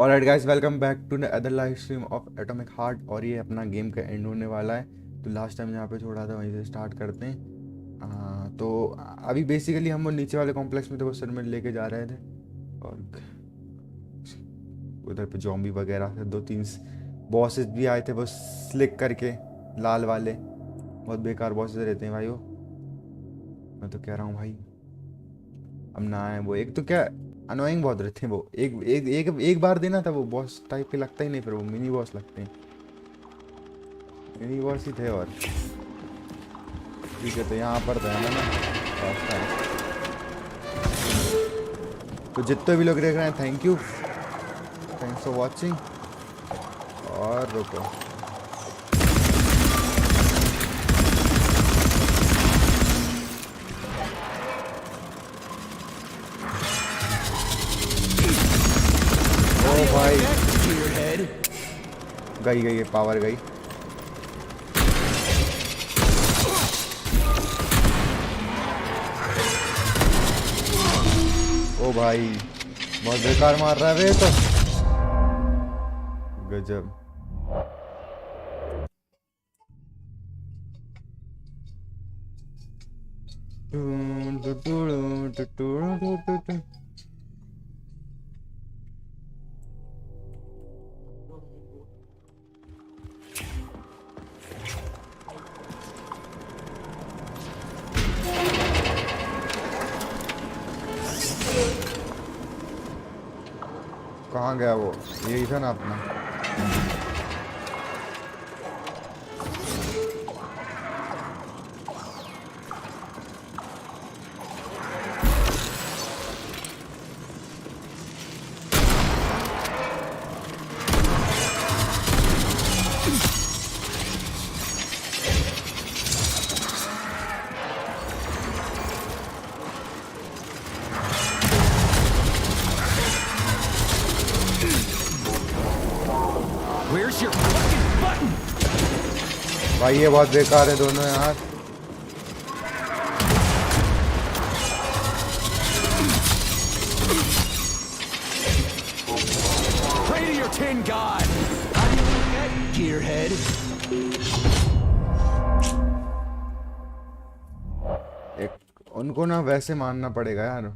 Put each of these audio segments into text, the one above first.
Alright guys, welcome back to other live stream of atomic heart. और ये अपना game का एंड होने वाला है। तो लास्ट टाइम यहाँ पे छोड़ा था वहीं से स्टार्ट करते हैं। तो अभी बेसिकली हम वो नीचे वाले कॉम्प्लेक्स में थे, वो सर में लेके जा रहे थे। और उधर पे जॉम्बी वगैरह थे, 2-3 बॉसेस भी आए थे, वो स्लिक करके लाल वाले। बहुत बेकार बॉसेस रहते हैं भाई वो। मैं तो कह रहा हूँ भाई, अब ना आए वो। एक तो क्या अनोइंग बहुत रहते हैं वो। एक बार देना था वो बॉस टाइप के लगता ही नहीं, फिर वो मिनी बॉस लगते हैं। मिनी बॉस ही थे। और ठीक है, तो यहाँ पर था ना लास्ट टाइम। तो जितने भी लोग देख रहे हैं, thank you, thanks for watching. और रुको, ओ भाई गई गई, पावर गई। ओ भाई बहुत बेकार मार रहा है वे तो। गजब। कहाँ गया वो? यही था ना अपना। Where's your fucking button? भाई ये बहुत बेकार है दोनों यार। Pray to your tin god. How do you like that, gearhead? एक उनको ना वैसे मानना पड़ेगा यार।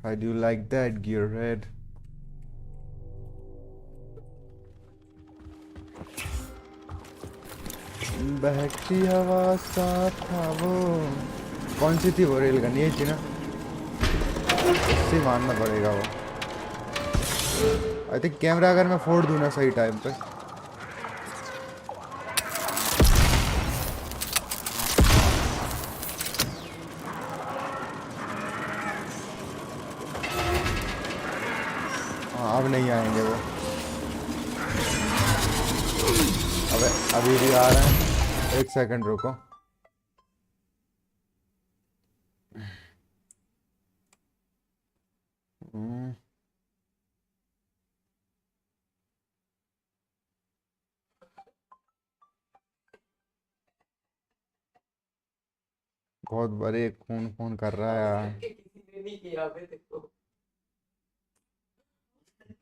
How do you like that, gearhead? बहती हवा साथ था वो। कौन सी थी वो रेलगन? ये थी ना, इससे मानना पड़ेगा वो। आई थिंक कैमरा अगर मैं फोड़ दूँ ना सही टाइम पे। हाँ अब नहीं आएंगे वो। अब अभी भी आ रहे हैं, एक सेकंड रुको। हम्म, बहुत बड़े फोन फोन कर रहा है यार। किसी ने नहीं किया बे देखो।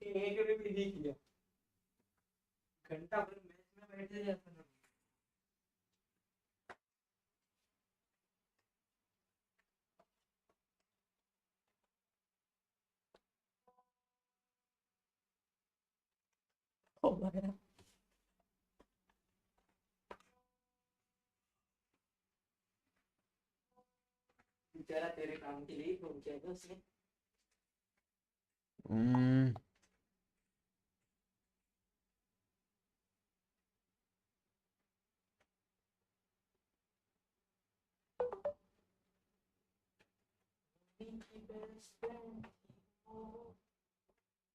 एक ने भी नहीं किया। घंटा भर मैच में बैठे जाते ना। ओ भाई बेचारा तेरे काम के लिए फोन किया था उसने। हम्म,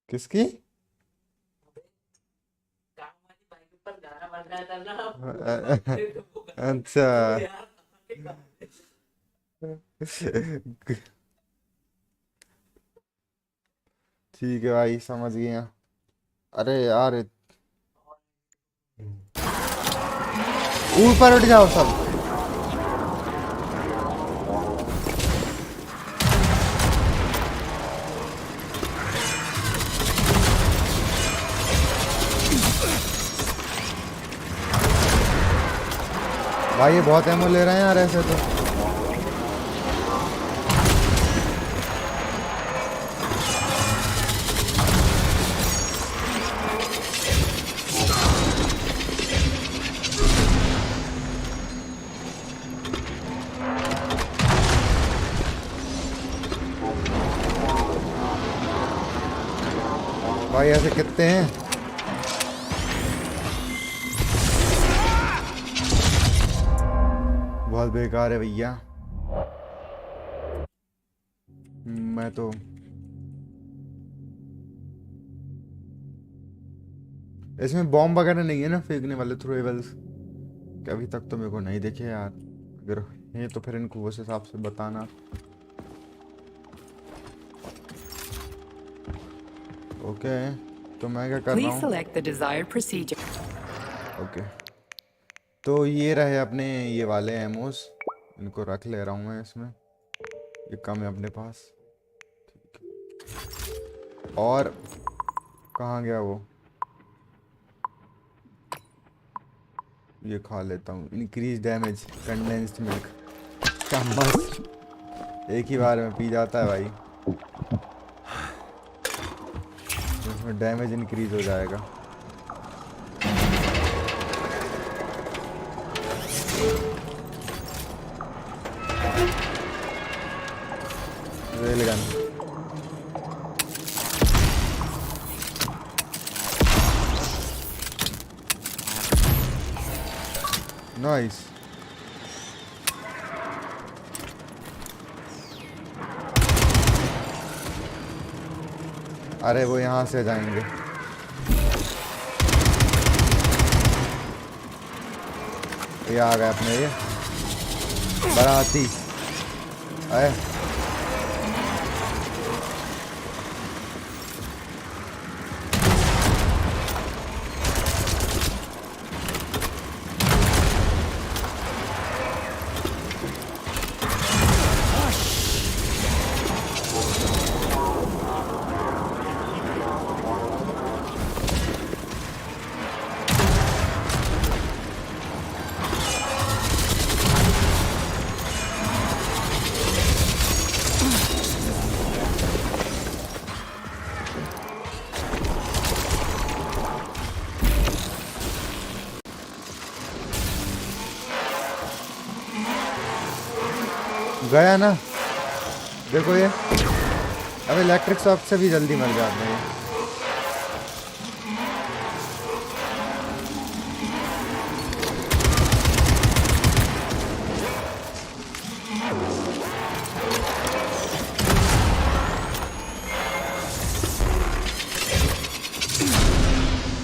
किसकी? काम वाली बाइक पर गाना बज रहा था ना। अच्छा। ठीक है भाई, समझ गया। अरे यार ऊपर उठ जाओ सब। भाई ये बहुत एमो ले रहे हैं यार ऐसे तो। भाई ऐसे कितने हैं? बहुत बेकार है भैया। मैं तो इसमें बॉम्ब वगैरह नहीं है ना फेंकने वाले थ्रोएबल्स? कि अभी तक तो मेरे को नहीं दिखे यार। अगर है तो फिर इनको उस हिसाब से बताना। ओके तो मैं क्या कर रहा Please हूँ? select the desired procedure. Okay तो ये रहे अपने ये वाले एमोस, इनको रख ले रहा हूँ मैं इसमें। ये कम है अपने पास। और कहाँ गया वो? ये खा लेता हूँ। Increase damage condensed milk. क्या मस्त, एक ही बार में पी जाता है भाई। इसमें डैमेज इंक्रीज हो जाएगा। Rail gun. नाइस। अरे वो यहाँ से जाएंगे। ये आ गए अपने ये बाराती। आए गया ना। देखो ये अब इलेक्ट्रिक शॉक से भी जल्दी मर जाते हैं।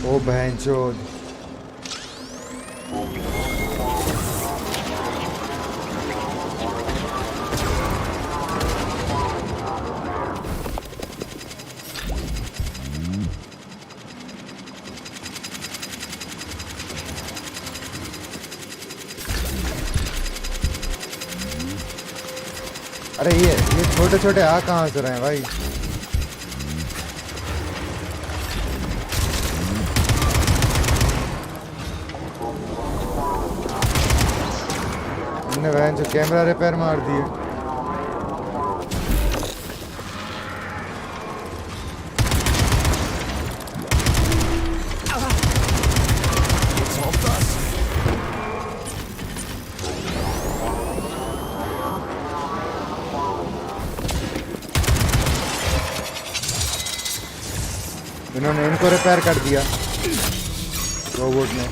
ओ बहनचोद। अरे ये छोटे छोटे आ कहाँ से रहे हैं भाई? हमने वैन से कैमरा रिपेयर मार दिए। इन्होंने इनको रिपेयर कर दिया रोबोट ने।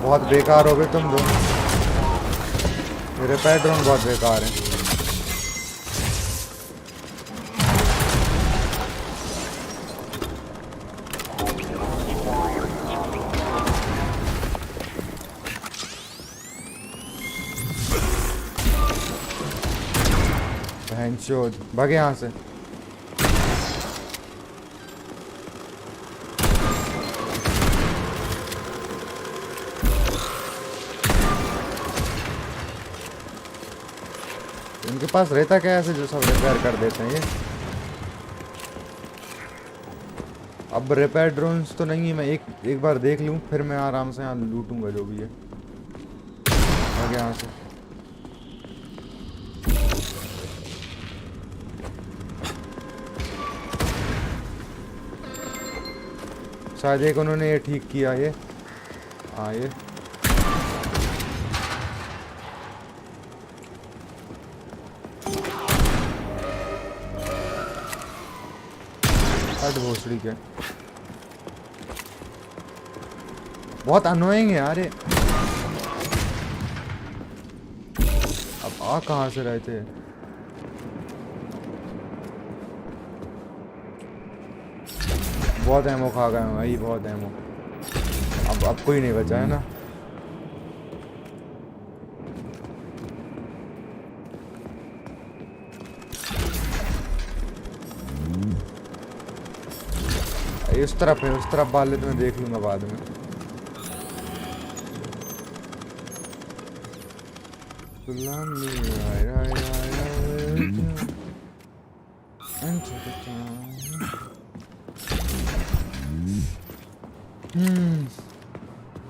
बहुत बेकार हो गए तुम दोनों। रिपेयर ड्रोन बहुत बेकार है। भागे यहाँ से। इनके पास रहता क्या ऐसे जो सब रिपेयर कर देते हैं ये? अब रिपेयर ड्रोन्स तो नहीं है, मैं एक बार देख लूँ फिर मैं आराम से यहाँ लूटूंगा जो भी है। आगे यहाँ से शायद एक उन्होंने ये ठीक किया ये। हाँ ये हट भोसड़ी के, बहुत अनोइंग है यार ये। अब आ कहाँ से रहे थे? बहुत एमो खा गए भाई, बहुत एमो। अब कोई नहीं बचा है ना। इस तरफ है, उस तरफ वाले तो मैं देख लूंगा बाद में।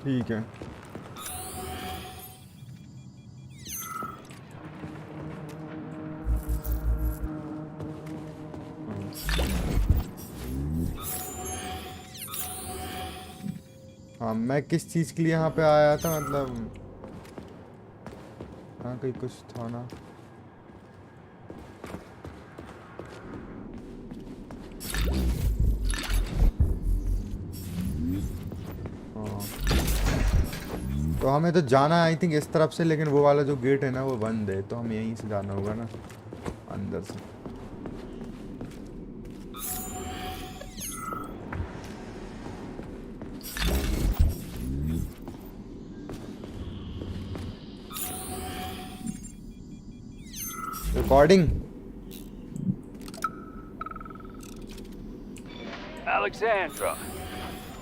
ठीक है। हाँ मैं किस चीज़ के लिए यहाँ पे आया था, मतलब हाँ कहीं कुछ था ना। हाँ तो हमें तो जाना है आई थिंक इस तरफ से, लेकिन वो वाला जो गेट है ना वो बंद है, तो हमें यहीं से जाना होगा ना अंदर से। Recording. Alexandra,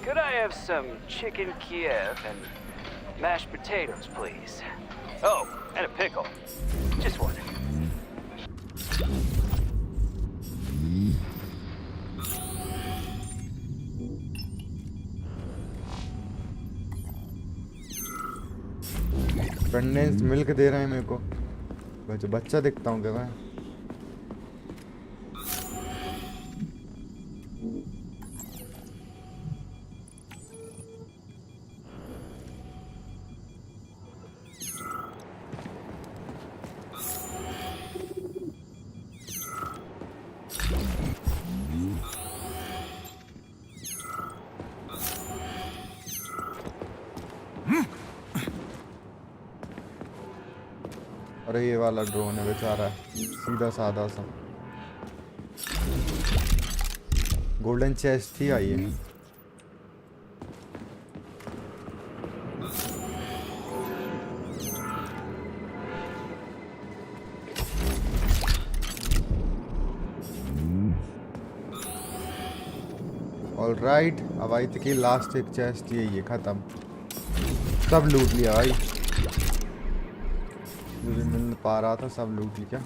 could I have some chicken Kiev and mashed potatoes, please? Oh, and a pickle. Just one. Condensed milk दे रहे हैं मेरे को। बच्चा दिखता हूँ क्या मैं? अरे ये वाला ड्रोन है बेचारा, सीधा साधा सा। गोल्डन चेस्ट ही आई है। ऑलराइट, अब आई थी कि लास्ट एक चेस्ट यही है, खत्म। सब लूट लिया भाई, जो भी मिल पा रहा था सब लूट लिया।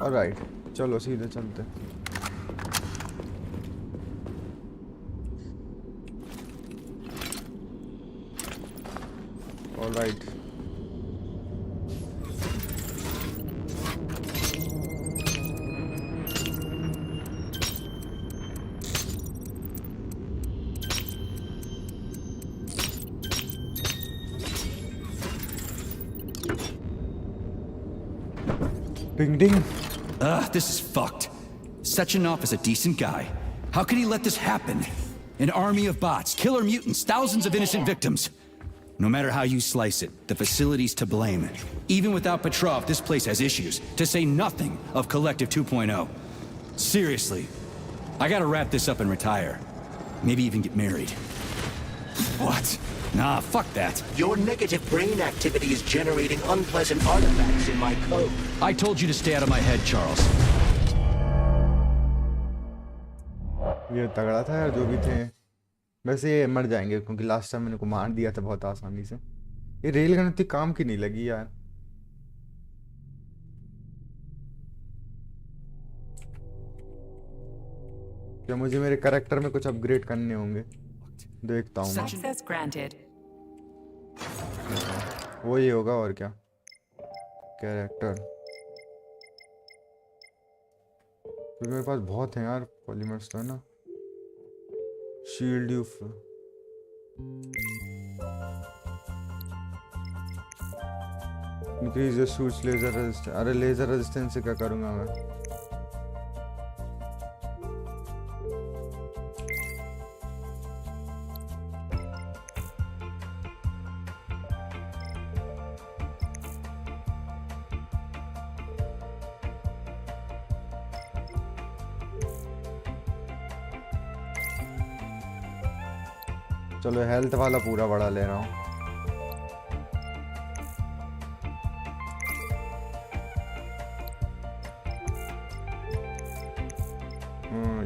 ऑलराइट चलो सीधे चलते। Alright Ding ding. This is fucked. Sechenov is a decent guy. How could he let this happen? An army of bots, killer mutants, thousands of innocent victims. No matter how you slice it, the facility's to blame. Even without Petrov, this place has issues, to say nothing of Collective 2.0. Seriously, I gotta wrap this up and retire. Maybe even get married. What? Nah, fuck that. Your negative brain activity is generating unpleasant artifacts in my code. I told you to stay out of my head, Charles. ये तगड़ा था यार जो भी थे। वैसे ये मर जाएंगे क्योंकि लास्ट टाइम मैंने को मार दिया था बहुत आसानी से। ये रेल गन उतनी काम की नहीं लगी यार। क्या मुझे मेरे कैरेक्टर में कुछ अपग्रेड करने होंगे? देखता हूँ मैं। Access granted. वो ये होगा और क्या। कैरेक्टर क्योंकि मेरे पास बहुत हैं यार पॉलीमर्स तो है ना। Shield you increase your suits laser resistance. अरे लेजर रेजिस्टेंस से क्या करूँगा मैं? चलो हेल्थ वाला पूरा बड़ा ले रहा हूँ।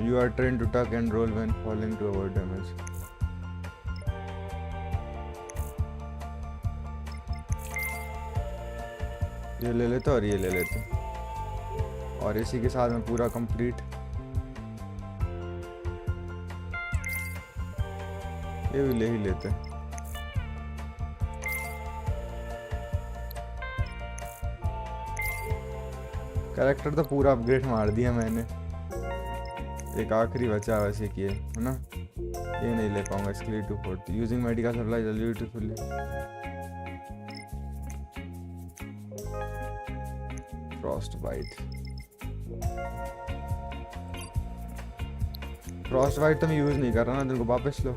You are trained to tuck and roll when falling to avoid damage. ये ले लेते और ये ले लेते और इसी के साथ में पूरा कंप्लीट। ये भी ले ही लेते। कैरेक्टर तो पूरा अपग्रेड मार दिया मैंने। एक आखिरी बचा वैसे किए है ना। ये नहीं ले पाऊंगा इसके लिए 240 using medical supply beautifully. Frost bite तो मैं यूज नहीं कर रहा ना, तेरे को वापस लो।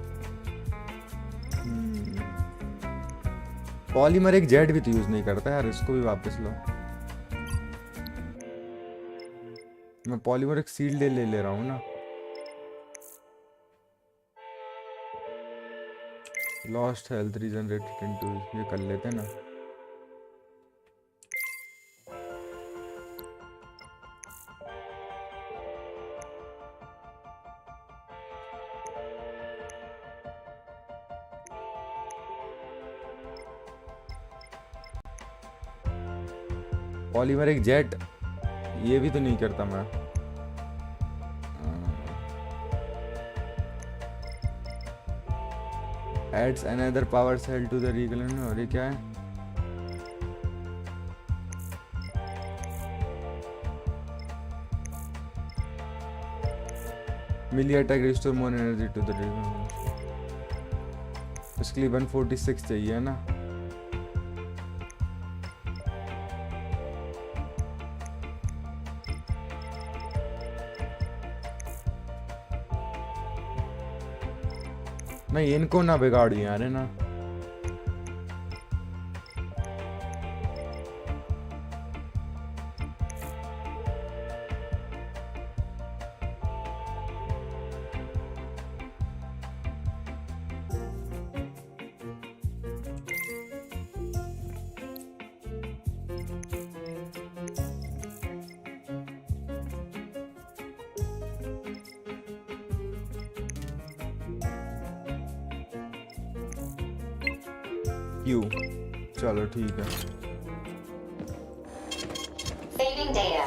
पॉलीमर एक जेट भी तो यूज नहीं करता यार, इसको भी वापस लो। मैं पॉलीमर एक सील्ड ले रहा हूँ ना। लॉस्ट हेल्थ रीजनरेटेड इनटू, ये कर लेते हैं ना। पॉलीमर एक जेट ये भी तो नहीं करता मैं। Adds another power cell to the regal। और ये क्या है? Melee attack restore more energy to the regal। इसके लिए 146 चाहिए है ना। नहीं इनको ना बिगाड़ी यार है ना। क्यों? चलो ठीक है। Saving data.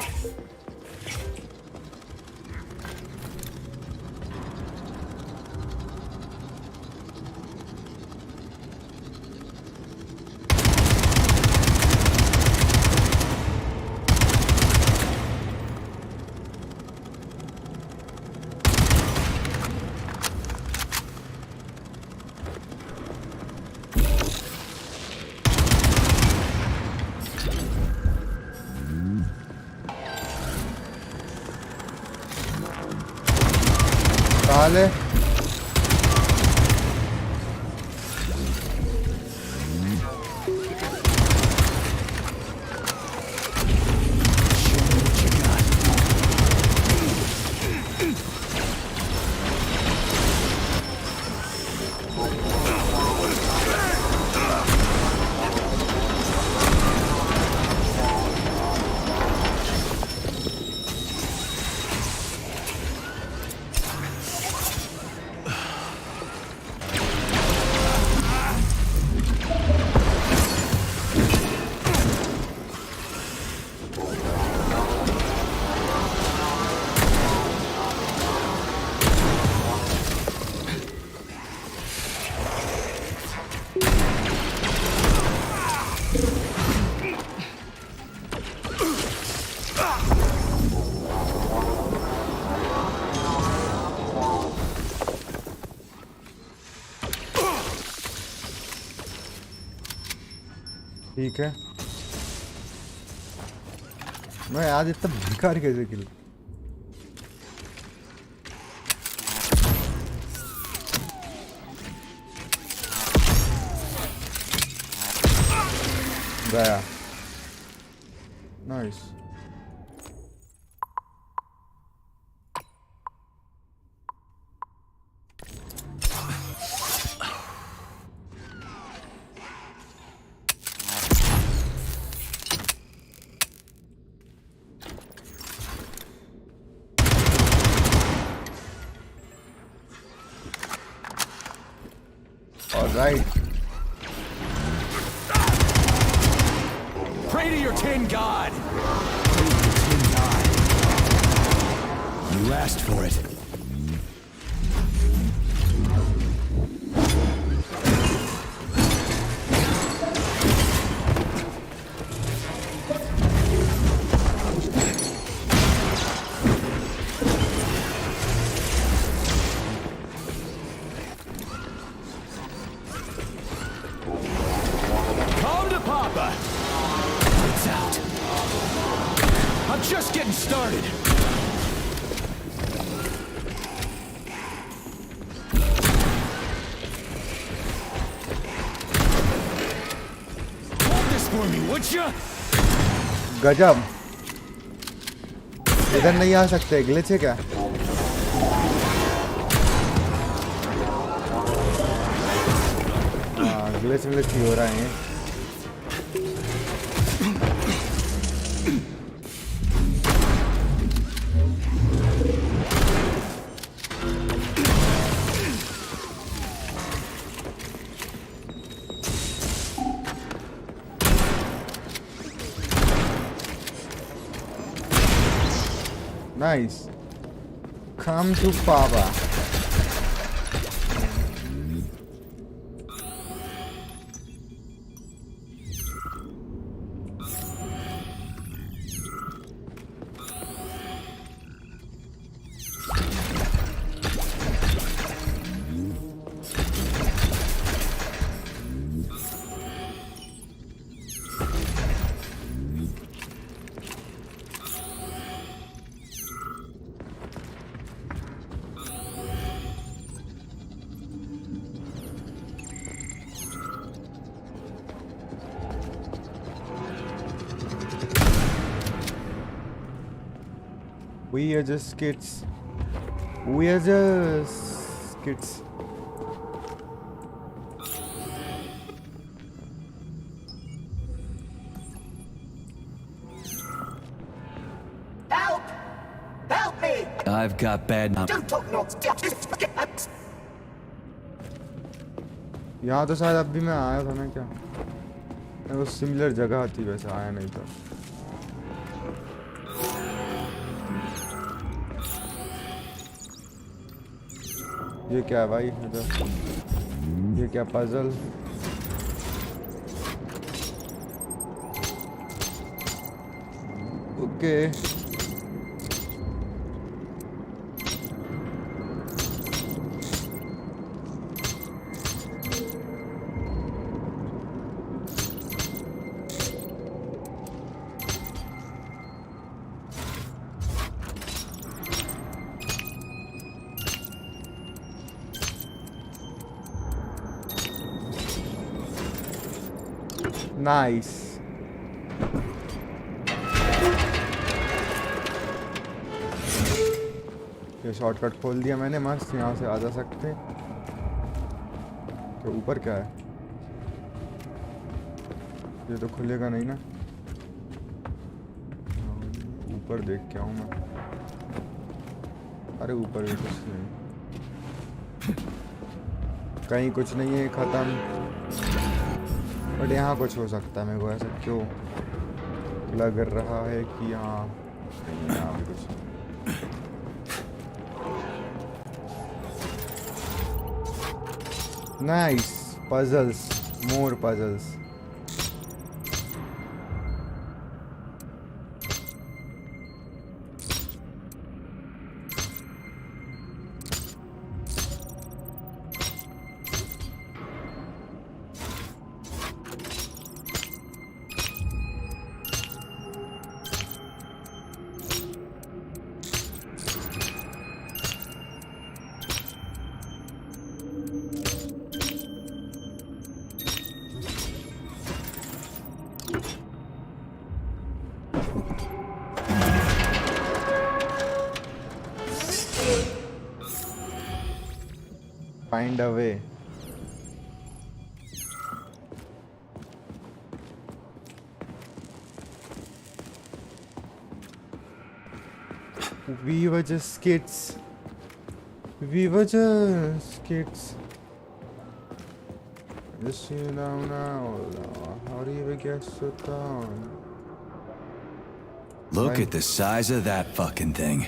साले ठीक है। मैं आज इतना बेकार कैसे किल। गया। Nice. Alright. Pray to your tin god! Pray to your tin god. You asked for it. Come to Papa! It's out. I'm just getting started. Hold this for me, would ya? गजब। इधर नहीं आ सकते, glitch है क्या? हाँ, glitch ही हो रहा है। Nice. Come to Papa. We are just kids. We are just kids. Help! Help me! I've got bad numbers. Don't talk nonsense. यहाँ तो शायद अब भी मैं आया था ना क्या? मैं वो सिमिलर जगह थी, वैसे आया नहीं था। ये क्या है भाई इधर? ये क्या पजल? ओके। नाइस। ये शॉर्टकट खोल दिया मैंने, मस्त। यहाँ से आ जा सकते। तो ऊपर क्या है? ये तो खुलेगा नहीं ना। ऊपर देख के आऊँ मैं। अरे ऊपर भी कुछ नहीं, कहीं कुछ नहीं है, ख़त्म। बट यहाँ कुछ हो सकता है, मेरे को ऐसा क्यों लग रहा है कि यहाँ नहीं, यहाँ भी कुछ। Nice puzzles, more puzzles. find a way. We were just kids. We were just kids. Just you know now. How do you get so down? Look Right. at the size of that fucking thing.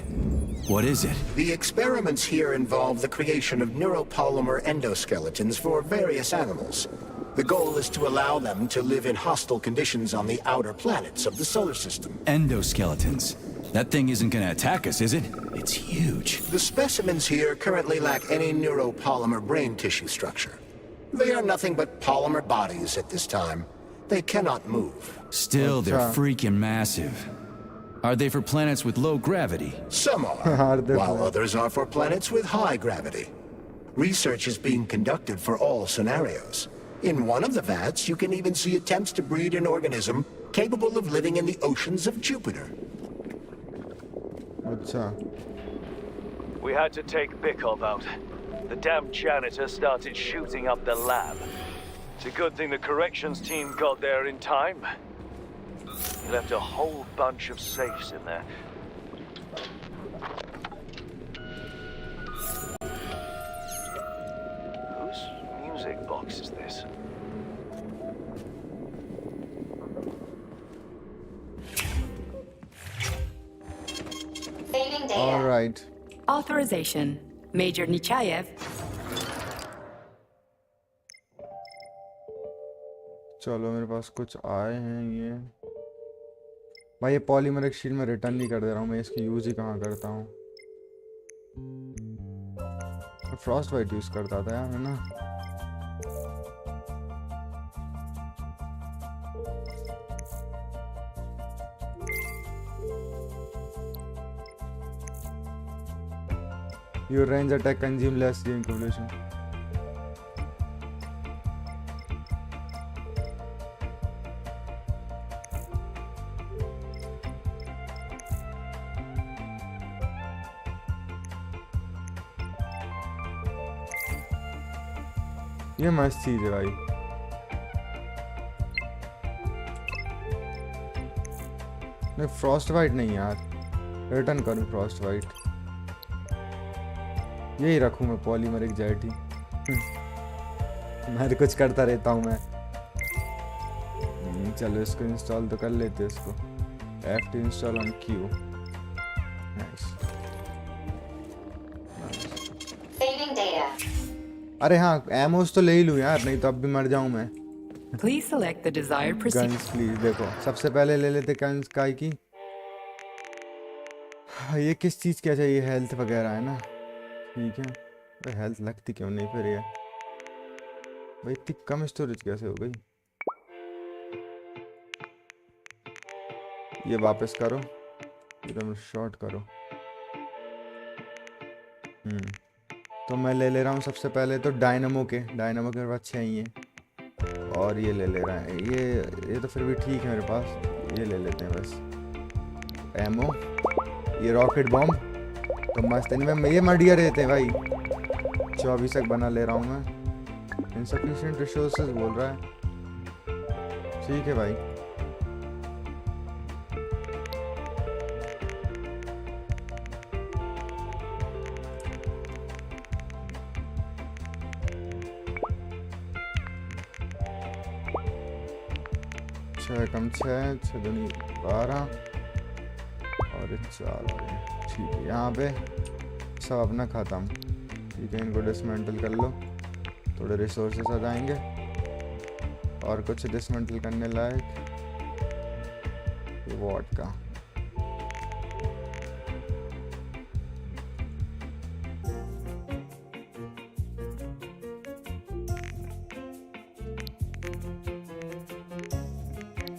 What is it? The experiments here involve the creation of neuropolymer endoskeletons for various animals. The goal is to allow them to live in hostile conditions on the outer planets of the solar system. Endoskeletons. That thing isn't gonna attack us, is it? It's huge. The specimens here currently lack any neuropolymer brain tissue structure. They are nothing but polymer bodies at this time. They cannot move. Still, they're Acha. freaking massive. Are they for planets with low gravity? Some Are are, they while for- others are for planets with high gravity. Research is being conducted for all scenarios. In one of the vats, you can even see attempts to breed an organism capable of living in the oceans of Jupiter. अच्छा. We had to take Bikov out. The damn janitor started shooting up the lab. It's a good thing the corrections team got there in time. He left a whole bunch of safes in there. Whose music box is this? Saving data. All right. Authorization. Major Nichayev. चलो मेरे पास कुछ आए हैं ये. भाई ये polymeric sheet में return नहीं कर दे रहा हूँ मैं. इसकी यूज ही कहाँ करता हूँ. फ्रॉस्ट वाइट यूज करता था यार, है ना. Your range attack consume less during completion. ये मस्त चीज है भाई. नहीं फ्रॉस्ट वाइट नहीं यार. रिटर्न करूँ फ्रॉस्ट वाइट. यही रखूँ मैं पॉलीमरिक जेटी. मैं तो कुछ करता रहता हूँ मैं. चलो इसको इंस्टॉल तो कर लेते हैं इसको. F2 install on Q. Nice. Saving data. अरे हाँ एमोस तो ले ही लूँ यार, नहीं तो अब भी मर जाऊँ मैं. Please select the desired procedure. Guns please. देखो सबसे पहले ले लेते गन्स काय की. हाँ, ये किस चीज़ क्या चाहिए, हेल्थ वगैरह है ना. ठीक है. अरे हेल्थ लगती क्यों नहीं फिर ये. भाई इतनी कम स्टोरेज कैसे हो गई. ये वापस करो. एकदम शॉर्ट करो. तो मैं ले रहा हूँ सबसे पहले तो डायनामो के मेरे पास 6 ही हैं. और ये ले रहा है. ये तो फिर भी ठीक है मेरे पास. ये ले लेते हैं बस. एमो. ये रॉकेट बॉम्ब तो मस्त है. इनमें ये मडिया रहते हैं भाई. 24 तक बना ले रहा हूँ मैं. इनसफिशिएंट रिसोर्सेज बोल रहा है. ठीक है भाई. छः कम 6 6 दूनी 12 और 4 हो गए. ठीक है. यहाँ पे सब अपना ख़त्म. ठीक है. इनको डिसमेंटल कर लो. थोड़े रिसोर्सेस आ जाएंगे. और कुछ डिसमेंटल करने लायक ये वॉट का.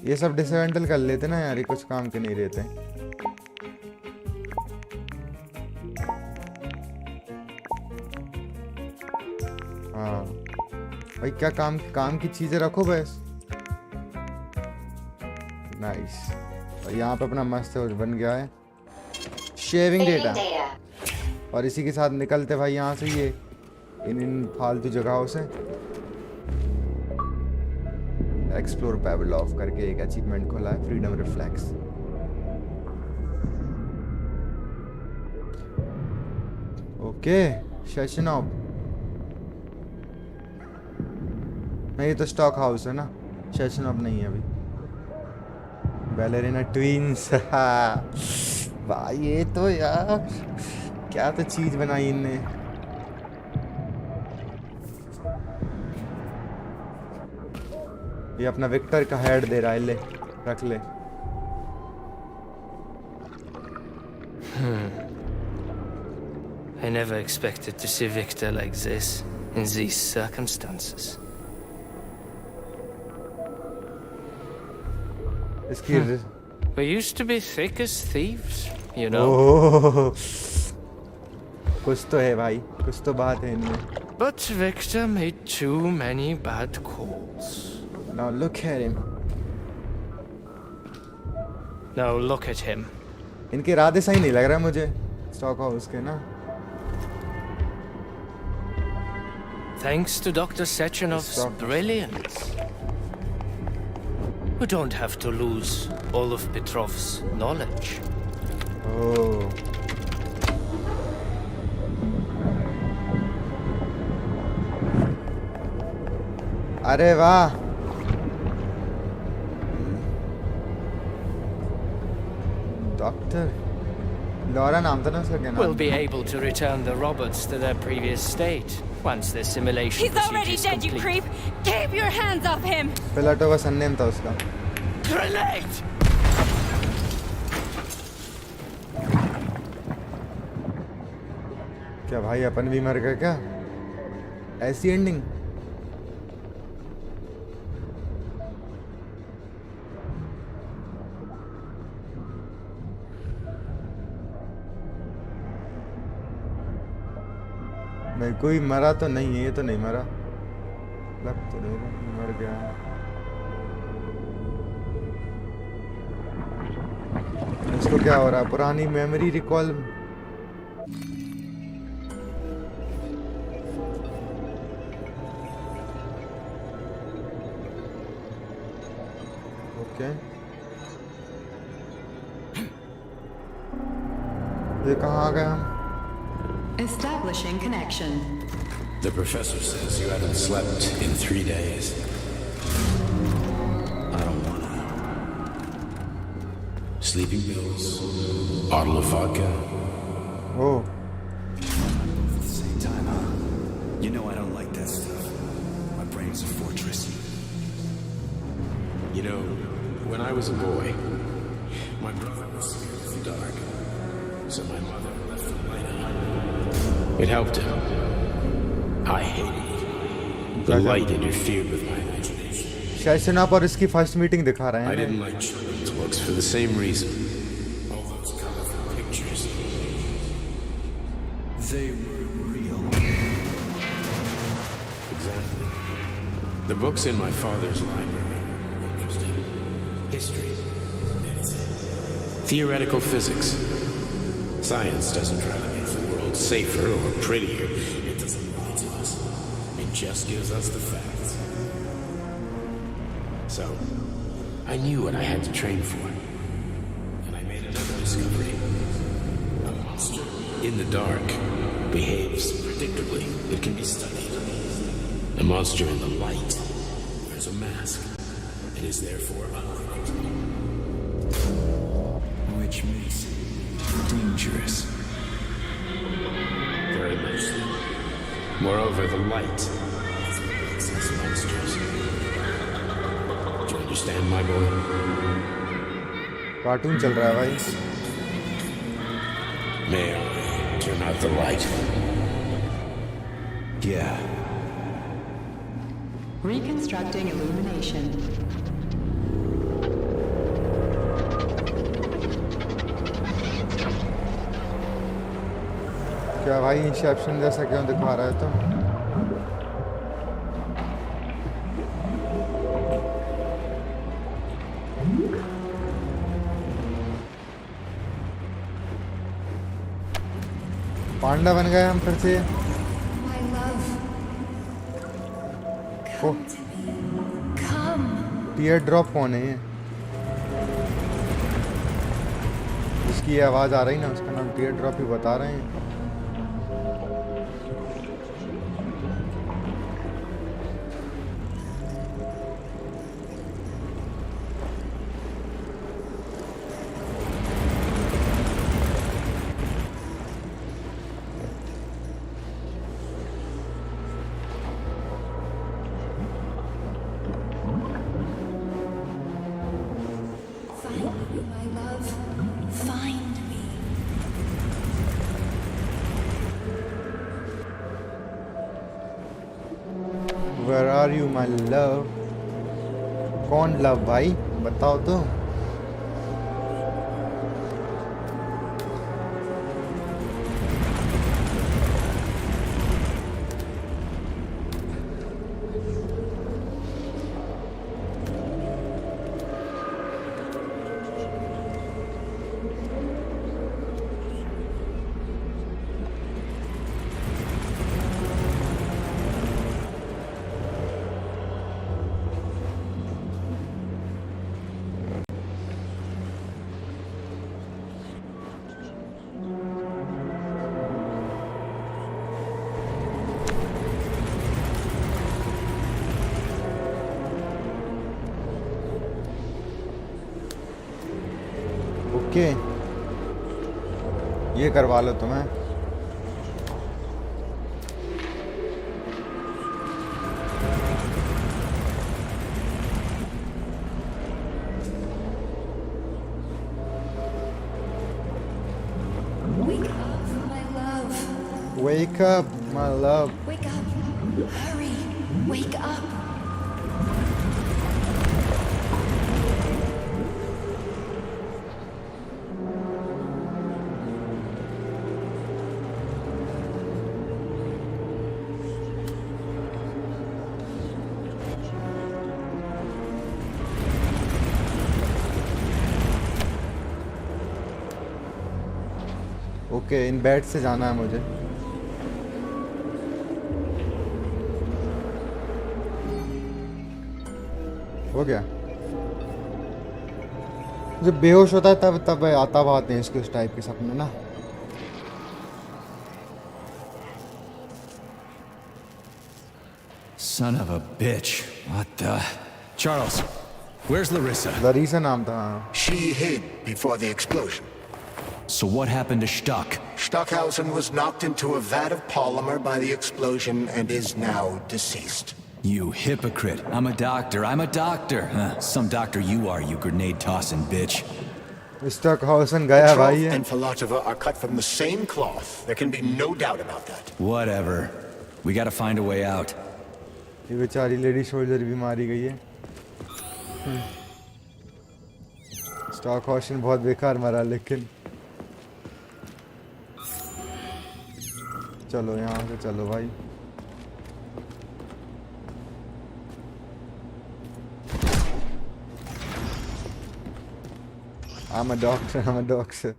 ये सब डिसमेंटल कर लेते ना यार, ये कुछ काम के नहीं रहते. हाँ भाई क्या काम की चीजें रखो बस. नाइस. और यहाँ पे अपना मस्त बन गया है शेविंग Saving डेटा. data. और इसी के साथ निकलते भाई यहाँ से ये इन फालतू जगहों से। एक्सप्लोर पैवलॉफ करके एक अचीवमेंट खोला है, फ्रीडम रिफ्लेक्स। ओके शेशनॉप, नहीं ये तो स्टॉक हाउस है ना, शेशनॉप नहीं है अभी। बैलेरिना ट्विंस भाई ये तो यार क्या तो चीज बनाई इनने। ये अपना विक्टर का हेड दे रहा है, ले रख ले। I never expected to see Victor like this, in these circumstances. इसकी We used to be thick as thieves, you know. ओह, कुछ तो है भाई, कुछ तो बात है इनमें। But Victor made too many bad calls. Now look at him. Now look at him. इनके इरादे सही नहीं लग रहा मुझे स्टॉक हाउस के ना। Thanks to Dr. Sechenov's brilliance, we don't have to lose all of Petrov's knowledge. ओह अरे वाह, डॉक्टर लॉरा नाम था ना उसका, क्या We'll नाम? be able to return the robots to their previous state once their simulation He's already procedure is dead, you complete. creep! Keep your hands off him! पिलाटो का surname था उसका। Grenade! क्या भाई अपन भी मर गए क्या? ऐसी एंडिंग? नहीं कोई मरा तो नहीं है, ये तो नहीं मरा, लग तो नहीं रहा मर गया। इसको क्या हो रहा है? पुरानी मेमोरी रिकॉल। ओके ये कहाँ आ गए हम? Establishing connection. The professor says you haven't slept in 3 days. I don't wanna. Sleeping pills, bottle of vodka. Oh. At the same time, huh? You know I don't like that stuff. My brain's a fortress. You know, when I was a boy, my brother was scared of the dark, so my mother left the light on. It helped him. I hated it. The light interfered with my imagination. शेशनॉप और इसकी first meeting दिखा रहे I हैं। didn't like children's books for the same reason. All those colorful pictures. They were real. Exactly. The books in my father's library were interesting. History, medicine, theoretical physics. Science doesn't try to make the world safer or prettier. It doesn't lie to us. It just gives us the facts. So, I knew what I had to train for. And I made another discovery. A monster in the dark behaves predictably. It can be studied. A monster in the light wears a mask. It is therefore unpredictable. Which makes it dangerous. Very much so. Moreover, the light is what makes us monsters. Do you understand, my boy? Cartoon चल रहा है भाई। May I turn out the light? Yeah. Reconstructing illumination. क्या भाई Inception जैसा क्यों दिखा रहा है? तो पांडा बन गए हम फिर से। My love, टीयर ड्रॉप कौन है ये? इसकी आवाज़ आ रही ना, उसका नाम टीयर ड्रॉप ही बता रहे हैं। Where are you, my love? कौन लव भाई, बताओ तो। ओके, ये करवा लो तुम्हें। Wake up, my love. Wake up. Hurry. Wake up. Okay, in bed से जाना है मुझे। हो गया। जब बेहोश होता है तब आता बात नहीं इसके, उस टाइप के सपने ना। Son of a bitch. What the? Charles, where's Larissa? Larissa नाम था। She hid before the explosion. So what happened to Stuck? Stockhausen was knocked into a vat of polymer by the explosion and is now deceased. You hypocrite. I'm a doctor. Huh. Some doctor you are, you grenade-tossing bitch. Stockhausen गया भाई Petrov है। and Filatova are cut from the same cloth. There can be no doubt about that. Whatever. We gotta find a way out. ये बेचारी lady soldier भी मारी गई है। स्टॉकहाउसन बहुत बेकार मरा, लेकिन चलो यहाँ से चलो भाई। I'm a doctor।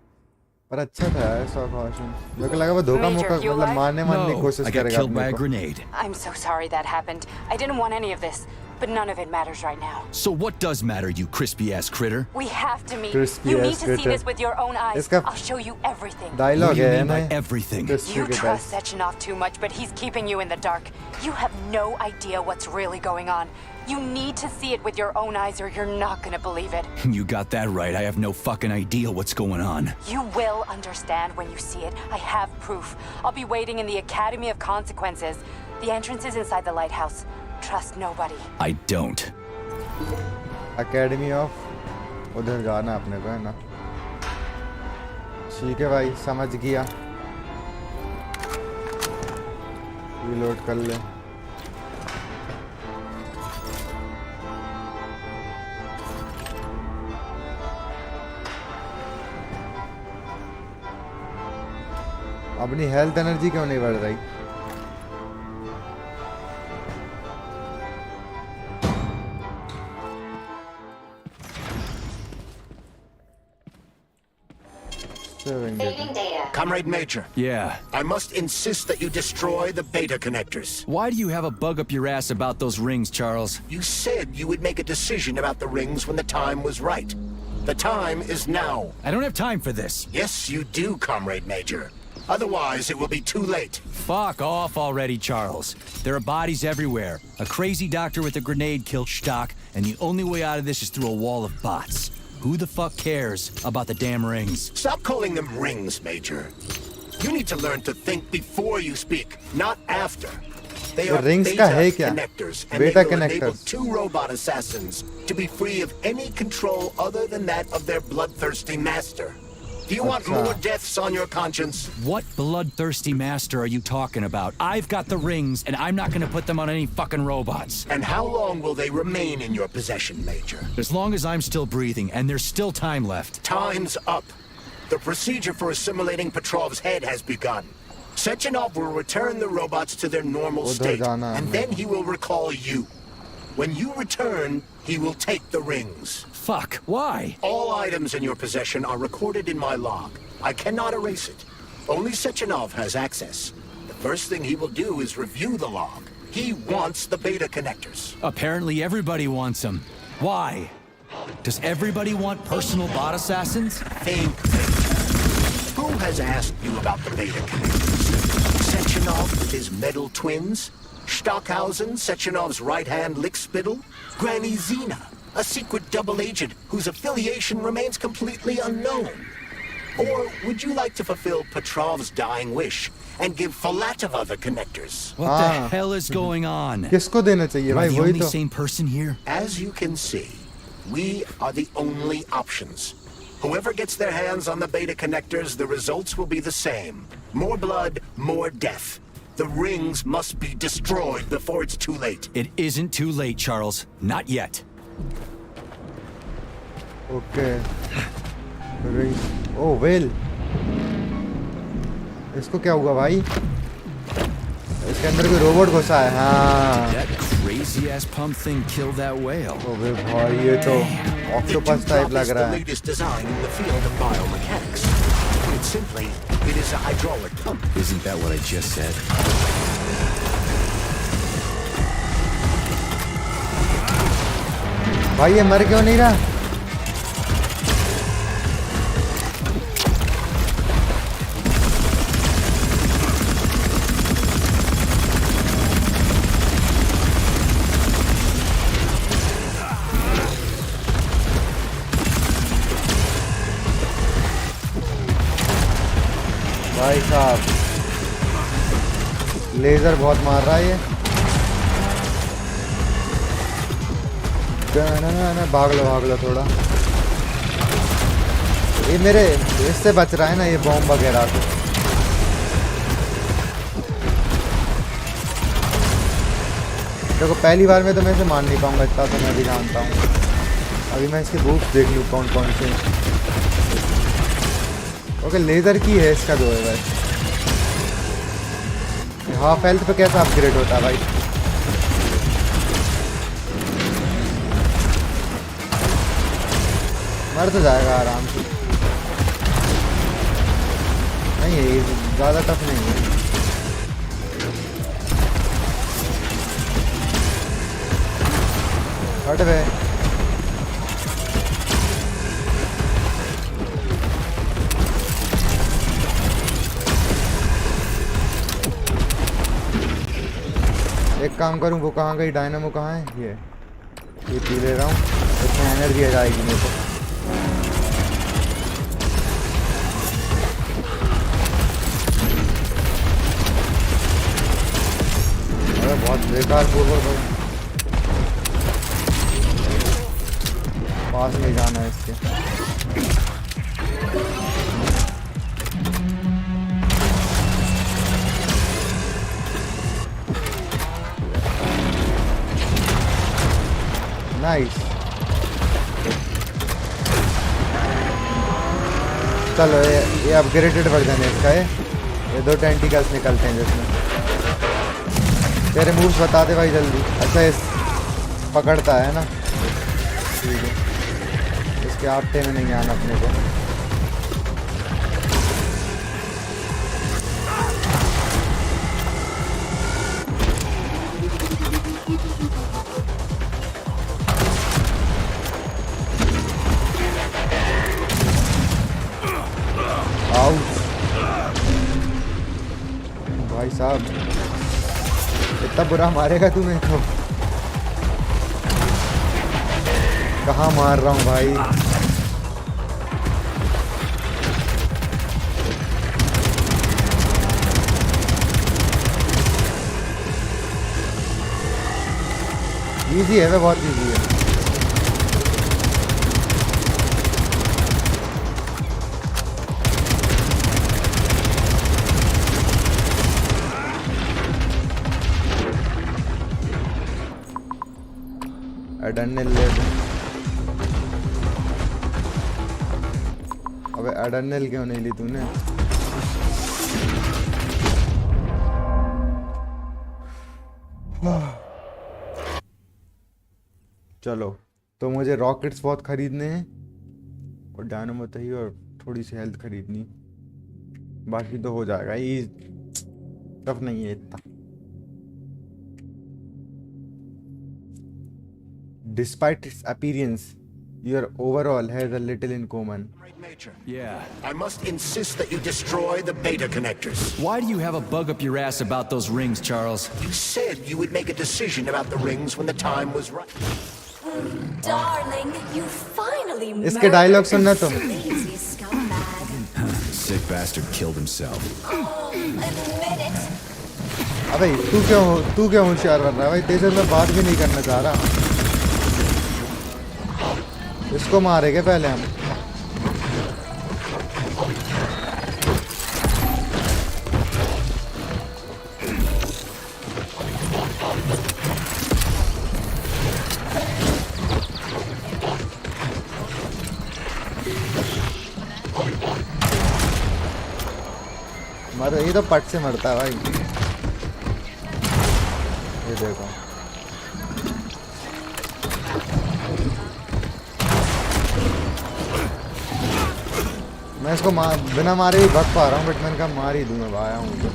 पर अच्छा था यार स्टॉकहाउसन। मेरे को लगा वो धोखा मोका मतलब मारने की कोशिश I got करेगा killed by अपने a को। grenade. I'm so sorry that happened. I didn't want any of this, but none of it matters right now. So what does matter, you crispy-ass critter? We have to meet. Crispy You ass need to see critter. this with your own eyes. इसका I'll show you everything. What dialogue do you है mean by ना, everything? Crispy You के trust pass. Sechenov too much, but he's keeping you in the dark. You have no idea what's really going on. You need to see it with your own eyes or you're not gonna believe it. You got that right. I have no fucking idea what's going on. You will understand when you see it. I have proof. I'll be waiting in the Academy of Consequences. The entrance is inside the lighthouse. Trust nobody. I don't. Academy of उधर जाना अपने को है ना। ठीक है भाई, समझ गया। रीलोड कर ले। अपनी हेल्थ एनर्जी क्यों नहीं बढ़ रही? से vendetta Saving data. Comrade Major, Yeah. I must insist that you destroy the beta connectors. Why do you have a bug up your ass about those rings, Charles? You said you would make a decision about the rings when the time was right. The time is now. I don't have time for this. Yes, you do, Comrade Major. Otherwise, it will be too late. Fuck off already, Charles. There are bodies everywhere. A crazy doctor with a grenade killed Stock, and the only way out of this is through a wall of bots. Who the fuck cares about the damn rings? Stop calling them rings, Major. You need to learn to think before you speak, not after. They are rings beta का है क्या? connectors, and Beta they will enable connectors. 2 robot assassins to be free of any control other than that of their bloodthirsty master. Do you want Acha. more deaths on your conscience? What bloodthirsty master are you talking about? I've got the rings, and I'm not gonna put them on any fucking robots. And how long will they remain in your possession, Major? As long as I'm still breathing, and there's still time left. Time's up. The procedure for assimilating Petrov's head has begun. Sechenov will return the robots to their normal Udhar state, jana and hai. then he will recall you. When you return, he will take the rings. Fuck, why? All items in your possession are recorded in my log. I cannot erase it. Only Sechenov has access. The first thing he will do is review the log. He wants the beta connectors. Apparently everybody wants them. Why? Does everybody want personal bot assassins? Think. Who has asked you about the beta connectors? Sechenov with his metal twins? Stockhausen, Sechenov's right-hand lickspittle? Granny Zena, a secret double agent whose affiliation remains completely unknown? Or would you like to fulfill Petrov's dying wish and give Filatova the connectors? What the hell is going on? किसको देना चाहिए Am I भाई the वही only तो sane person here? As you can see, we are the only options. Whoever gets their hands on the beta connectors, the results will be the same. More blood, more death. The rings must be destroyed before it's too late. It isn't too late, Charles. Not yet. Okay rings oh well इसको क्या हुआ भाई इसके अंदर कोई robot घुसा है हाँ That crazy ass pump thing killed that whale. ओबे भाई ये तो ऑक्टोपस टाइप लग रहा The है latest design in the field of biomechanics. It's simply, it is a hydraulic pump. Isn't that what I just said? भाई ये मर क्यों नहीं रहा भाई साहब लेजर बहुत मार रहा है ये ना भाग लो थोड़ा ये मेरे इससे बच रहा है ना ये बॉम्ब वगैरह से देखो पहली बार में तो मैं इसे मान नहीं पाऊंगा इतना तो मैं भी जानता हूँ अभी मैं इसके बुक्स देख लूँ कौन कौन से ओके लेज़र की है इसका जो है भाई हाफ हेल्थ पे कैसा अपग्रेड होता है भाई मर तो जाएगा आराम से नहीं है ये ज़्यादा टफ नहीं है हट गए एक काम करूं वो कहाँ गई डायनामो कहाँ है ये पी ले रहा हूँ इसमें एनर्जी आ जाएगी मेरे को अरे बहुत बेकार पूर्व पास नहीं जाना है इसके नाइस चलो ये अपग्रेडेड वर्जन है इसका ये 2 टेंटिकल्स निकलते हैं जिसमें तेरे मूव्स बता दे भाई जल्दी अच्छा ये पकड़ता है ना ठीक है इसके आपटे में नहीं आना अपने को इतना बुरा मारेगा तू मेरे को? कहाँ मार रहा हूँ भाई? इजी है, बहुत इजी है। एडर्नल ले ले। अबे एडर्नल क्यों नहीं ली तूने? चलो, तो मुझे रॉकेट्स बहुत खरीदने हैं और डायनामो चाहिए और थोड़ी सी हेल्थ खरीदनी, बाकी तो हो जाएगा। ये टफ नहीं है इतना। Despite its appearance, your overall has a little in common. Right, Major. Yeah. I must insist that you destroy the beta connectors. Why do you have a bug up your ass about those rings, Charles? You said you would make a decision about the rings when the time was right. Darling, you finally इसके dialogue सुनना तुम। lazy scumbag. Sick bastard killed himself. Admit it. अबे तू क्यों होशियार बन रहा है भाई? तेरे से मैं बात भी नहीं करना चाह रहा। इसको मारेंगे पहले हम। मरो, ये तो पट से मरता है भाई। ये देखो, मैं इसको बिना मारे ही भाग पा रहा हूँ, बट मैंने कहा मार ही दूँ, मैं आया हूँ तो।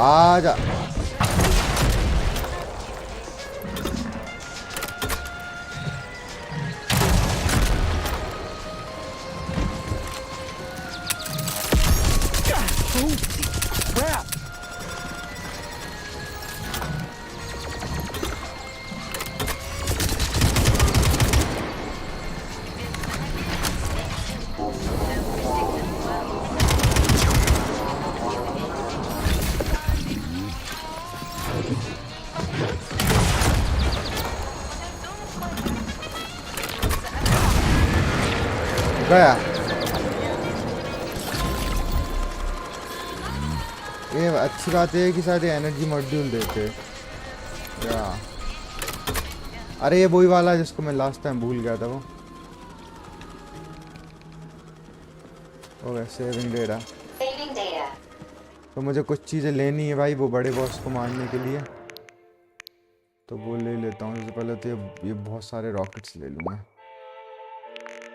आजा। गया। ये अच्छी बात है कि शायद एनर्जी मॉड्यूल देते क्या? अरे ये वही वाला जिसको मैं लास्ट टाइम भूल गया था वो। Okay, saving data. तो मुझे कुछ चीज़ें लेनी है भाई वो बड़े बॉस को मारने के लिए, तो वो ले लेता हूँ। सबसे पहले तो ये बहुत सारे रॉकेट्स ले लूँगा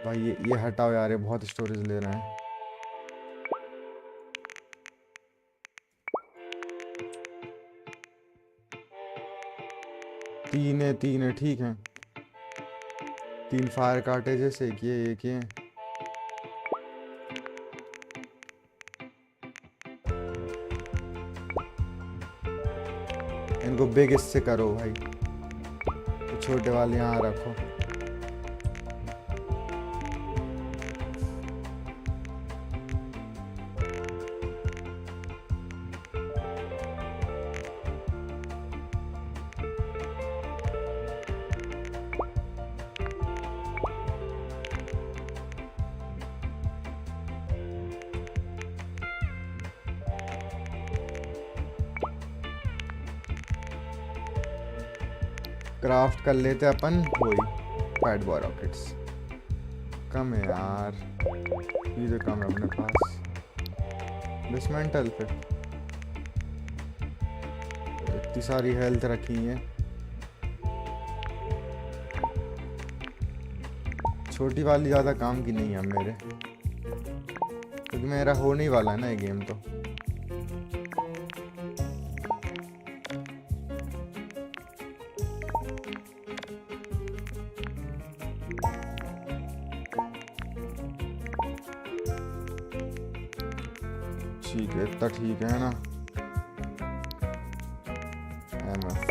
भाई। ये हटाओ यार, ये बहुत स्टोरेज ले रहे हैं। तीन है ठीक है। 3 फायर कार्टेजेस, एक ये इनको बिग इससे करो भाई, तो छोटे वाले यहाँ रखो। क्राफ्ट कर लेते अपन वही पैड बॉय रॉकेट्स। कम है यार, चीज़ें कम है अपने पास। डिसमेंटल फिर इतनी सारी हेल्थ रखी है। छोटी वाली ज़्यादा काम की नहीं है मेरे, क्योंकि मेरा होने ही वाला है ना ये गेम तो। ठीक है, इतना ठीक है ना।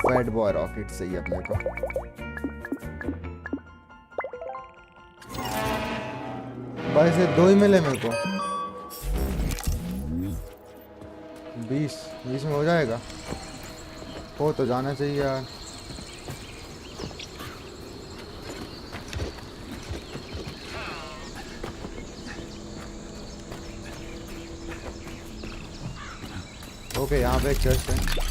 फैट बॉय रॉकेट सही है अपने को। भाई से 2 ही मिले मेरे को। 20 में हो जाएगा, हो तो जाना चाहिए यार। ओके, यहाँ पे एक चर्च है।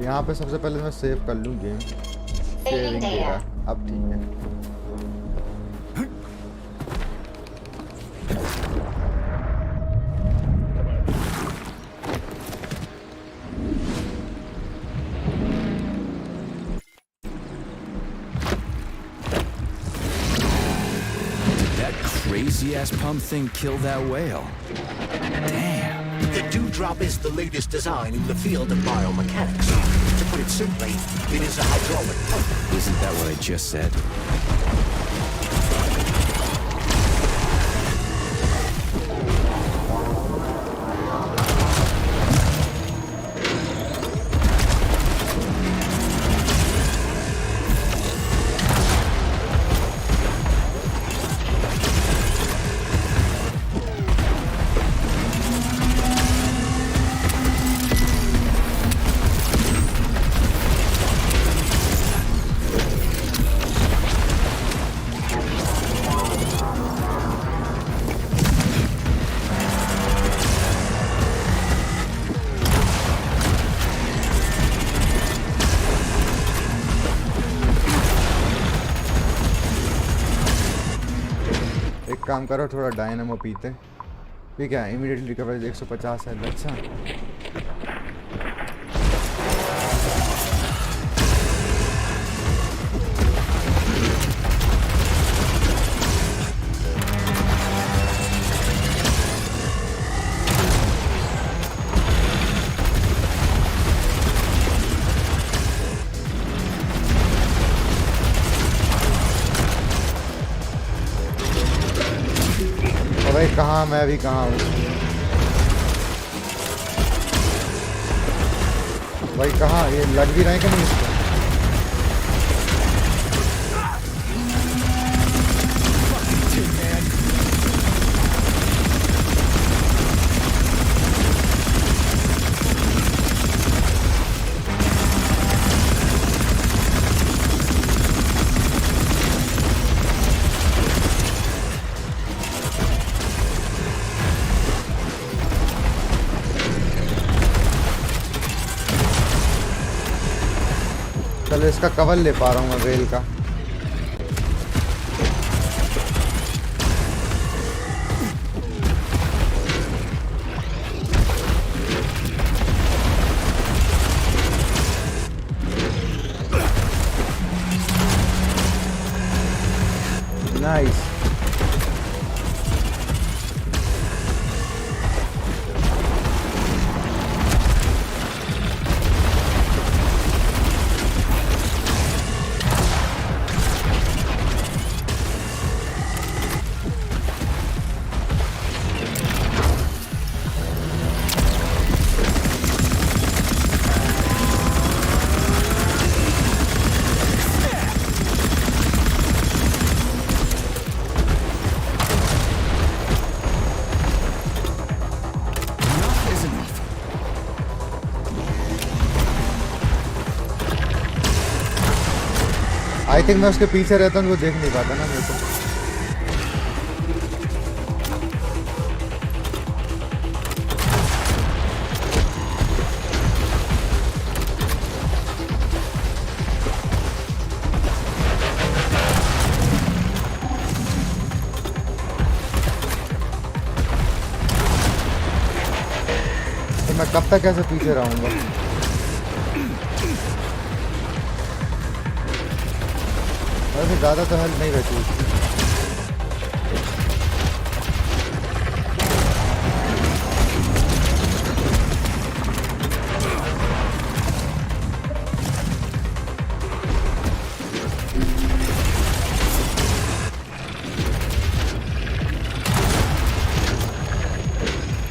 यहाँ पे सबसे पहले मैं सेव कर लूँ गेम। सेविंग डेटा अब ठीक है। Crazy-ass pump thing kill that whale. Damn. The Dewdrop is the latest design in the field of biomechanics. To put it simply, it is a hydraulic pump. Isn't that what I just said? काम करो, थोड़ा dynamo पीते। ठीक है, immediately recovery 150 है। अच्छा भाई, कहाँ मैं भी कहाँ हूँ भाई? कहाँ ये लग भी रहे हैं कि नहीं इसको? चलो इसका कवर ले पा रहा हूँ मैं वेल का। नाइस। आई थिंक मैं उसके पीछे रहता हूँ, वो देख नहीं पाता ना मेरे को। तो मैं कब तक ऐसे पीछे रहूंगा? वैसे ज़्यादा तो हेल्थ नहीं बची उसकी।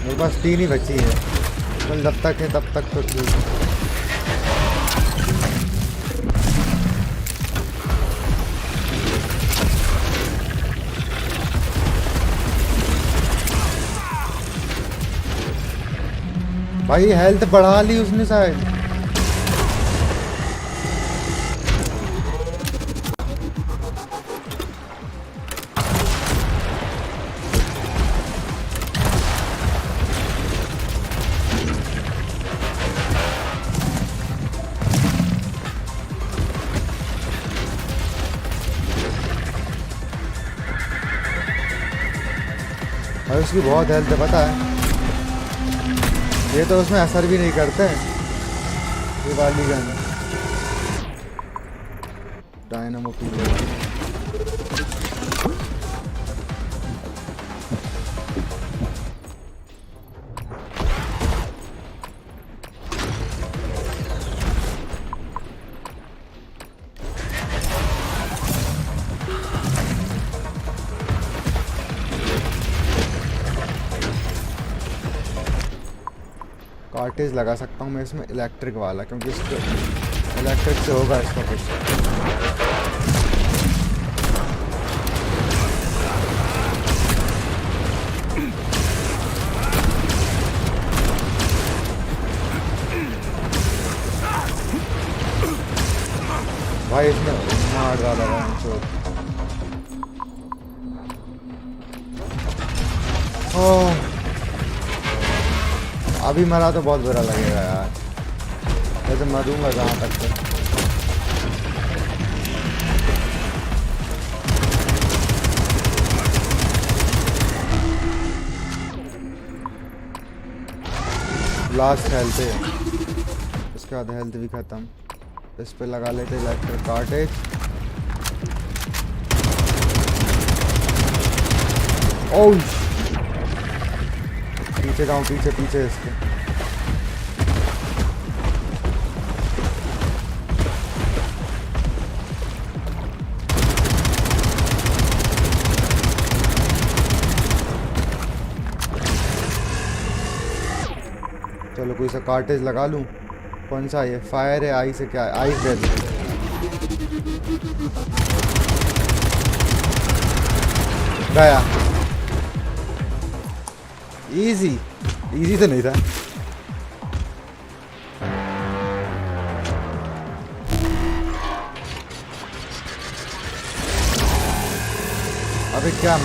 मेरे पास 3 ही बची है, तो जब तक है तब तक तो ठीक है। भाई हेल्थ बढ़ा ली उसने शायद। और उसकी बहुत हेल्थ है पता है, ये तो उसमें असर भी नहीं करते ये वाली गन। डायनामो की कार्टेज लगा सकता हूँ मैं इसमें इलेक्ट्रिक वाला, क्योंकि इसको इलेक्ट्रिक से होगा इसका कुछ। भाई इसमें मार डाला है चोट। अभी मरा तो बहुत बुरा लगेगा यार, वैसे मरूंगा जहाँ तक तो। लास्ट हेल्थ है, उसके बाद हेल्थ भी ख़त्म। इस पे लगा लेते इलेक्ट्रिक कार्टेज। ओह पीछे जाऊँ, पीछे पीछे इसके। चलो कोई सा कार्टेज लगा लूँ। कौन सा ये फायर है? आई से क्या है? आइस दे दो। गया। इजी इजी तो नहीं था। अबे क्या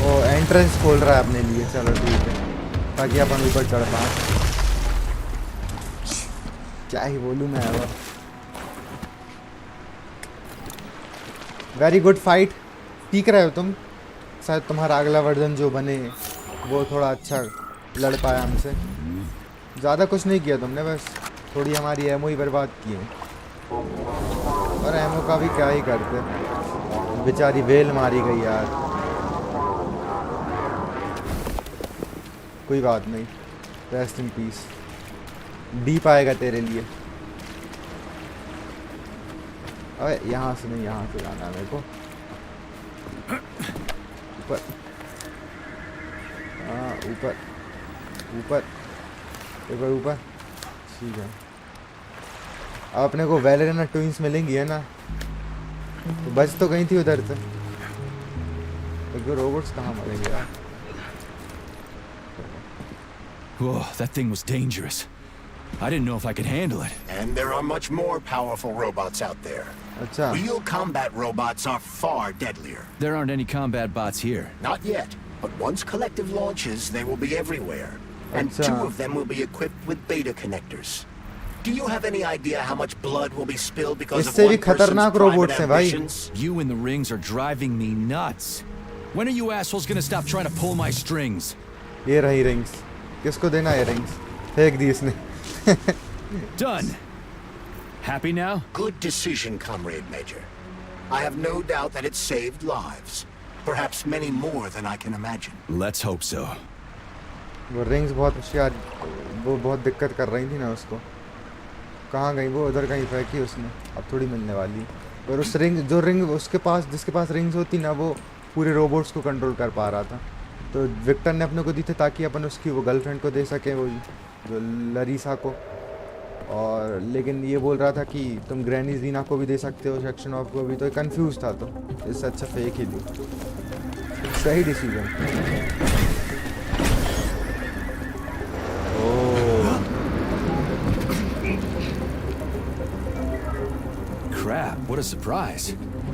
ओ एंट्रेंस खोल रहा है अपने लिए। चलो ठीक है, ताकि अपन ऊपर चढ़ पाए। क्या ही बोलूँ मैं अब। वेरी गुड फाइट, ठीक रहे हो तुम। शायद तुम्हारा अगला वर्जन जो बने वो थोड़ा अच्छा लड़ पाया हमसे। ज़्यादा कुछ नहीं किया तुमने, बस थोड़ी हमारी एमओ ही बर्बाद की है। और एमओ का भी क्या ही करते, बेचारी वेल मारी गई यार। कोई बात नहीं, रेस्ट इन पीस। डीप आएगा तेरे लिए। अबे यहाँ से नहीं, यहाँ से जाना है मेरे को। ऊपर, हाँ ऊपर ऊपर ऊपर ऊपर, ठीक है। अब अपने को वेलेरिना ट्विंस मिलेंगी है ना, तो बच तो गई थी उधर से। तो रोबोट्स कहाँ मरेंगे यार। Whoa, that thing was dangerous. I didn't know if I could handle it. And there are much more powerful robots out there. अच्छा, Real combat robots are far deadlier. There aren't any combat bots here. Not yet, but once Collective launches, they will be everywhere. And Acha. 2 of them will be equipped with beta connectors. Do you have any idea how much blood will be spilled because of इससे भी one person's खतरनाक private robots हैं भाई। ambitions? You and the rings are driving me nuts. When are you assholes gonna stop trying to pull my strings? ये रही rings, किसको देना है रिंग्स? फेंक दी इसने। Done. Happy now? Good decision, Comrade Major. I have no doubt that it saved lives. Perhaps many more than I can imagine. Let's hope so. वो rings बहुत होशियार, वो बहुत दिक्कत कर रही थी ना उसको। कहाँ गई वो? उधर कहीं फेंकी उसने, अब थोड़ी मिलने वाली। और उस रिंग उसके पास, जिसके पास रिंग्स होती ना, वो पूरे रोबोट्स को कंट्रोल कर पा रहा था। तो विक्टर ने अपने को दी थी ताकि अपन उसकी वो गर्लफ्रेंड को दे सकें, वो जो लरीसा को। और लेकिन ये बोल रहा था कि तुम ग्रैनी जीना को भी दे सकते हो, सेक्शन ऑफ को भी। तो कंफ्यूज था, तो इससे अच्छा फेक ही दी। सही decision. Crap, what a surprise.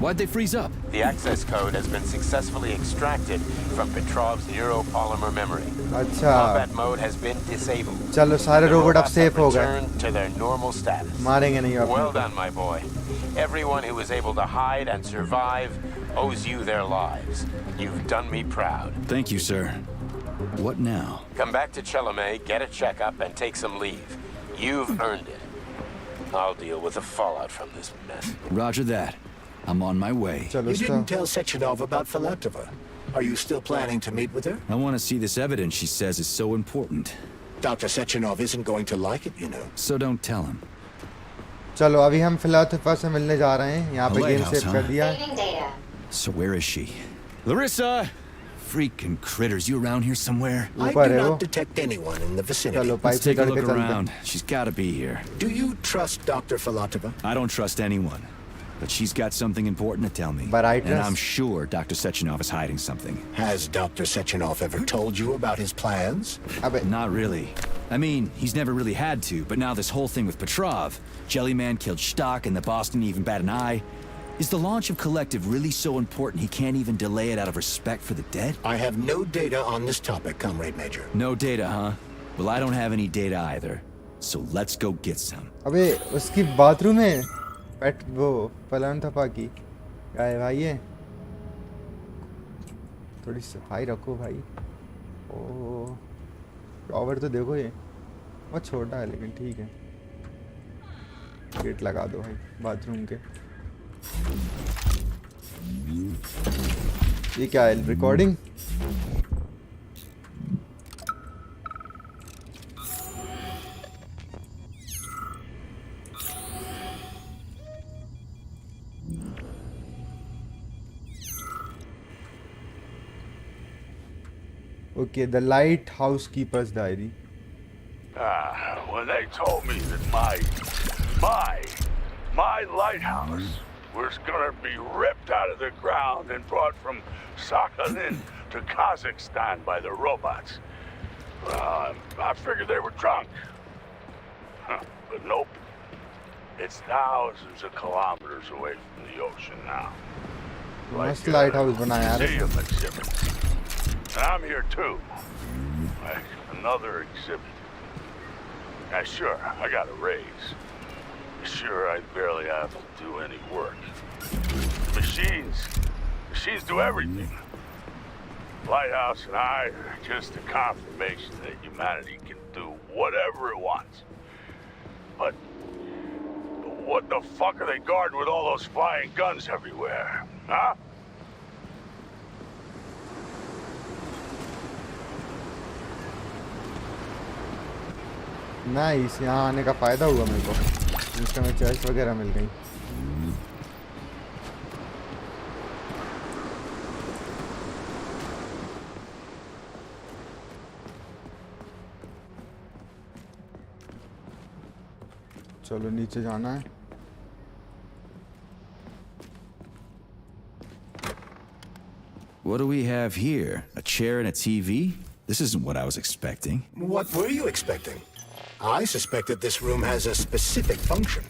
Why'd they freeze up? The access code has been successfully extracted from Petrov's neuropolymer memory. अच्छा, Combat mode has been disabled. चलो सारे The रोबोट अब robots सेफ have हो गए, returned to their normal status. मारेंगे नहीं अपने Well को। done, my boy. Everyone who was able to hide and survive owes you their lives. You've done me proud. Thank you, sir. What now? Come back to Chalamet, get a checkup, and take some leave. You've earned it. I'll deal with the fallout from this mess. Roger that. I'm on my way. चलो You didn't tell Sechenov about Filatova. Are you still planning to meet with her? I want to see this evidence she says is so important. Dr. Sechenov isn't going to like it, you know. So don't tell him. चलो अभी हम फिलासफा से मिलने जा रहे हैं। यहाँ पे गेम Lighthouse, सेव कर दिया। Saving data. So where is she? Larissa! Freaking critters, you around here somewhere? I ऊपर do है वो। not detect anyone in the vicinity. चलो पाइप Let's से take a चढ़ के look चलते हैं। around. She's gotta be here. Do you trust Dr. Filatova? I don't trust anyone. But she's got something important to tell me. But I And trust- I'm sure Dr. Sechenov is hiding something. Has Dr. Sechenov ever told you about his plans? अबे Not really. I mean, he's never really had to, but now this whole thing with Petrov, Jellyman killed Stock and the boss didn't even bat an eye. Is the launch of Collective really so important he can't even delay it out of respect for the dead? I have no data on this topic, Comrade Major. No data, huh? Well, I don't have any data either. So let's go get some. अबे उसकी bathroom में पेट वो फलान थपा की गाय भाई है, थोड़ी सफाई रखो भाई। ओ शॉवर तो देखो, ये बहुत छोटा है लेकिन ठीक है। गेट लगा दो भाई बाथरूम के। ये क्या है, recording? Okay, the lighthouse keeper's diary. When they told me that my lighthouse was gonna be ripped out of the ground and brought from Sakhalin to Kazakhstan by the robots, I figured they were drunk. But nope. It's thousands of kilometers away from the ocean now. मस्त lighthouse बनाया यार। Museum exhibit. And I'm here too. Like another exhibit. Now sure, I got a raise. Sure, I barely have to do any work. Machines do everything. Lighthouse and I are just a confirmation that humanity can do whatever it wants. But what the fuck are they guarding with all those flying guns everywhere? Huh? Nice, यहाँ आने का फ़ायदा हुआ मेरे को। इसका में church वगैरह मिल गई। चलो नीचे जाना है। What do we have here? A chair and a TV? This isn't what I was expecting. What were you expecting? I suspected this room has a specific function.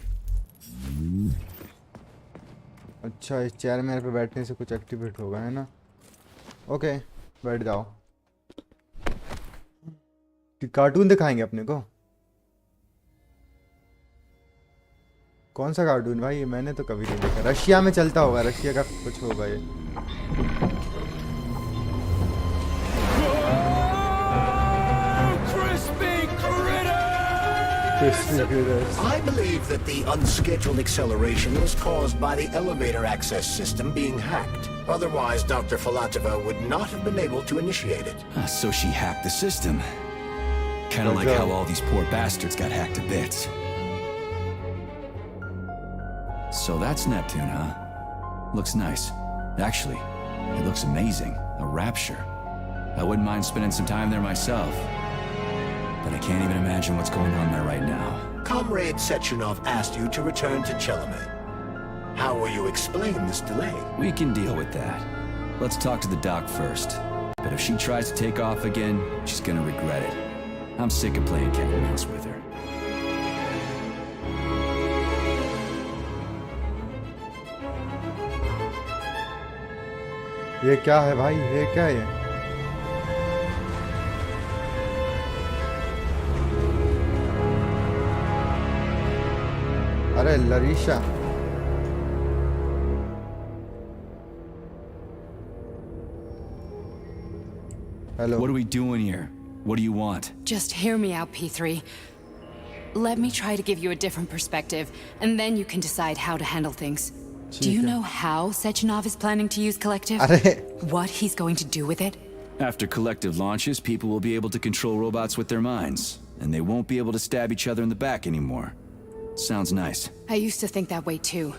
अच्छा, इस चेयर मेरे पे बैठने से कुछ एक्टिवेट होगा, है ना? ओके, बैठ जाओ। कार्टून दिखाएंगे अपने को? कौन सा कार्टून भाई? मैंने तो कभी नहीं देखा। रशिया में चलता होगा, रशिया का कुछ होगा ये। I believe that the unscheduled acceleration was caused by the elevator access system being hacked. Otherwise, Dr. Filatova would not have been able to initiate it. So she hacked the system. Kind of like how all these poor bastards got hacked to bits. So that's Neptune, huh? Looks nice. Actually, it looks amazing. A rapture. I wouldn't mind spending some time there myself. But I can't even imagine what's going on there right now. Comrade Sechenov asked you to return to Chelamet. How will you explain this delay? We can deal with that. Let's talk to the doc first. But if she tries to take off again, she's gonna regret it. I'm sick of playing cat and mouse with her. ये क्या है भाई? ये क्या है? अरे लरीशा, hello. What are we doing here? What do you want? Just hear me out, P3. Let me try to give you a different perspective, and then you can decide how to handle things. Do you know how Sechenov is planning to use Collective? What he's going to do with it? After Collective launches, people will be able to control robots with their minds, and they won't be able to stab each other in the back anymore. Sounds nice. I used to think that way too,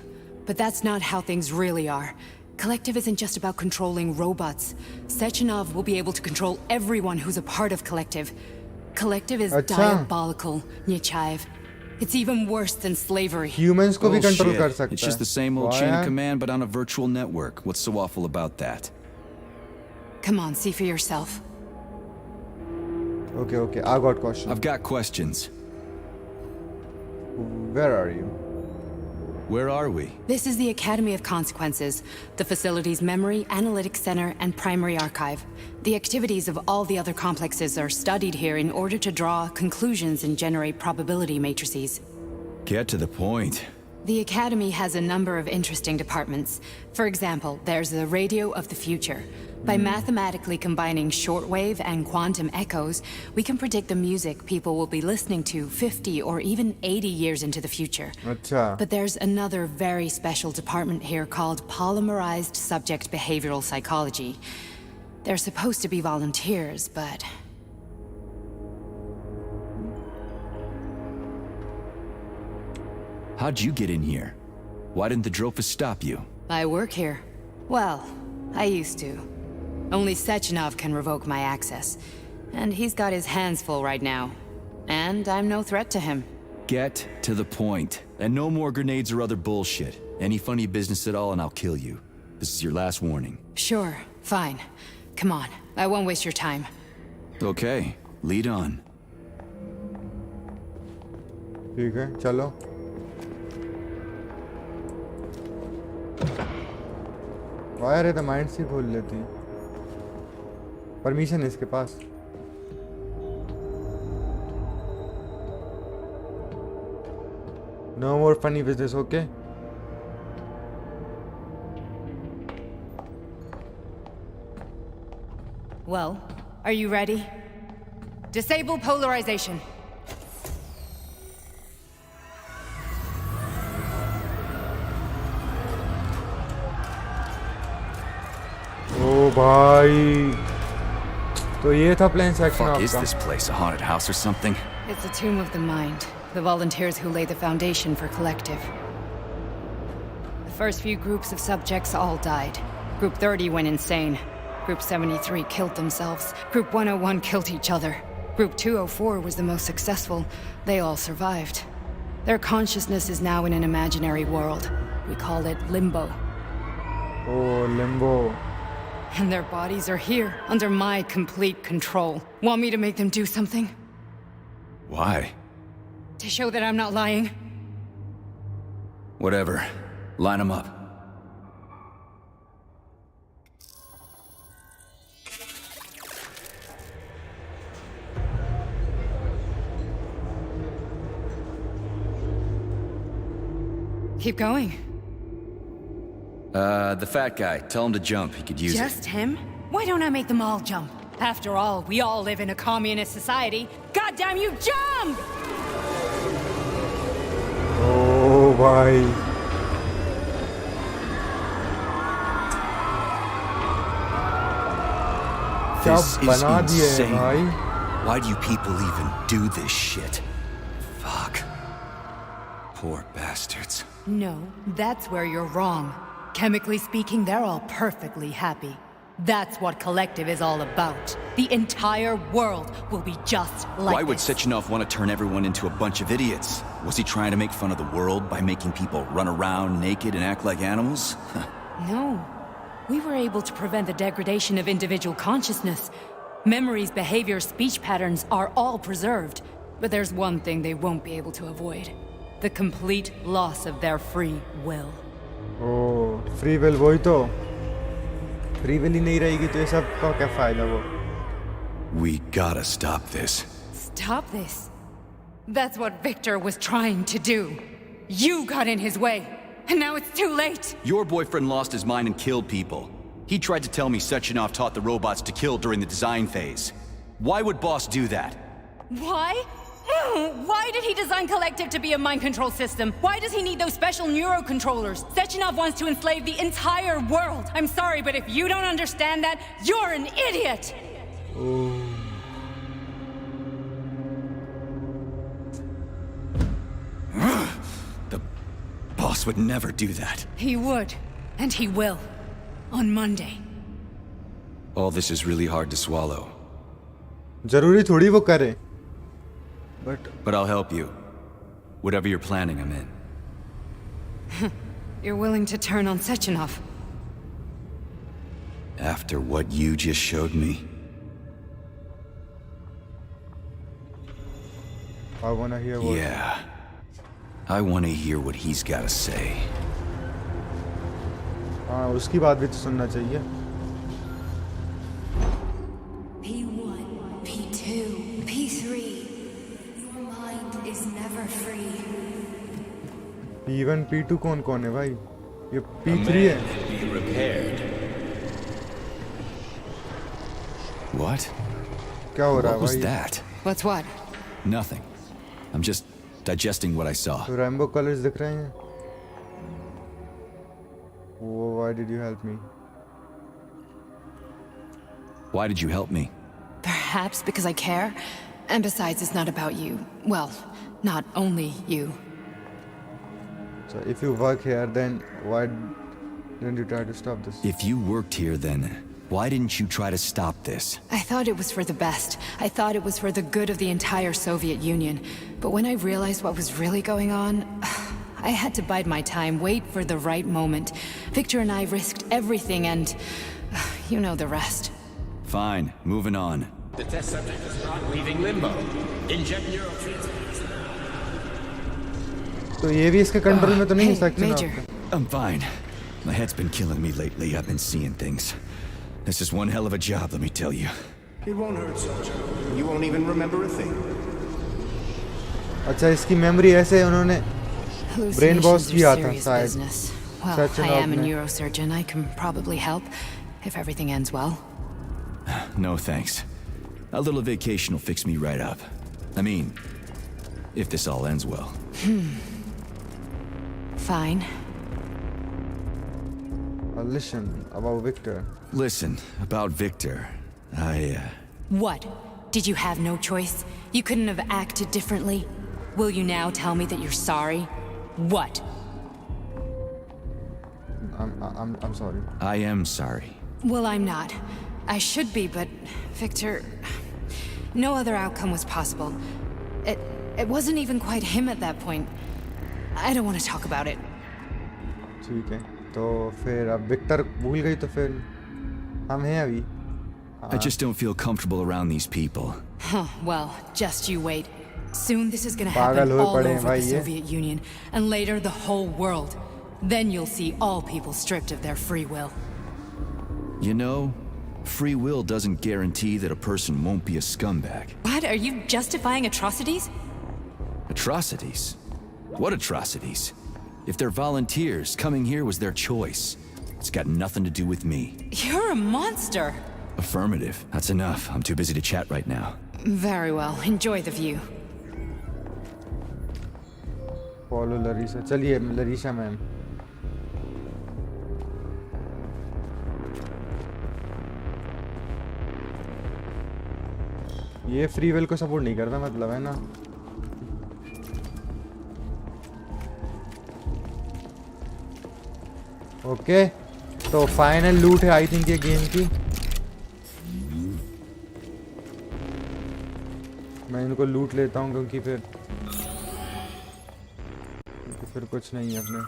but that's not how things really are. Collective isn't just about controlling robots. Sechenov will be able to control everyone who's a part of Collective. Collective is diabolical, Nechayev. It's even worse than slavery. Humans को भी control कर सकता है. It's just the same old chain of command, but on a virtual network. What's so awful about that? Come on, see for yourself. Okay, I got questions. I've got questions. Where are you? Where are we? This is the Academy of Consequences, the facility's memory, analytics center, and primary archive. The activities of all the other complexes are studied here in order to draw conclusions and generate probability matrices. Get to the point. The Academy has a number of interesting departments. For example, there's the Radio of the Future. By mathematically combining shortwave and quantum echoes, we can predict the music people will be listening to 50 or even 80 years into the future. Achha. But there's another very special department here called Polymerized Subject Behavioral Psychology. They're supposed to be volunteers, but... How'd you get in here? Why didn't the Drofus stop you? I work here. Well, I used to. Only Sechenov can revoke my access. And he's got his hands full right now. And I'm no threat to him. Get to the point. And no more grenades or other bullshit. Any funny business at all and I'll kill you. This is your last warning. Sure, fine. Come on, I won't waste your time. Okay, lead on. ठीक है, चलो. Wire है तो mind से खोल लेती है. Permission है इसके पास. No more funny business, okay? Well, are you ready? Disable polarization. ओ भाई, तो ये था प्लान सेक्शन Fuck, is आपका. this place a haunted house or something? It's a tomb of the mind. The volunteers who lay the foundation for Collective. The first few groups of subjects all died. Group 30 went insane. Group 73 killed themselves. Group 101 killed each other. Group 204 was the most successful. They all survived. Their consciousness is now in an imaginary world. We call it Limbo. Oh, Limbo. And their bodies are here, under my complete control. Want me to make them do something? Why? To show that I'm not lying? Whatever. Line them up. Keep going. The fat guy. Tell him to jump. He could use it. Just him? Why don't I make them all jump? After all, we all live in a communist society. God damn you, jump! भाई क्या This is बना दिए हैं insane. भाई. Why do you people even do this shit? Fuck. Poor bastards. No, that's where you're wrong. Chemically speaking, they're all perfectly happy. That's what Collective is all about. The entire world will be just like Why would this. Sechenov want to turn everyone into a bunch of idiots? Was he trying to make fun of the world by making people run around naked and act like animals? No. We were able to prevent the degradation of individual consciousness. Memories, behaviors, speech patterns are all preserved. But there's one thing they won't be able to avoid. The complete loss of their free will. Oh, free will वही तो. Free will ही नहीं रहेगी तो ये सब का क्या फायदा वो? We gotta stop this. Stop this. That's what Victor was trying to do. You got in his way. And now it's too late. Your boyfriend lost his mind and killed people. He tried to tell me Sechenov taught the robots to kill during the design phase. Why would Boss do that? Why? Why did he design Collective to be a mind control system? Why does he need those special neurocontrollers? Sechenov wants to enslave the entire world. I'm sorry, but if you don't understand that, you're an idiot! The Boss would never do that. He would. And he will. On Monday. All this is really hard to swallow. जरूरी थोड़ी वो करे. But I'll help you. Whatever you're planning, I'm in. You're willing to turn on Sechenov. After what you just showed me. I wanna hear what. Yeah. I want to hear what he's got to say. हाँ उसकी बात भी तो सुनना चाहिए. P1, P2, P3. Your mind is never free. P1 P2 कौन है भाई? ये P3 है. Be repaired. What? क्या हो रहा है What was भाई? that? What's what? Nothing. I'm just digesting what I saw. तो rainbow colors दिख रहे हैं. Why did you help me? Why did you help me? Perhaps because I care. And besides, it's not about you. Well, not only you. So if you work here, then why didn't you try to stop this? If you worked here, then why didn't you try to stop this? I thought it was for the best. I thought it was for the good of the entire Soviet Union. But when I realized what was really going on, I had to bide my time, wait for the right moment. Victor and I risked everything and you know the rest. Fine, moving on. The test subject is not leaving limbo. Inject neurotransmitters. तो ये भी इसके control में तो नहीं Hey, हो सकती ना? Major. I'm fine. My head's been killing me lately. I've been seeing things. This is one hell of a job, let me tell you. It won't hurt, Sergeant. You won't even remember a thing. अच्छा इसकी memory ऐसे उन्होंने brain wash Hallucinations किया are था serious शायद. business. Well, Sechenov I am a ने. neurosurgeon. I can probably help if everything ends well. No thanks. A little vacation will fix me right up. I mean, if this all ends well. Fine. Listen about Victor. Listen, about Victor. What? Did you have no choice? You couldn't have acted differently? Will you now tell me that you're sorry? What? I'm sorry. I am sorry. Well, I'm not. I should be, but Victor, no other outcome was possible. It wasn't even quite him at that point. I don't want to talk about it. ठीक है. तो फिर अब Victor भूल गई तो फिर हम हैं अभी. I just don't feel comfortable around these people. Huh, well, just you wait. Soon this is gonna पागल happen हुए all पड़े हैं over भाई the ये. Soviet Union, and later the whole world. Then you'll see all people stripped of their free will. You know, free will doesn't guarantee that a person won't be a scumbag. What? Are you justifying atrocities? Atrocities? What atrocities? If they're volunteers, coming here was their choice. It's got nothing to do with me. You're a monster. Affirmative. That's enough. I'm too busy to chat right now. Very well. Enjoy the view. Follow Larissa, चलिए Larissa ma'am. ये free will को support नहीं करता मतलब, है ना। Okay तो final लूट है आई थिंक ये गेम की। मैं इनको लूट लेता हूँ क्योंकि फिर कुछ नहीं है अपने।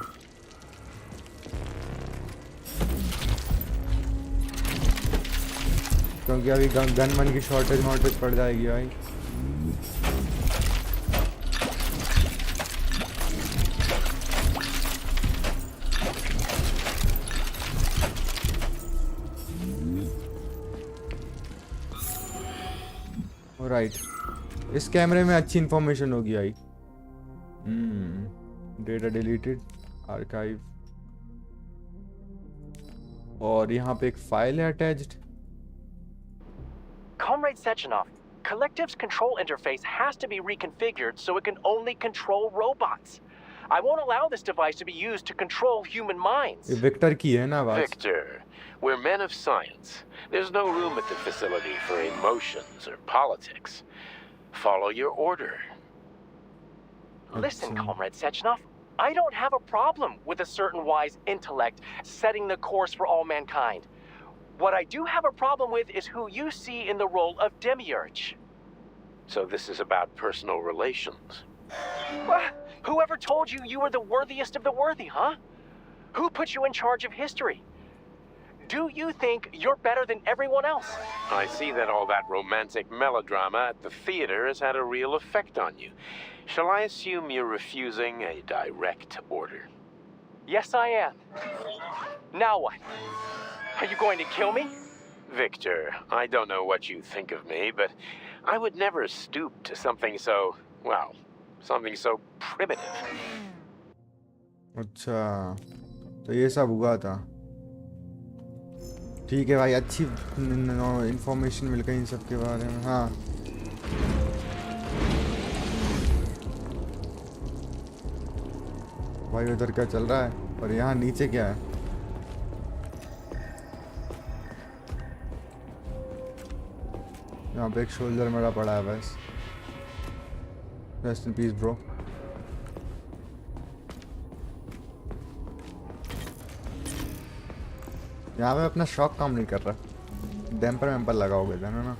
क्योंकि अभी गन मन की शॉर्टेज पड़ जाएगी भाई। राइट, इस कैमरे में अच्छी इंफॉर्मेशन होगी आई। डेटा डिलीटेड, आर्काइव, और यहाँ पे एक फाइल है attached. Comrade Sechenov, Collective's control interface has to be reconfigured so it can only control robots. I won't allow this device to be used to control human minds. ये Victor की है ना आवाज? Victor, we're men of science. There's no room at the facility for emotions or politics. Follow your order. Listen, Comrade Sechenov, I don't have a problem with a certain wise intellect setting the course for all mankind. What I do have a problem with is who you see in the role of Demiurge. So this is about personal relations. Whoever told you you were the worthiest of the worthy, huh? Who put you in charge of history? Do you think you're better than everyone else? I see that all that romantic melodrama at the theater has had a real effect on you. Shall I assume you're refusing a direct order? Yes, I am. Now what? Are you going to kill me? Victor, I don't know what you think of me, but I would never stoop to something so, well, something so primitive. अच्छा, तो ये सब हुआ था। ठीक है भाई, अच्छी इंफॉर्मेशन मिल गई इन सब के बारे में। हाँ भाई, उधर क्या चल रहा है और यहाँ नीचे क्या है? यहाँ पे एक शोल्डर मेरा पड़ा है बस। Rest in peace bro. यहाँ पे अपना शॉक काम नहीं कर रहा। डैम्पर वैम्पर लगाओगे था ना?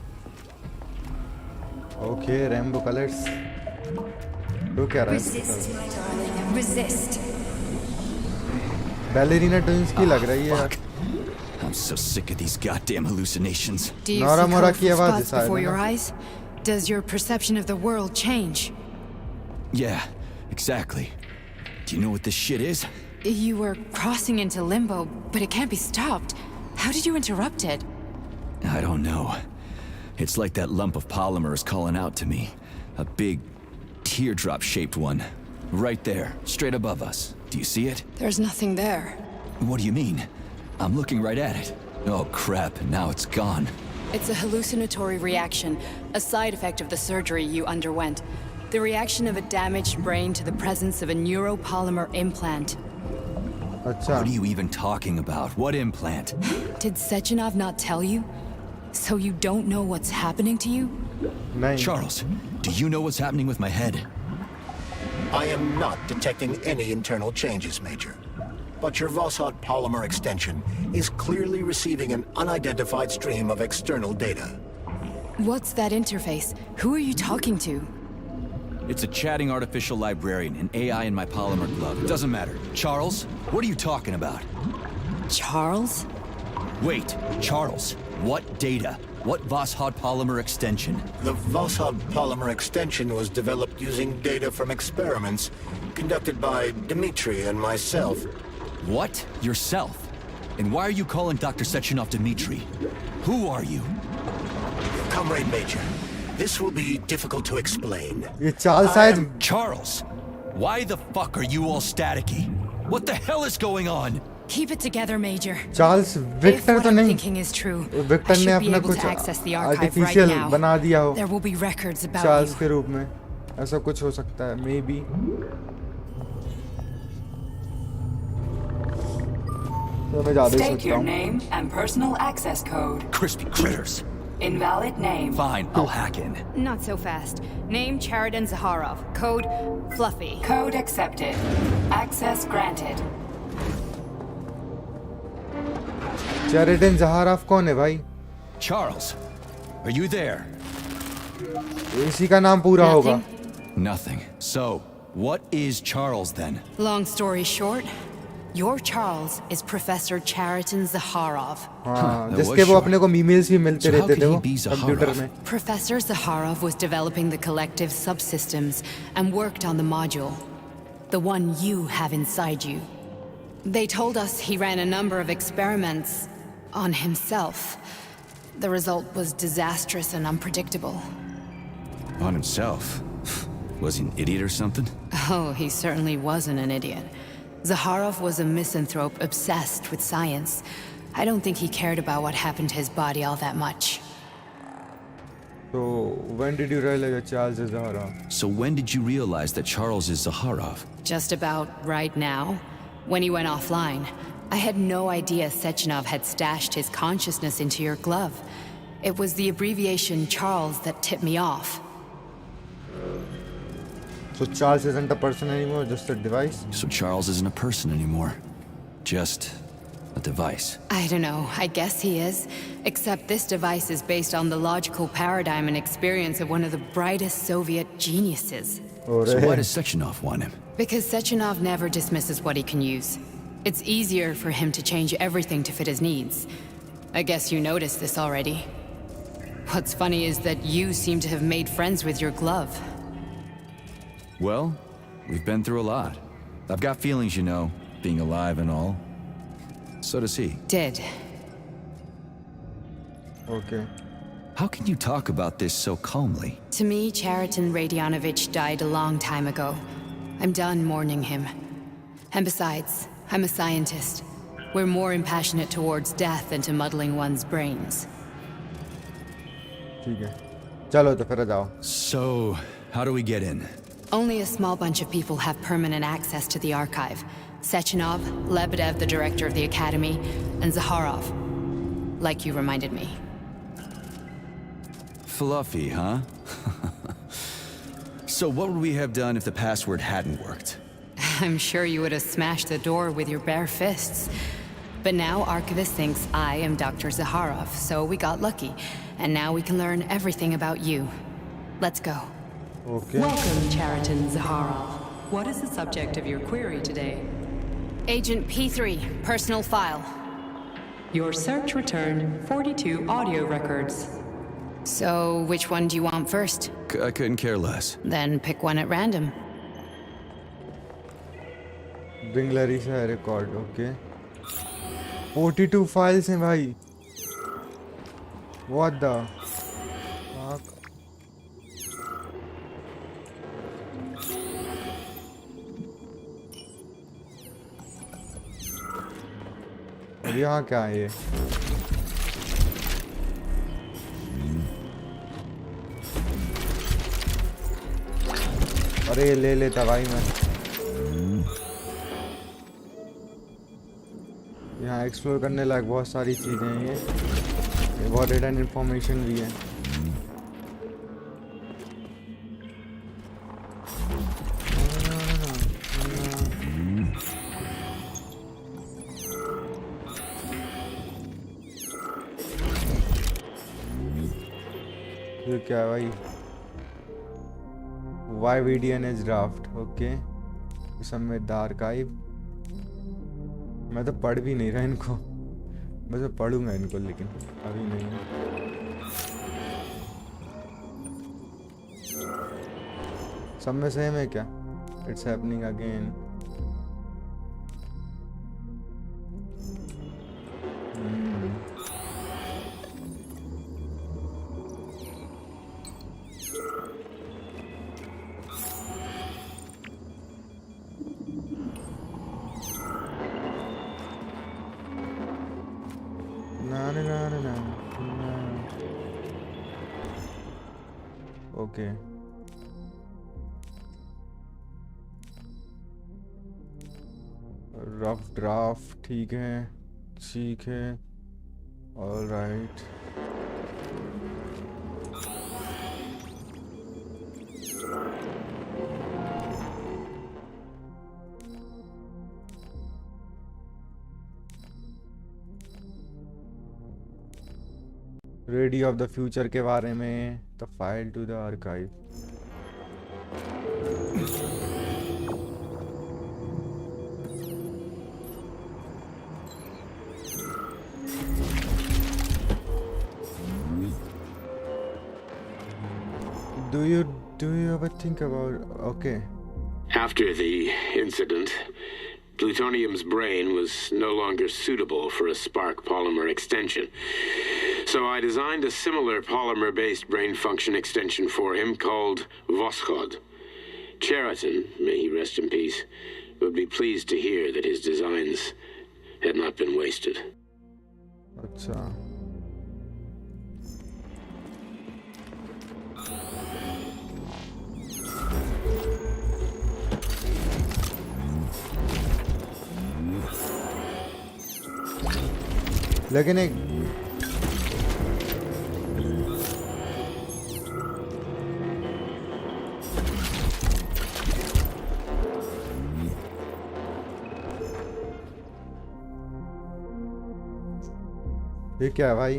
Okay, rainbow colours. तो क्या रहा है? बैलेरिना ट्विंस की लग रही है यार। I'm so sick of these goddamn hallucinations. Do you see colorful spots before your eyes? Does your perception of the world change? Yeah, exactly. Do you know what this shit is? You were crossing into limbo, but it can't be stopped. How did you interrupt it? I don't know. It's like that lump of polymer is calling out to me. A big, teardrop-shaped one. Right there, straight above us. Do you see it? There's nothing there. What do you mean? I'm looking right at it. Oh crap, now it's gone. It's a hallucinatory reaction, a side effect of the surgery you underwent. The reaction of a damaged brain to the presence of a neuropolymer implant. What are you even talking about? What implant? Did Sechenov not tell you? So you don't know what's happening to you? Charles, do you know what's happening with my head? I am not detecting any internal changes, Major. But your Vossot polymer extension is clearly receiving an unidentified stream of external data. What's that interface? Who are you talking to? It's a chatting artificial librarian, an AI in my polymer glove. It doesn't matter. Charles, what are you talking about? Charles? Wait, Charles, what data? What Vossot polymer extension? The Vossot polymer extension was developed using data from experiments conducted by Dmitri and myself. What? Yourself? And why are you calling Dr. Sechenov Dmitri? Who are you? Comrade Major, this will be difficult to explain. Charles, why the fuck are you all staticky? What the hell is going on? Keep it together, Major. Charles, Victor तो नहीं। Thinking is true. Victor ने अपना कुछ artificial बना दिया हो। There will be records about Charles you. के रूप में ऐसा कुछ हो सकता है, maybe. तो मैं ज़्यादा ही State सोचता your हूँ। name and personal access code. Crispy critters. Invalid name. Fine, I'll hack in. Not so fast. Name Cheriton Zaharov. Code Fluffy. Code accepted. Access granted. चैरिटन जहाराफ कौन है भाई? Charles, are you there? इसी का नाम पूरा होगा। Nothing. So, what is Charles then? Long story short, your Charles is Professor Cheriton Zaharov. हाँ, that जिसके was वो short. अपने को ईमेल्स भी मिलते So how रहते could थे he वो be कंप्यूटर Zaharov? में। Professor Zaharov was developing the collective subsystems and worked on the module, the one you have inside you. They told us he ran a number of experiments on himself. The result was disastrous and unpredictable. On himself? Was he an idiot or something? Oh, he certainly wasn't an idiot. Zaharov was a misanthrope obsessed with science. I don't think he cared about what happened to his body all that much. So when did you realize that Charles is Zaharov? So when did you realize that Charles is Zaharov? Just about right now. When he went offline, I had no idea Sechenov had stashed his consciousness into your glove. It was the abbreviation Charles that tipped me off. So Charles isn't a person anymore, just a device? So Charles isn't a person anymore. Just a device. I don't know, I guess he is. Except this device is based on the logical paradigm and experience of one of the brightest Soviet geniuses. So why does Sechenov want him? Because Sechenov never dismisses what he can use. It's easier for him to change everything to fit his needs. I guess you noticed this already. What's funny is that you seem to have made friends with your glove. Well, we've been through a lot. I've got feelings, you know, being alive and all. So does he. Did. Okay. How can you talk about this so calmly? To me, Cheriton Radionovich died a long time ago. I'm done mourning him. And besides, I'm a scientist. We're more impassionate towards death than to muddling one's brains. ठीक है चलो तो फिर जाओ. So, how do we get in? Only a small bunch of people have permanent access to the archive. Sechenov, Lebedev, the director of the academy, and Zaharov. Like you reminded me. Fluffy, huh? So what would we have done if the password hadn't worked? I'm sure you would have smashed the door with your bare fists. But now Archivist thinks I am Dr. Zaharov, so we got lucky. And now we can learn everything about you. Let's go. Okay. Welcome, Cheriton Zaharov. What is the subject of your query today? Agent P3, personal file. Your search returned 42 audio records. So, which one do you want first? I couldn't care less. Then pick one at random. Bring Larissa record, okay. 42 files हैं भाई. What the fuck? अब यहाँ क्या है ये? अरे ले लेता भाई मैं. यहाँ एक्सप्लोर करने लायक बहुत सारी चीज़ें हैं ये बहुत रिटर्न इन्फॉर्मेशन भी है. ये क्या है भाई? YVDNS draft, okay. Submit the archive. मैं तो पढ़ भी नहीं रहा इनको. बस मैं पढ़ूंगा इनको लेकिन अभी नहीं. सब में सेम है क्या? It's happening again. Okay. Rough draft ठीक है. ठीक है, all right. Radio of the future के बारे में, the file to the archive. Do you ever think about, okay. After the incident, plutonium's brain was no longer suitable for a spark polymer extension. So I designed a similar polymer-based brain function extension for him called Voschod. Cheriton, may he rest in peace, would be pleased to hear that his designs had not been wasted. अच्छा, लेकिन एक ये क्या है भाई?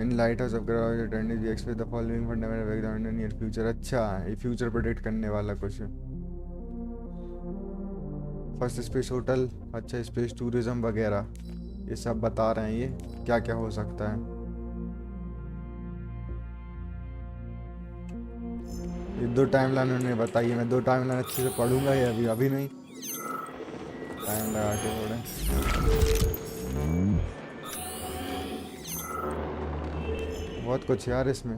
In light house of ground attendance we expect the following for never background in near future. अच्छा, ये future predict करने वाला कुछ है। फर्स्ट स्पेस होटल, अच्छा स्पेस टूरिज्म वगैरह ये सब बता रहे हैं। ये क्या क्या हो सकता है? ये 2 टाइमलाइन उन्होंने बताई है। मैं 2 टाइमलाइन अच्छे से पढ़ूंगा या अभी नहीं, टाइम लगा के पढ़ें। बहुत कुछ यार इसमें।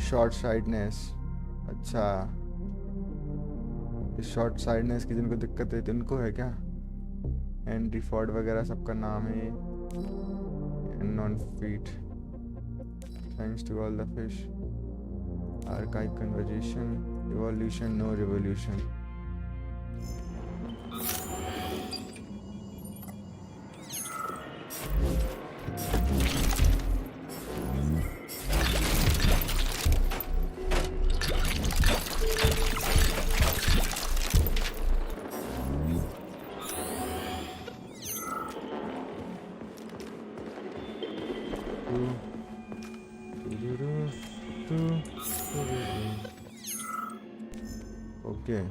शॉर्ट साइडनेस, अच्छा इस शॉर्ट साइडनेस की जिनको दिक्कत है तो इनको है क्या? हेनरी फोर्ड वगैरह सबका नाम है। Non feet, thanks to all the fish, archive conversation, evolution no revolution. Okay.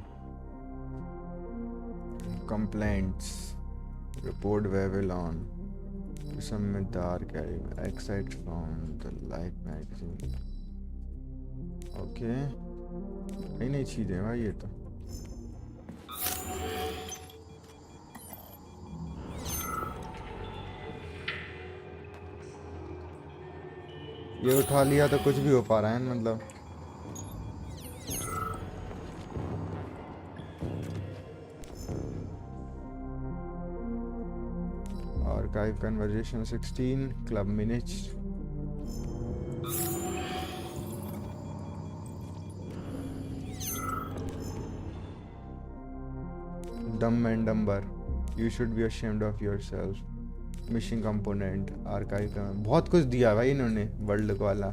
Complaints. Report Babylon. Submit the archive. Exit from the Life magazine. Okay. नई चीज़ें हैं भाई ये तो। ये उठा लिया तो कुछ भी हो पा रहा है मतलब। Archive conversation 16, club minutes. Dumb and dumber. You should be ashamed of yourself. Missing component. Archive का बहुत कुछ दिया भाई इन्होंने वर्ल्ड को वाला।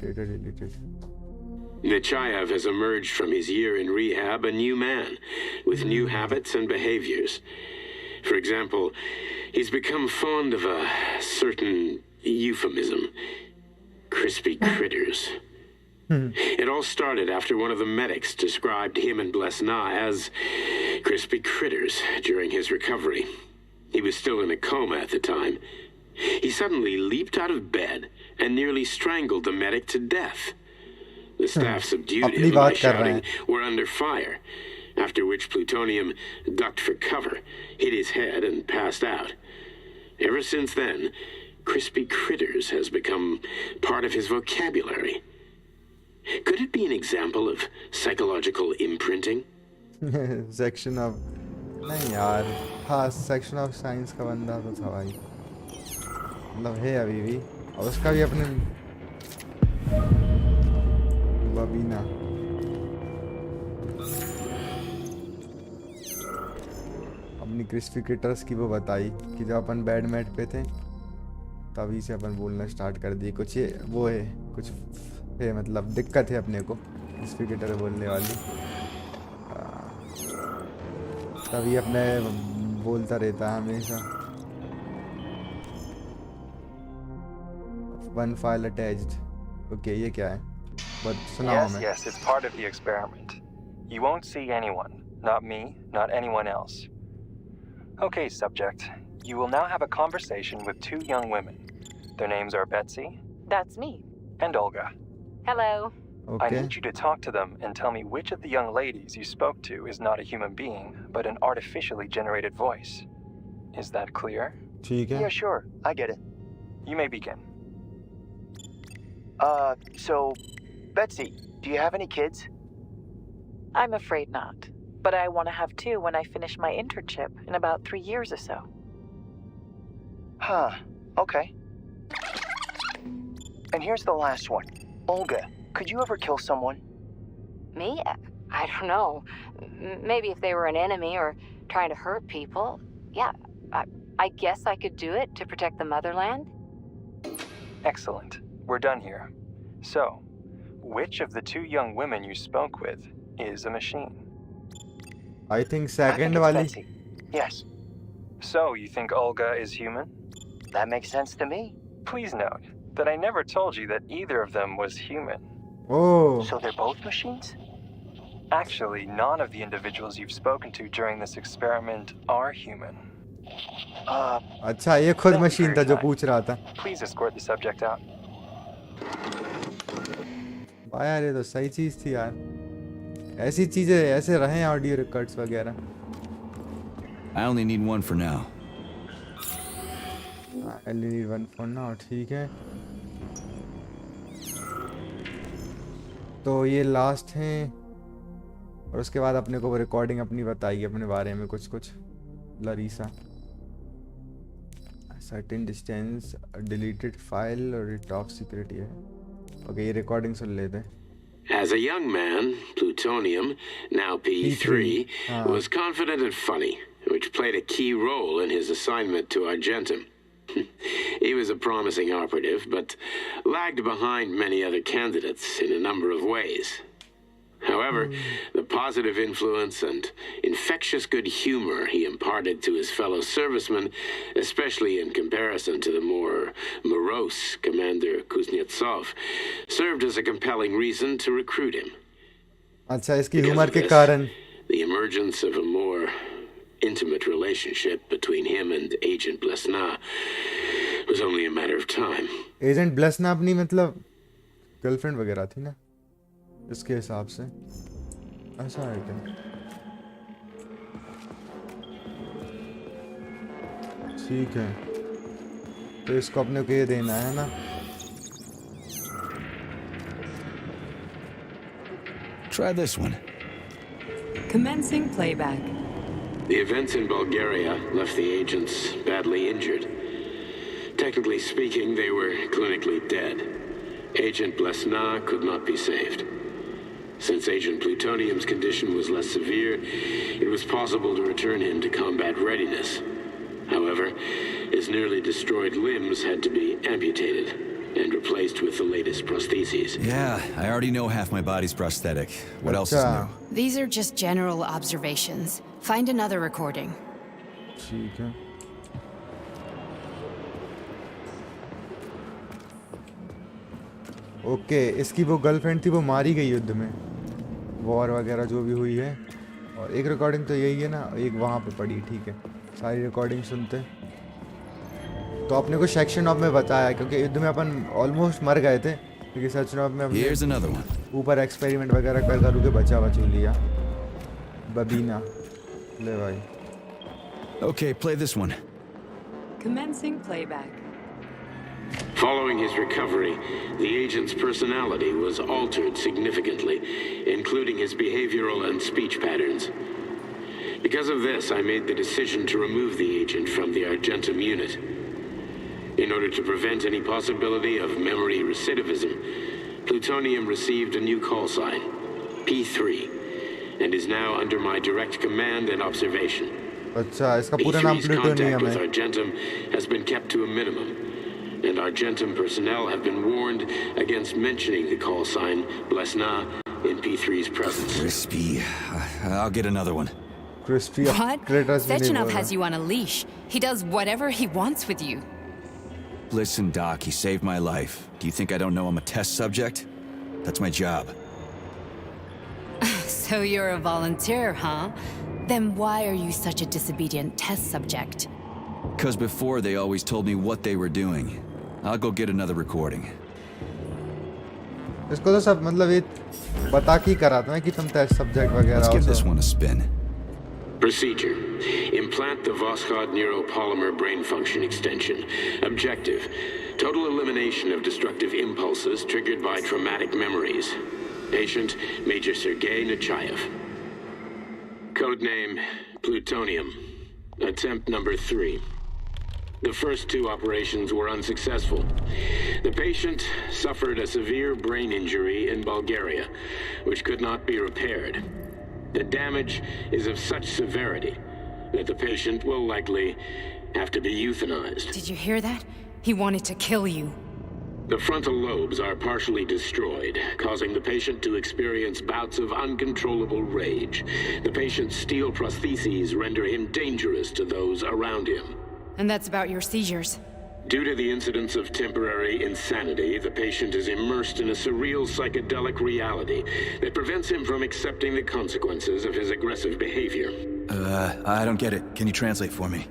Data deleted. Nechayev has emerged from his year in rehab a new man, with new habits and behaviors. For example, he's become fond of a certain euphemism. Crispy critters. It all started after one of the medics described him and Blesna as crispy critters during his recovery. He was still in a coma at the time. He suddenly leaped out of bed and nearly strangled the medic to death. The staff subdued him by shouting, "We're under fire," after which plutonium ducked for cover, hit his head, and passed out. Ever since then, crispy critters has become part of his vocabulary. Could it be an example of psychological imprinting? Section of नहीं यार, हाँ section of science का बंदा तो था भाई, मतलब है अभी भी, और उसका भी अपने बबीना अपनी क्रिस्पिकेटर्स की वो बताई कि जब अपन बेडमेट पे थे तभी से अपन बोलना स्टार्ट कर दिए। कुछ ये वो है, कुछ है मतलब दिक्कत है अपने को क्रिस्पिकेटर बोलने वाली, तभी अपने बोलता रहता है हमेशा। One file attached. ओके, ये क्या है? बट सुनाओ हमें। Yes, it's part of the experiment. You won't see anyone. Not me, not anyone else. Okay, subject. You will now have a conversation with two young women. Their names are Betsy. That's me. And Olga. Hello. I need you to talk to them and tell me which of the young ladies you spoke to is not a human being, but an artificially generated voice. Is that clear? ठीक है। Yeah, sure. I get it. You may begin. So, Betsy, do you have any kids? I'm afraid not. But I want to have two when I finish my internship in about 3 years or so. Huh. Okay. And here's the last one. Olga, could you ever kill someone? Me? I don't know. Maybe if they were an enemy or trying to hurt people. Yeah, I guess I could do it to protect the motherland. Excellent. We're done here. So, which of the two young women you spoke with is a machine? I think second wali. Betsy. Yes. So, you think Olga is human? That makes sense to me. Please note that I never told you that either of them was human. Oh. So they're both machines? Actually, none of the individuals you've spoken to during this experiment are human. अच्छा, ये खुद machine था जो पूछ रहा था। Please escort the subject out. भाई यार, ये तो सही चीज थी यार। ऐसी चीजें ऐसे रहे ऑडियो रिकॉर्ड्स वगैरह। I only need one for now. I only need one for now, ठीक है। तो ये लास्ट है और उसके बाद अपने को वो रिकॉर्डिंग अपनी बताएगी अपने बारे में कुछ कुछ। लरीसा सर्टेन डिस्टेंस, डिलीटेड फाइल और टॉप सिक्योरिटी है। ओके, ये रिकॉर्डिंग सुन लेते हैं। As a young man, Plutonium, now P3, was confident and funny, which played a key role in his assignment to Argentum. He was a promising operative, but lagged behind many other candidates in a number of ways. However, the positive influence and infectious good humor he imparted to his fellow servicemen, especially in comparison to the more morose Commander Kuznetsov, served as a compelling reason to recruit him. अच्छा, इसकी humour के कारण the emergence of a more intimate relationship between him and Agent Blesna was only a matter of time. Agent ब्लेसना अपनी मतलब girlfriend वगैरह थी ना, इसके हिसाब से ऐसा है क्या? ठीक है, तो इसको अपने को ये देना है ना। Try this one. Commencing playback. The events in Bulgaria left the agents badly injured. Technically speaking, they were clinically dead. Agent Blesna could not be saved. Since Agent Plutonium's condition was less severe, it was possible to return him to combat readiness. However, his nearly destroyed limbs had to be amputated and replaced with the latest prostheses. Yeah, I already know half my body's prosthetic. What else is new? These are just general observations. Find another recording. ठीक है। Okay, इसकी वो girlfriend थी, वो मारी गई युद्ध में, वॉर वगैरह जो भी हुई है। और एक रिकॉर्डिंग तो यही है ना, एक वहाँ पे पड़ी। ठीक है, सारी रिकॉर्डिंग सुनते। तो अपने को सेक्शन ऑफ में बताया क्योंकि युद्ध में अपन ऑलमोस्ट मर गए थे, क्योंकि सेक्शन ऑफ में हमने ऊपर एक्सपेरिमेंट वगैरह कर के बचा लिया। बबीना ले भाई। Okay, play this one. Commencing playback. Following his recovery, the agent's personality was altered significantly, including his behavioral and speech patterns. Because of this, I made the decision to remove the agent from the Argentum unit. In order to prevent any possibility of memory recidivism, Plutonium received a new call sign, P3, and is now under my direct command and observation. अच्छा, इसका पूरा नाम H3's plutonium contact with है। Argentum has been kept to a minimum, and Argentum personnel have been warned against mentioning the call sign Blesna in P3's presence. Crispy. I'll get another one. Crispy. What? Sechenov has you on a leash. He does whatever he wants with you. Listen, Doc, he saved my life. Do you think I don't know I'm a test subject? That's my job. So you're a volunteer, huh? Then why are you such a disobedient test subject? Because before they always told me what they were doing. I'll go get another recording. इसको तो सब मतलब ये बता के कराता है कि तुम टेस्ट सब्जेक्ट वगैरह हो। Let's give this one a spin. Procedure. Implant the Voskhod neuropolymer brain function extension. Objective. Total elimination of destructive impulses triggered by traumatic memories. Patient, Major Sergei Nechayev. Codename, Plutonium. Attempt number 3. The first 2 operations were unsuccessful. The patient suffered a severe brain injury in Bulgaria, which could not be repaired. The damage is of such severity that the patient will likely have to be euthanized. Did you hear that? He wanted to kill you. The frontal lobes are partially destroyed, causing the patient to experience bouts of uncontrollable rage. The patient's steel prostheses render him dangerous to those around him. And that's about your seizures. Due to the incidence of temporary insanity, the patient is immersed in a surreal psychedelic reality that prevents him from accepting the consequences of his aggressive behavior. I don't get it. Can you translate for me?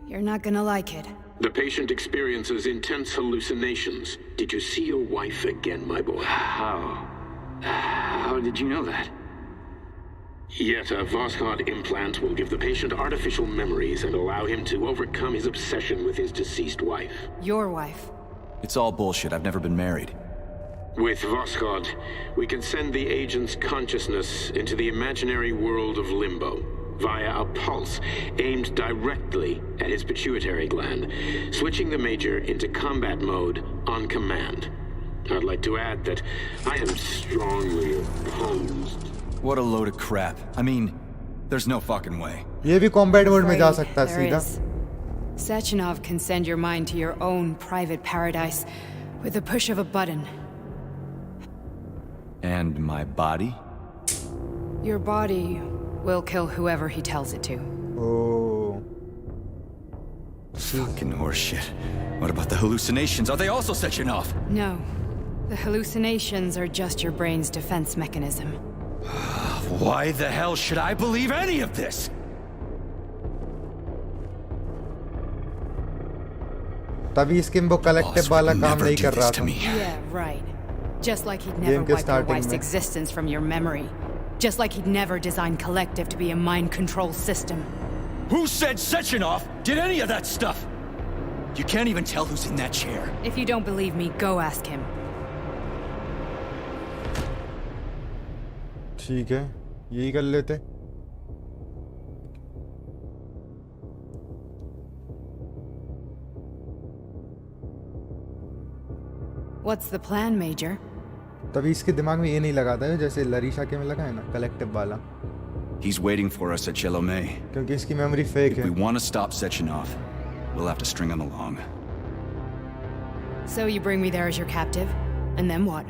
You're not gonna like it. The patient experiences intense hallucinations. Did you see your wife again, my boy? How did you know that? Yet a Voskhod implant will give the patient artificial memories and allow him to overcome his obsession with his deceased wife. Your wife. It's all bullshit. I've never been married. With Voskhod, we can send the agent's consciousness into the imaginary world of limbo via a pulse aimed directly at his pituitary gland, switching the Major into combat mode on command. I'd like to add that I am strongly opposed. What a load of crap. I mean, there's no fucking way. ये भी combat mode में जा सकता है There सीधा. is. Sechenov can send your mind to your own private paradise with the push of a button. And my body? Your body will kill whoever he tells it to. Oh. Fucking horseshit. What about the hallucinations? Are they also Sechenov? No. The hallucinations are just your brain's defense mechanism. Why the hell should I believe any of this? तभी इसके वो collective वाला काम नहीं कर रहा था. Yeah, right. Just like he'd never wipe your wife's existence from your memory. Just like he'd never designed Collective to be a mind control system. Who said Sechenov did any of that stuff? You can't even tell who's in that chair. If you don't believe me, go ask him. ठीक है, यही कर लेते. What's the plan, Major? तभी इसके दिमाग में ये नहीं लगाता है जैसे लरीशा के में लगा है ना कलेक्टिव वाला. He's waiting for us at Chelomey. क्योंकि इसकी मेमोरी फेक है. If we want to stop Sechenov, we'll have to string him along. So you bring me there as your captive, and then what?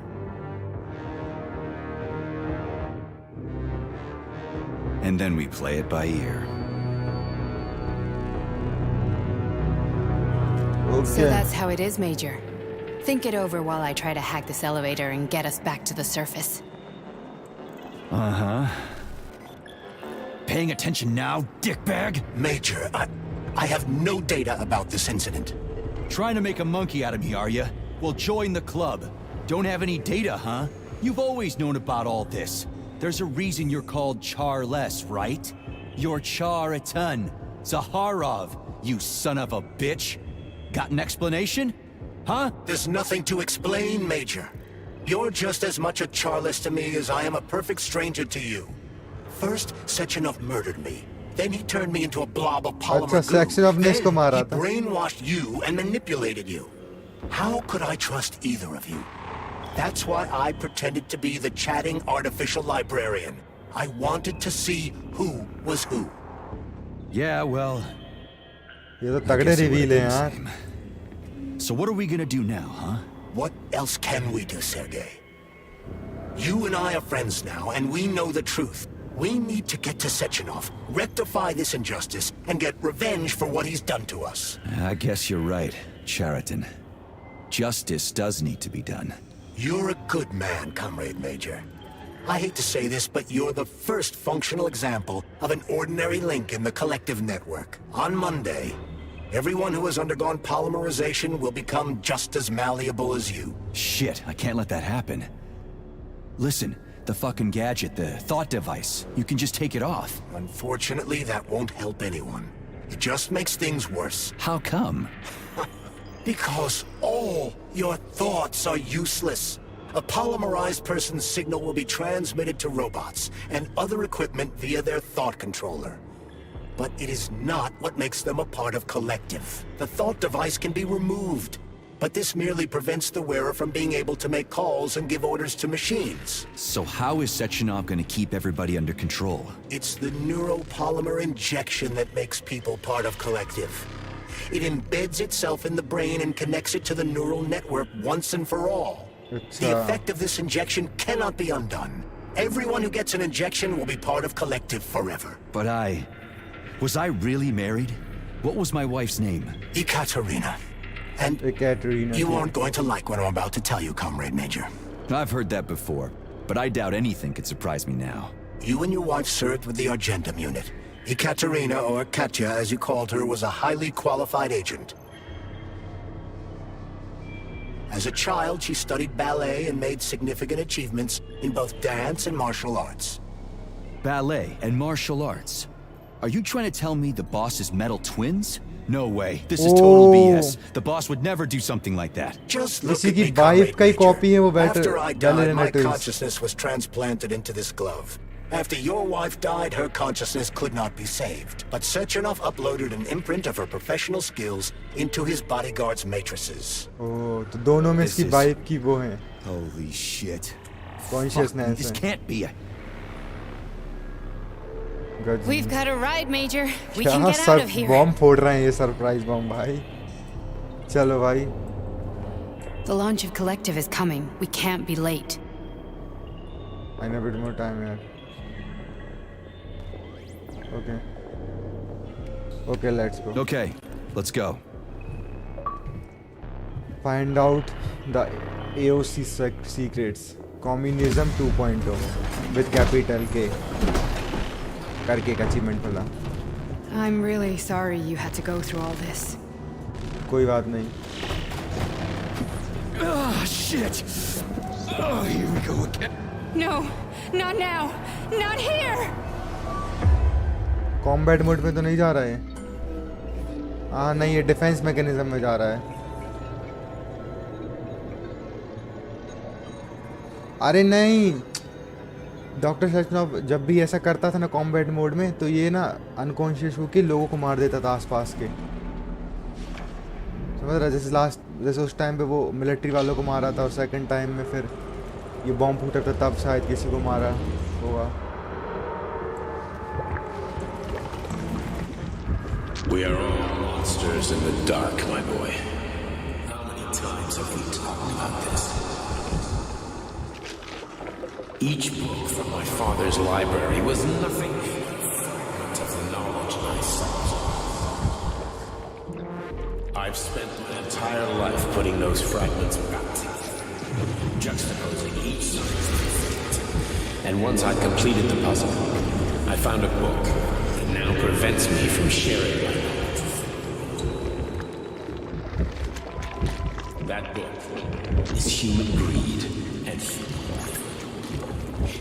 And then we play it by ear. Okay. So that's how it is, Major. Think it over while I try to hack this elevator and get us back to the surface. Uh-huh. Paying attention now, dickbag? Major, I have no data about this incident. Trying to make a monkey out of me, are you? Well, join the club. Don't have any data, huh? You've always known about all this. There's a reason you're called Charless, right? You're Char a ton. Zaharov, you son of a bitch. Got an explanation? Huh? There's nothing to explain, Major. You're just as much a Charless to me as I am a perfect stranger to you. First, Sechenov murdered me. Then he turned me into a blob of polymer glue. Sechenov ने इसको मारा Then he brainwashed you and manipulated you. How could I trust either of you? That's why I pretended to be the chatting artificial librarian. I wanted to see who was who. Yeah, well. ये तो तगड़े reveal हैं यार. So what are we gonna do now, huh? What else can we do, Sergei? You and I are friends now, and we know the truth. We need to get to Sechenov, rectify this injustice, and get revenge for what he's done to us. I guess you're right, Chariton. Justice does need to be done. You're a good man, Comrade Major. I hate to say this, but you're the first functional example of an ordinary link in the collective network. On Monday, everyone who has undergone polymerization will become just as malleable as you. Shit, I can't let that happen. Listen, the fucking gadget, the thought device, you can just take it off. Unfortunately, that won't help anyone. It just makes things worse. How come? Because all your thoughts are useless. A polymerized person's signal will be transmitted to robots and other equipment via their thought controller. But it is not what makes them a part of collective. The thought device can be removed, but this merely prevents the wearer from being able to make calls and give orders to machines. So how is Sechenov gonna keep everybody under control? It's the neuropolymer injection that makes people part of collective. It embeds itself in the brain and connects it to the neural network once and for all. The effect of this injection cannot be undone. Everyone who gets an injection will be part of collective forever. But was I really married? What was my wife's name? Ekaterina. And you aren't going to like what I'm about to tell you, Comrade Major. I've heard that before, but I doubt anything could surprise me now. You and your wife served with the Argentum unit. Ekaterina, or Katya as you called her, was a highly qualified agent. As a child, she studied ballet and made significant achievements in both dance and martial arts. Ballet and martial arts? Are you trying to tell me the boss is metal twins? No way. This is total BS. The boss would never do something like that. Just look at me, Comrade Major. After I died, my consciousness was transplanted into this glove. After your wife died, her consciousness could not be saved. But Sechenov uploaded an imprint of her professional skills into his bodyguard's matrices. Oh, तो दोनों में इसकी wife की वो है. Holy shit. Consciousness. This can't be a... We've got a ride, Major. We can get out of here. Bomb फोड़ रहे हैं ये सरप्राइज बॉम्ब भाई. चलो भाई. The launch of Collective is coming. We can't be late. I need a bit more time here. Okay, let's go. Okay, let's go. Find out the AOC secrets. Communism 2.0 with capital K. करके एक achievement मिला. I'm really sorry you had to go through all this. कोई बात नहीं. Oh shit! Oh, here we go again. No, not now, not here. Combat mode में तो नहीं जा रहा है. हाँ नहीं, ये डिफेंस मैकेनिज्म में जा रहा है. अरे नहीं, डॉक्टर सेचनोव जब भी ऐसा करता था ना कॉम्बैट मोड में, तो ये ना अनकॉन्शियस होकर लोगों को मार देता था आसपास के. समझ रहा? जैसे उस टाइम पे वो मिलिट्री वालों को मारा था, और सेकंड टाइम में फिर ये बॉम्ब फूटा था तब शायद किसी को मारा होगा. We are all monsters in the dark, my boy. How many times have we talked about this? Each book from my father's library was nothing but a fragment of the knowledge I sought. I've spent my entire life putting those fragments back together, juxtaposing each side of it. And once I'd completed the puzzle, I found a book that now prevents me from sharing my knowledge. That book is Human Greed and Human Life.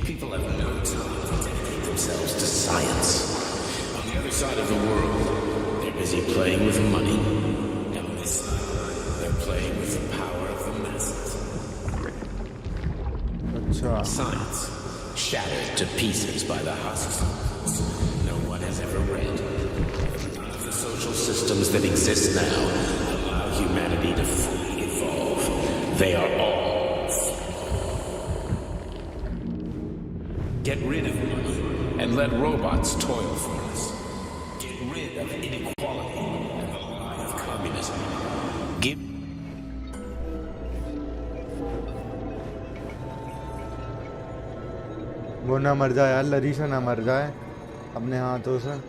People have no time to dedicate themselves to science. On the other side of the world, they're busy playing with money. And on this side, they're playing with the power of the masses. Science, shattered to pieces by the husks no one has ever read. None of the social systems that exist now allow humanity to fully evolve. They are all flawed. Get rid of money and let robots toil for us. Get rid inequality and the lie of communism. Give वो ना मर जाए यार, लरीसा ना मर जाए अपने हाथों से।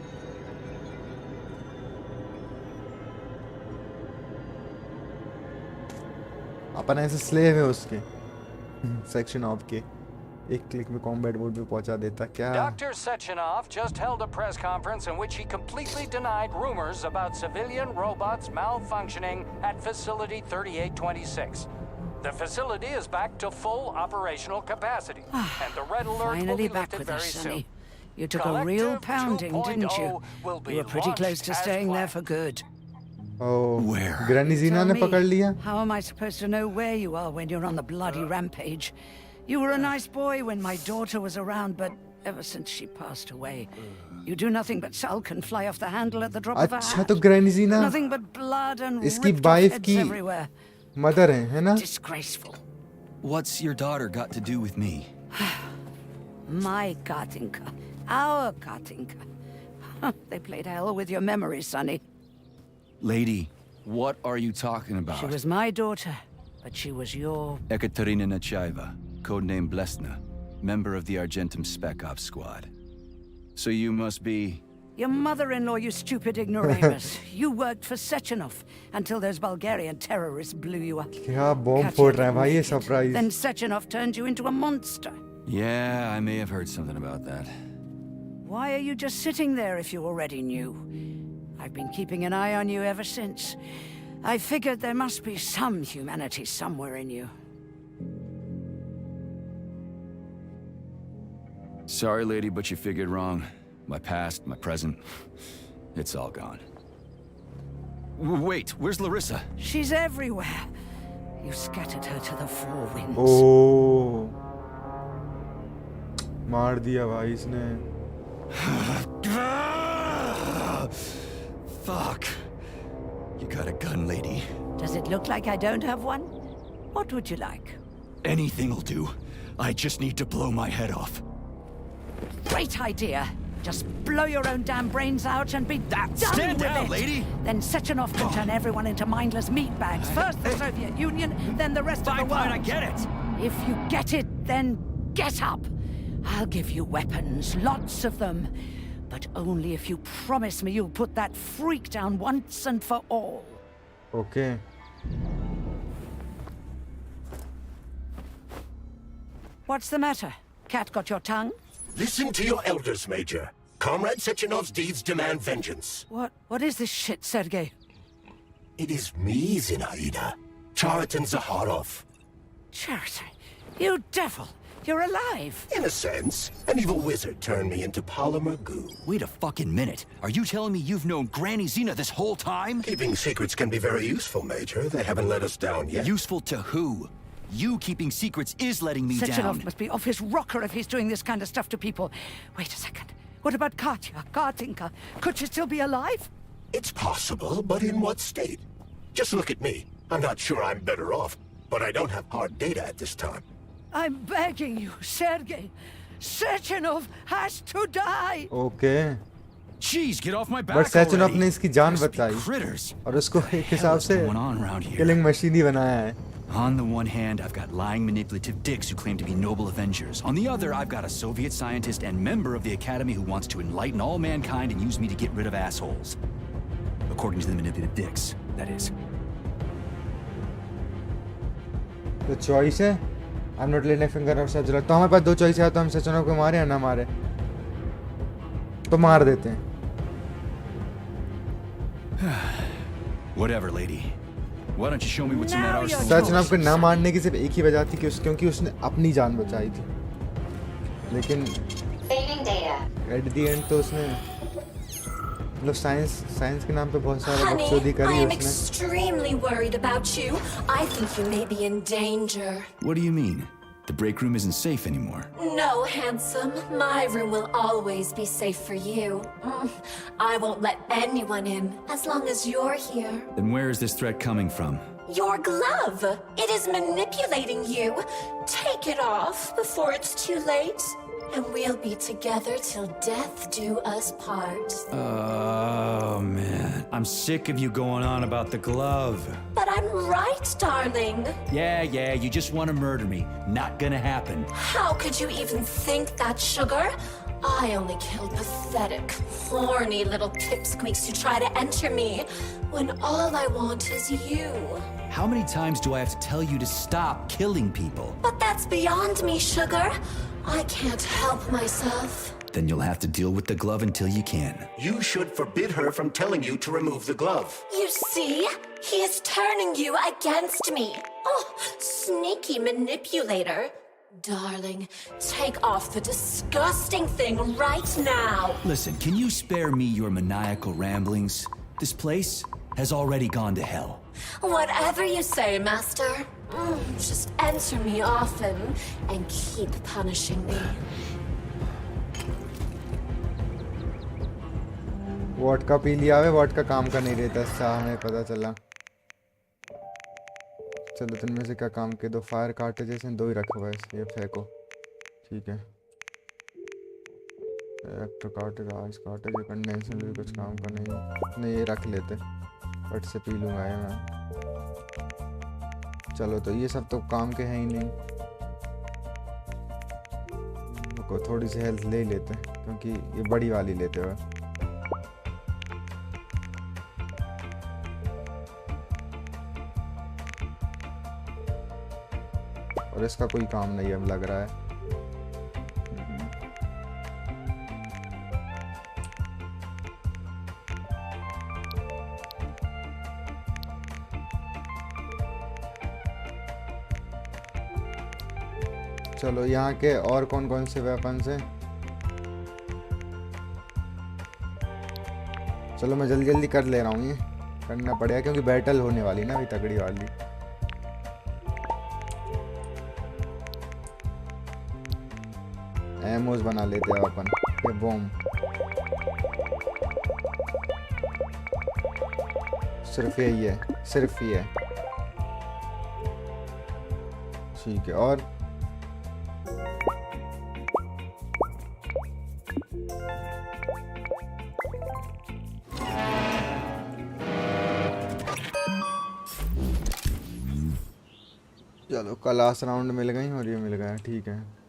अपन ऐसे स्लेव है उसके सेक्शन ऑफ के, एक क्लिक में कॉम्बैट मोड पे पहुंचा देता क्या। Dr. Sechenov just held a press conference in which he completely denied rumors about civilian robots malfunctioning at Facility 3826. The facility is back to full operational capacity, and the red alert will Finally be back lifted with very us, Sonny. soon. You took a real pounding, didn't you? will be You were pretty close launched to as staying there planned. for good. Oh, Granny Zena ने पकड़ लिया। How am I supposed to know where you are when you're on the bloody rampage? You were a nice boy when my daughter was around, but ever since she passed away, you do nothing but sulk and fly off the handle at the drop of a अच्छा hat. तो Granny Zena Nothing but blood and इसकी ripped off wife heads की everywhere. Mother है ना? Disgraceful. What's your daughter got to do with me? My Katinka. Our Katinka. They played hell with your memory, Sonny. Lady, what are you talking about? She was my daughter, but she was your... Ekaterina Nechaeva, codename Blesna, member of the Argentum Spec Ops squad. So you must be... Your mother-in-law, you stupid ignoramus. You worked for Sechenov until those Bulgarian terrorists blew you up. क्या bomb फोड़ रहा है भाई ये surprise. Then Sechenov turned you into a monster. Yeah, I may have heard something about that. Why are you just sitting there if you already knew? I've been keeping an eye on you ever since. I figured there must be some humanity somewhere in you. Sorry, lady, but you figured wrong. My past, my present, it's all gone. Wait, where's Larissa? She's everywhere. You scattered her to the four winds. Oh, मार दिया भाई इसने। Fuck. You got a gun, lady. Does it look like I don't have one? What would you like? Anything'll do. I just need to blow my head off. Great idea. Just blow your own damn brains out and be done Stand with down, it. lady. Then Sechenov can turn everyone into mindless meatbags. First the Soviet Union, then the rest of the world. Fine, I get it. If you get it, then get up. I'll give you weapons, lots of them. But only if you promise me you'll put that freak down once and for all. Okay. What's the matter? Cat got your tongue? Listen to your elders, Major. Comrade Sechenov's deeds demand vengeance. What is this shit, Sergei? It is me, Zinaida. Chariton Zaharov. Chariton? You devil! You're alive! In a sense, an evil wizard turned me into polymer goo. Wait a fucking minute. Are you telling me you've known Granny Zena this whole time? Keeping secrets can be very useful, Major. They haven't let us down yet. Useful to who? You keeping secrets is letting me Sechenov down. must be off his rocker if he's doing this kind of stuff to people. Wait a second. What about Katya, Katinka? Could she still be alive? It's possible, but in what state? Just look at me. I'm not sure I'm better off, but I don't have hard data at this time. I'm begging you, Sergei. Sechenov has to die. Okay. Jeez, get off my back But Sechenov already. ने इसकी जान बचाई और उसको एक हिसाब से killing machine ही बनाया है. On the one hand, I've got lying, manipulative dicks who claim to be noble Avengers. On the other, I've got a Soviet scientist and member of the Academy who wants to enlighten all mankind and use me to get rid of assholes. According to the manipulative dicks, that is. तो choice है. I'm not letting a finger off Sajla. तो हमारे पास दो choice है, तो हम Sechenov को मारे या ना मारे. तो मार देते हैं. Whatever, lady. Why don't you show me what's in that arsenal? Sechenov को ना मारने की सिर्फ एक ही वजह थी क्योंकि उसने अपनी जान बचाई थी. लेकिन at the end तो उसने मतलब साइंस के नाम पे बहुत सारे बकचोदी करी I am उसने. extremely worried about you. I think you may be in danger. What do you mean? The break room isn't safe anymore. No, handsome. My room will always be safe for you. I won't let anyone in as long as you're here. Then where is this threat coming from? Your glove. It is manipulating you. Take it off before it's too late. And we'll be together till death do us part. Oh, man. I'm sick of you going on about the glove. But I'm right, darling. Yeah, you just want to murder me. Not gonna happen. How could you even think that, sugar? I only killed pathetic, horny little pipsqueaks who try to enter me, when all I want is you. How many times do I have to tell you to stop killing people? But that's beyond me, sugar. I can't help myself. Then you'll have to deal with the glove until you can. You should forbid her from telling you to remove the glove. You see? He is turning you against me. Oh, sneaky manipulator. Darling, take off the disgusting thing right now. Listen, can you spare me your maniacal ramblings? This place has already gone to hell. Whatever you say, Master. Just answer me often and keep punishing me. Vodka P लिया है, vodka काम का नहीं रहता, सा हमें पता चला। चलो तुम में से क्या काम के? 2 फायर कार्टेजेस हैं, 2 ही रखो बस, ये फेंको। ठीक है, एक तो कार्टेज, आइस कार्टेज, कंडेंसर भी कुछ काम का नहीं, ये रख लेते, बट से पी लूँगा ये मैं। चलो तो ये सब तो काम के हैं ही नहीं, को थोड़ी सी हेल्थ ले लेते हैं, क्योंकि ये बड़ी वाली लेते हुए। और इसका कोई काम नहीं अब लग रहा है। चलो यहाँ के और कौन कौन से वेपन्स हैं? चलो मैं जल्दी जल्दी कर ले रहा हूँ, ये करना पड़ेगा क्योंकि बैटल होने वाली ना अभी तगड़ी वाली। एमोस बना लेते हैं अपन, ये बॉम्ब सिर्फ यही है, सिर्फ ये है। ठीक है, और चलो क्लास राउंड मिल गई और ये मिल गया, ठीक है।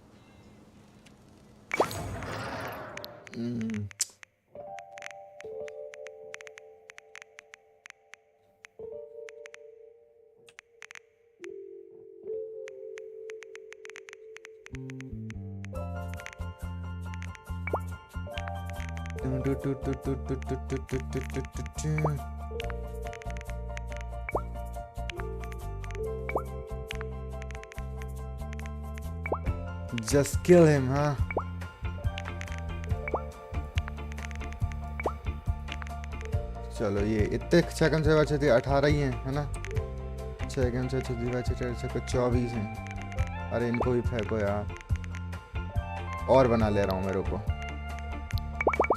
Just kill him, हाँ। चलो ये इतने सेकंड से बचे थे, 18 ही हैं, है ना? सेकंड से बचे 24 हैं। अरे इनको भी फेंको यार, और बना ले रहा हूँ मेरे को,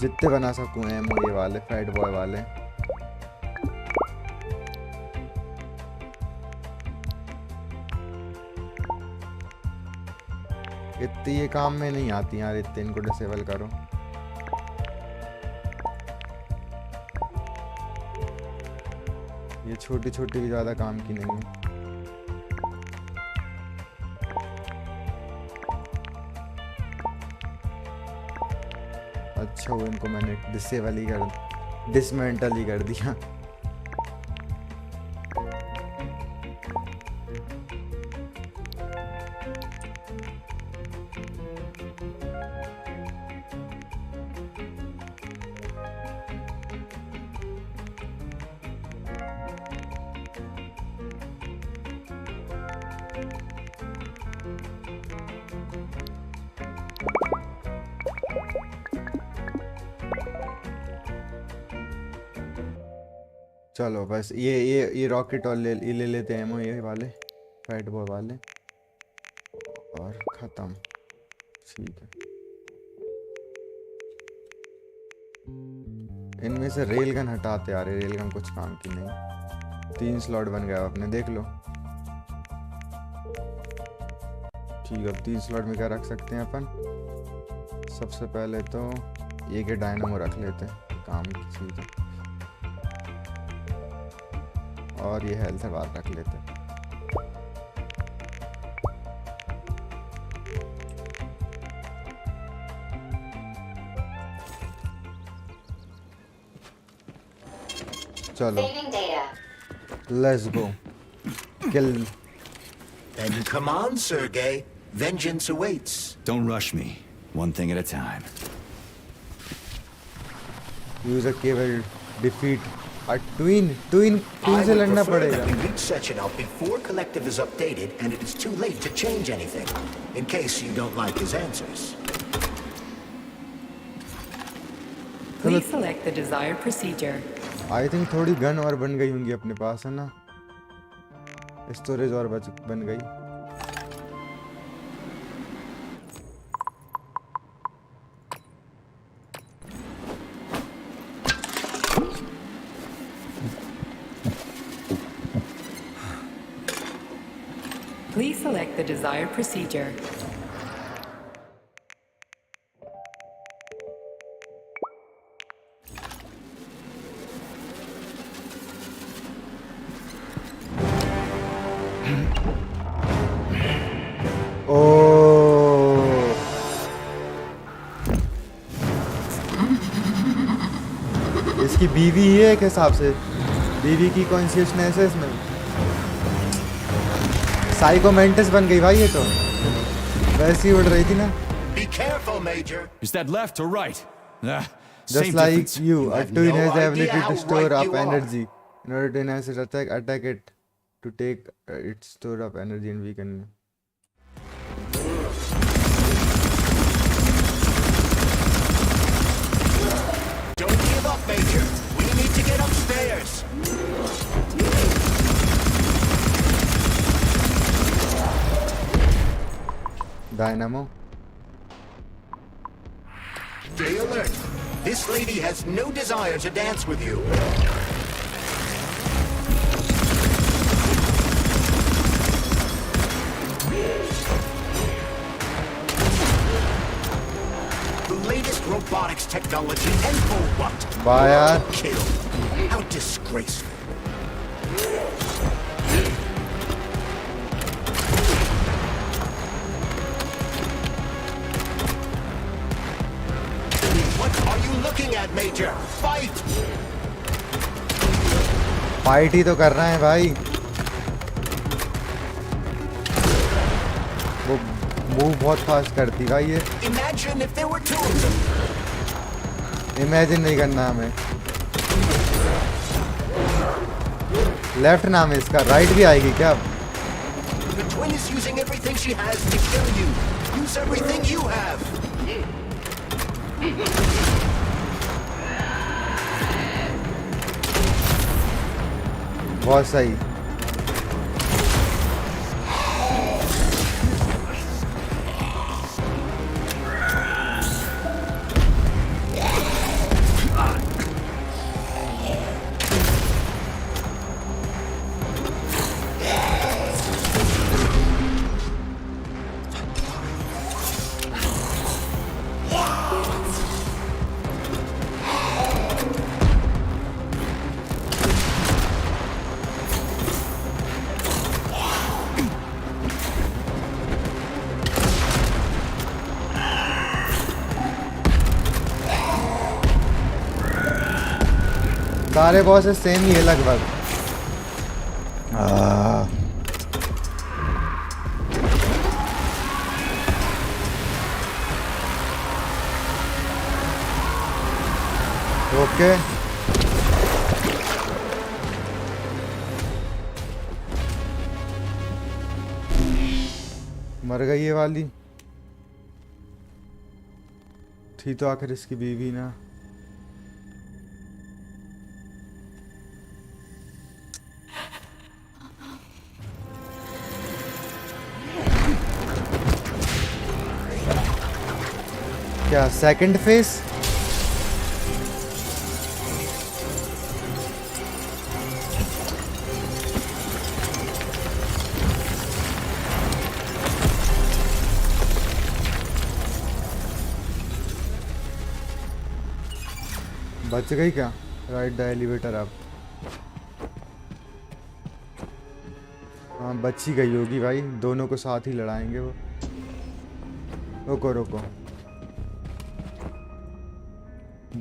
जितने बना सकूँ एमओ ये वाले, फैट बॉय वाले। इतनी ये काम में नहीं आती यार, इतने इनको डिसेबल करो। ये छोटी छोटी भी ज़्यादा काम की नहीं है। अच्छा वो इनको मैंने डिसेबल ही कर, डिसमेंटल ही कर दिया। चलो बस ये रॉकेट और ले लेते हैं एमओ ये वाले, फैट बॉय वाले, और ख़त्म। ठीक है, इनमें से रेल गन हटाते आ रहे, रेल गन कुछ काम की नहीं। 3 स्लॉट बन गया अपने, देख लो। ठीक है, अब 3 स्लॉट में क्या रख सकते हैं अपन? सबसे पहले तो एक डायनामो रख लेते हैं, काम की चीज़ है। और ये हेल्थ बार रख लेते हैं। चलो, let's go, kill. Then come on, Sergei. Vengeance awaits. Don't rush me. One thing at a time. Use a cable defeat a twin से लड़ना पड़ेगा। We reach Sechenov before Collective is updated and it is too late to change anything, in case you don't like his answers. Please select the desired procedure. I think थोड़ी gun और बन गई होंगी अपने पास, है ना? स्टोरेज और बन गई। Please select the desired procedure. इसकी बीवी ही है एक हिसाब से, बीवी की कॉन्शियसनेस है इसमें। साइकोमेंटिस बन गई भाई ये तो, वैसी उड़ रही थी ना। Be careful, Major. Is that left or right? Just like you, a twin has the ability to store up energy. In order to enhance its attack it to take its stored up energy and weaken. Don't give up, Major. We need to get upstairs. Dynamo. Stay alert. This lady has no desire to dance with you. The latest robotics technology, and for what? Bye, yaar. Kill. How disgraceful. What are you looking at, Major? Fight! Fight ही तो कर रहे हैं भाई। वो move बहुत fast करती भाई ये। Imagine if there were two of them. Imagine नहीं करना हमें। लेफ्ट नाम है इसका, राइट भी आएगी क्या अब? The twin is using everything she has to kill you. Use everything you have. बहुत सही। सारे बॉसेस सेम ही है लगभग। ओके, मर गई ये वाली थी तो आखिर इसकी बीवी ना। क्या सेकंड फेस? बच गई क्या? राइट द एलिवेटर अब। हाँ बच ही गई होगी भाई, दोनों को साथ ही लड़ाएंगे वो। रुको रुको,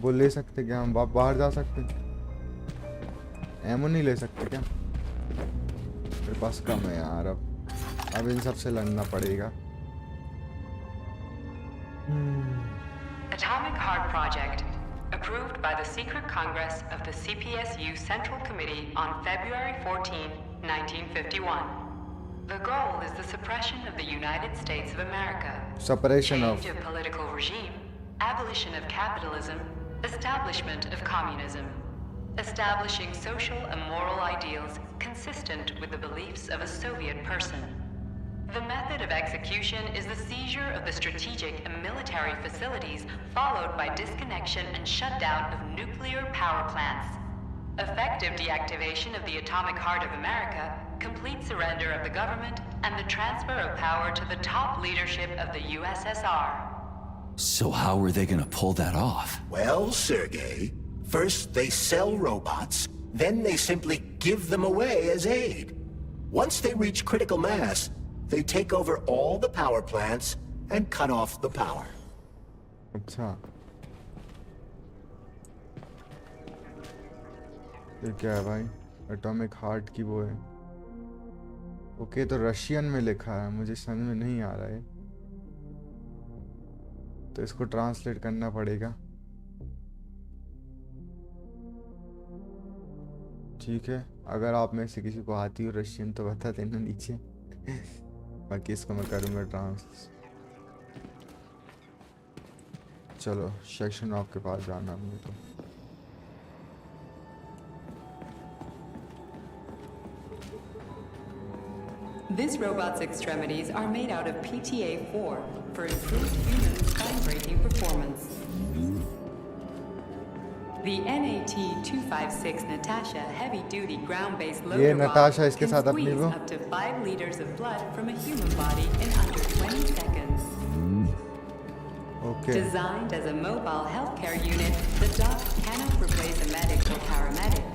वो ले सकते क्या हम? बाहर जा सकते? एमो नहीं ले सकते क्या? मेरे पास कम है यार। अब इन सब से लड़ना पड़ेगा। Atomic Heart Project, approved by the Secret Congress of the CPSU Central Committee on February 14, 1951. The goal is the suppression of the United States of America. Suppression of Change of political regime, abolition of capitalism, establishment of communism. Establishing social and moral ideals consistent with the beliefs of a Soviet person. The method of execution is the seizure of the strategic and military facilities, followed by disconnection and shutdown of nuclear power plants. Effective deactivation of the atomic heart of America, complete surrender of the government, and the transfer of power to the top leadership of the USSR. So how are they gonna pull that off? Well, Sergei, first they sell robots, then they simply give them away as aid. Once they reach critical mass, they take over all the power plants and cut off the power. अच्छा, ये क्या है भाई? Atomic heart की वो है। Okay, तो Russian में लिखा है, मुझे समझ में नहीं आ रहा है, तो इसको ट्रांसलेट करना पड़ेगा। ठीक है, अगर आप में से किसी को आती हो रशियन तो बता देना नीचे। बाकी इसको मैं करूँगा ट्रांस। चलो सेक्शन ऑफ के पास जाना है मुझे तो। This robot's extremities are made out of PTA-4 for improved human spine-breaking performance. The NAT-256 Natasha heavy-duty ground-based loader ये robot नताशा इसके can साथ अपनी squeeze वो up to 5 liters of blood from a human body in under 20 seconds. Okay. Designed as a mobile healthcare unit, the dock cannot replace a medic or paramedic,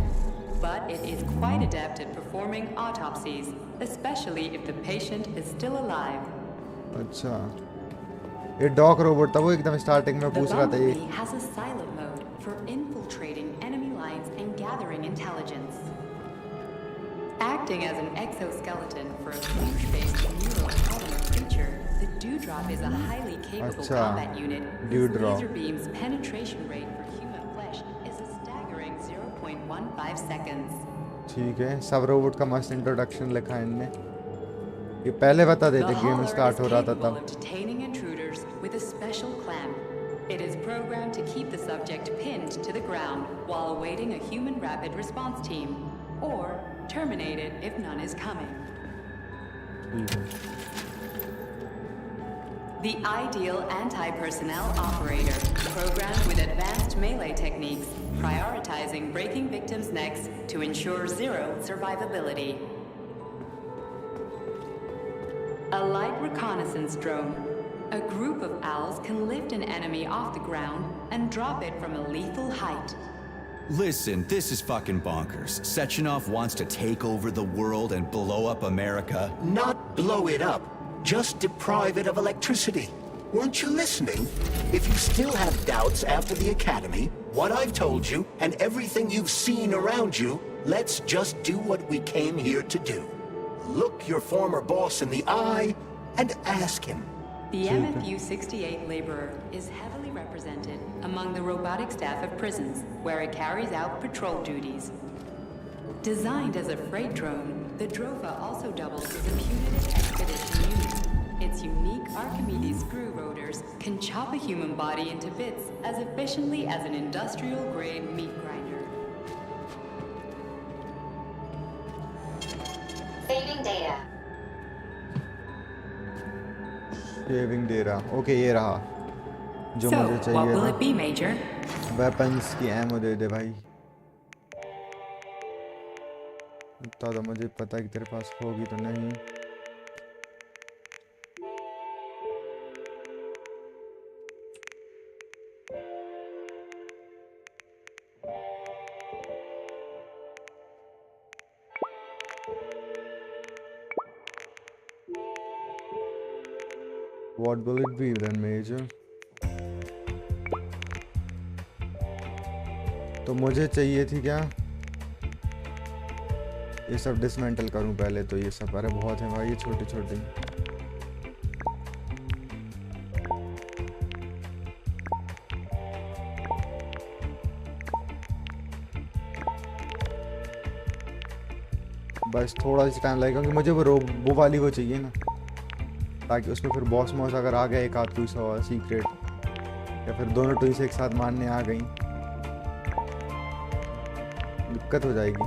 but it is quite adept at performing autopsies, especially if the patient is still alive. अच्छा, ये dock robot था वो एकदम starting में The पूछ रहा था ये। Bumblebee has a silent mode for infiltrating enemy lines and gathering intelligence. Acting as an exoskeleton for a flesh-based neural-polymer creature, the Dewdrop is a highly capable अच्छा, combat unit whose Dewdrop। laser beam's penetration rate for human flesh is a staggering 0.15 seconds. ठीक है, सब robot का मस्त introduction लिखा है इनने। ये पहले बता The देते गेम hauler स्टार्ट is हो रहा था capable तब। of detaining intruders with a special clamp. It is programmed to keep the subject pinned to the ground while awaiting a human rapid response team, or terminate it if none is coming. ठीक है। The ideal anti-personnel operator, programmed with advanced melee techniques, prioritizing breaking victims' necks to ensure zero survivability. A light reconnaissance drone. A group of owls can lift an enemy off the ground and drop it from a lethal height. Listen, this is fucking bonkers. Sechenov wants to take over the world and blow up America. Not blow it up, just deprive it of electricity. Weren't you listening? If you still have doubts after the academy, what I've told you, and everything you've seen around you, let's just do what we came here to do. Look your former boss in the eye and ask him. The MFU-68 laborer is heavily represented among the robotic staff of prisons, where it carries out patrol duties. Designed as a freight drone, the Drofa also doubles as a punitive expedition unit. Its unique Archimedes screw rotors can chop a human body into bits as efficiently as an industrial-grade meat grinder. Saving data. Saving दे रहा। Okay, ये रहा जो So, मुझे what चाहिए will था। it be, Major? Weapons की ammo दे दे भाई। इतना तो मुझे पता है कि तेरे पास होगी तो नहीं। What will it be then, Major? तो मुझे चाहिए थी क्या? ये सब डिसमेंटल करूं पहले तो ये सब, अरे बहुत है भाई ये छोटे छोटे। बस थोड़ा सा टाइम लगेगा क्योंकि मुझे वो वाली वो चाहिए ना, ताकि उसमें फिर बॉस मॉस अगर आ गए एक आध कोई सीक्रेट, या फिर दोनों टूल्स एक साथ मारने आ गई दिक्कत हो जाएगी।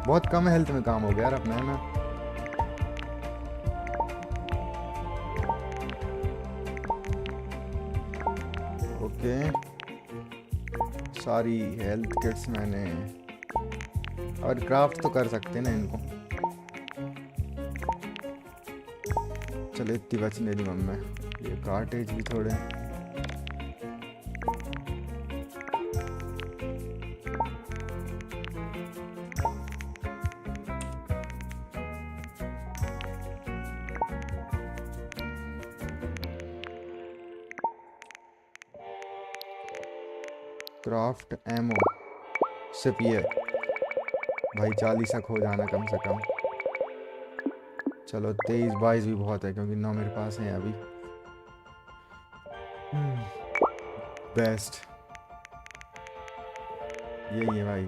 बहुत कम हेल्थ में काम हो गया यार अपना, है ना। ओके सारी हेल्थ किट्स मैंने, और क्राफ्ट तो कर सकते हैं ना इनको। चलो इतनी बचने दी मम्मी, ये कार्टेज भी थोड़े। क्राफ्ट एमो सिर्फ ये भाई 40 तक हो जाना कम से कम। चलो 23-22 भी बहुत है क्योंकि 9 मेरे पास है अभी। बेस्ट यही है भाई।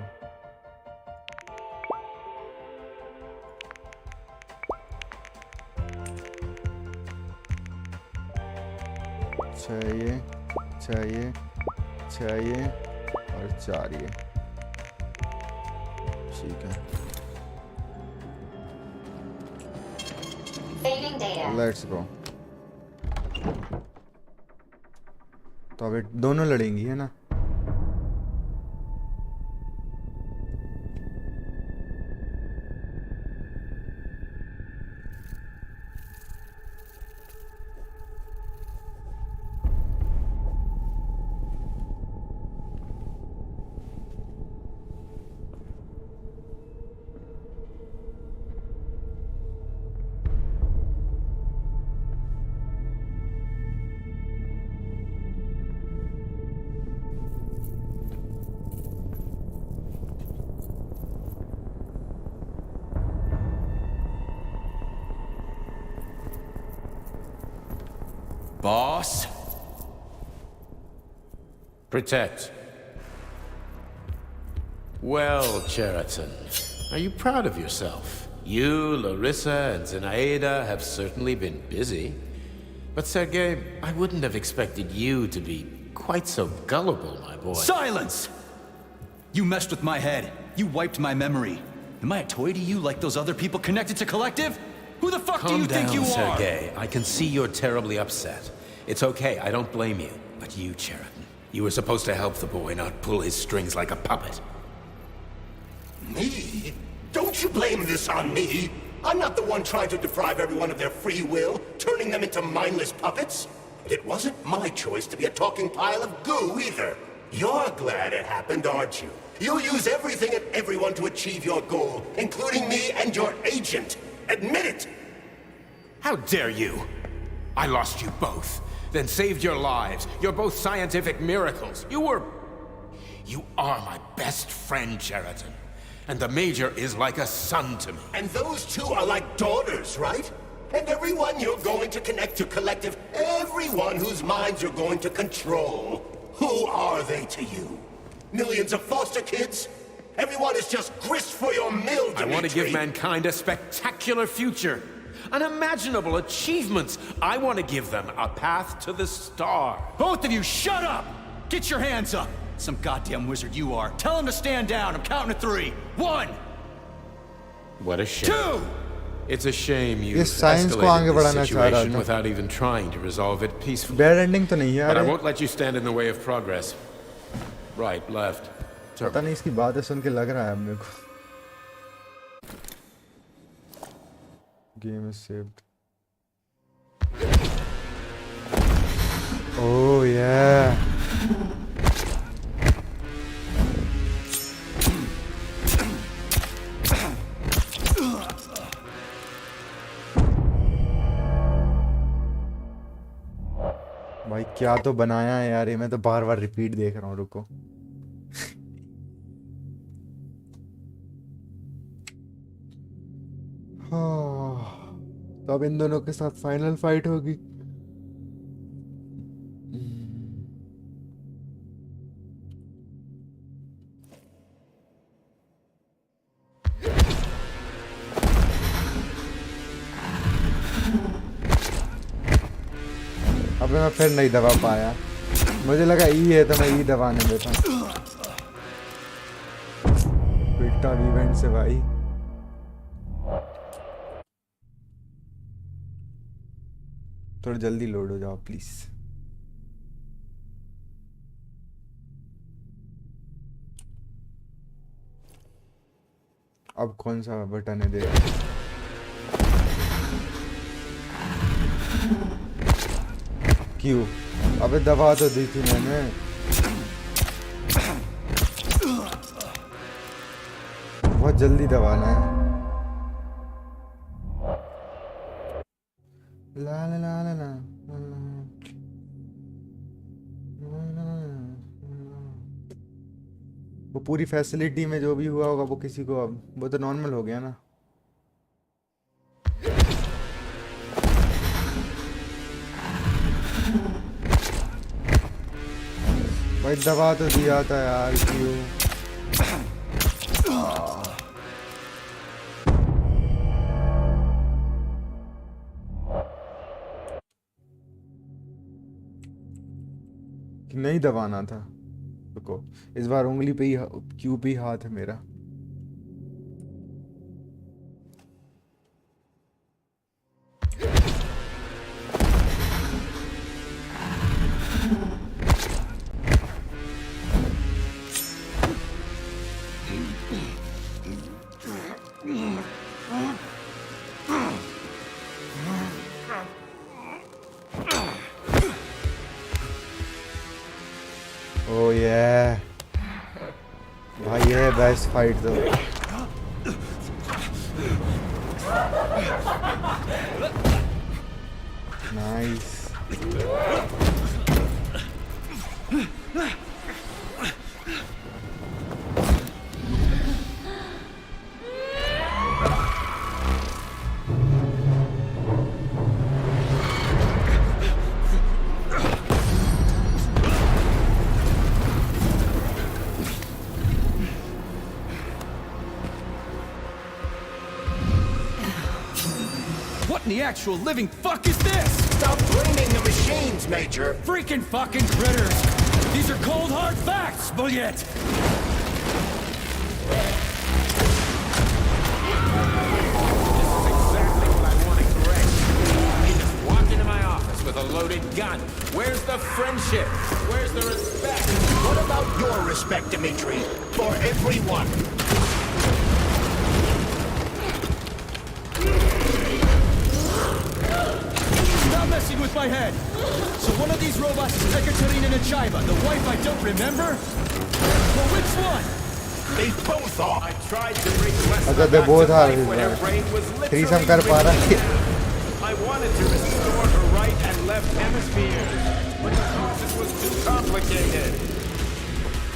छः ये और 4 ये, ठीक है। Let's go. तो अब दोनों लड़ेंगी, है ना। Boss? Protect. Well, Cheriton, are you proud of yourself? You, Larissa, and Zenaida have certainly been busy. But Sergei, I wouldn't have expected you to be quite so gullible, my boy. Silence! You messed with my head. You wiped my memory. Am I a toy to you like those other people connected to Collective? Who the fuck do you think you are? Calm down, Sergei. I can see you're terribly upset. It's okay, I don't blame you. But you, Cheriton, you were supposed to help the boy, not pull his strings like a puppet. Me? Don't you blame this on me? I'm not the one trying to deprive everyone of their free will, turning them into mindless puppets. It wasn't my choice to be a talking pile of goo either. You're glad it happened, aren't you? You'll use everything and everyone to achieve your goal, including me and your agent. Admit it! How dare you? I lost you both, then saved your lives. You're both scientific miracles. You are my best friend, Cheriton. And the Major is like a son to me. And those two are like daughters, right? And everyone you're going to connect to Collective, everyone whose minds you're going to control, who are they to you? Millions of foster kids? Everyone is just grist for your mill, Dimitri. I want to give mankind a spectacular future. Unimaginable achievements. I want to give them a path to the stars. Both of you, shut up! Get your hands up! Some goddamn wizard you are. Tell him to stand down. I'm counting to 3. 1! What a shame. 2! It's a shame you escalated this situation without even trying to resolve it peacefully. Bad ending तो नहीं है But I won't let you stand in the way of progress. Right, left. पता नहीं इसकी बातें सुन के लग रहा है अब मेरे को। Game is saved. Oh yeah. क्या तो बनाया है यार, ये मैं तो बार बार रिपीट देख रहा हूँ, रुको। हाँ, तो अब इन दोनों के साथ फाइनल फाइट होगी। अबे मैं फिर नहीं दबा पाया, मुझे लगा ई है तो मैं ई दबाने देता। क्विक टाइम इवेंट से भाई। थोड़ा जल्दी लोड हो जाओ प्लीज। अब कौन सा बटन है देख। क्यों? अबे दबा तो दी थी मैंने। बहुत जल्दी दबाना है। ला ला ला ला ला। वो पूरी फैसिलिटी में जो भी हुआ होगा वो किसी को, अब वो तो नॉर्मल हो गया ना। भाई दबा तो दिया था यार, क्यों? कि नहीं दबाना था। रुको, इस बार उंगली पे ही, क्यू पे ही हाथ है मेरा। ओ ये भाई, ये बेस्ट फाइट तो। Nice. What in the actual living fuck is this? Stop blaming the machines, Major! Freaking fucking critters! These are cold hard facts, Bullet! This is exactly what I wanted, Greg. You just walk into my office with a loaded gun. Where's the friendship? Where's the respect? What about your respect, Dimitri? For everyone! Stop messing with my head! So one of these robots is Ekaterina Nechaeva, the wife I don't remember? Well, which one? They both are! I tried to bring West अच्छा they both are life when her brain was threesome कर पा रहा है। I wanted to restore her right and left hemispheres, but the process was too complicated.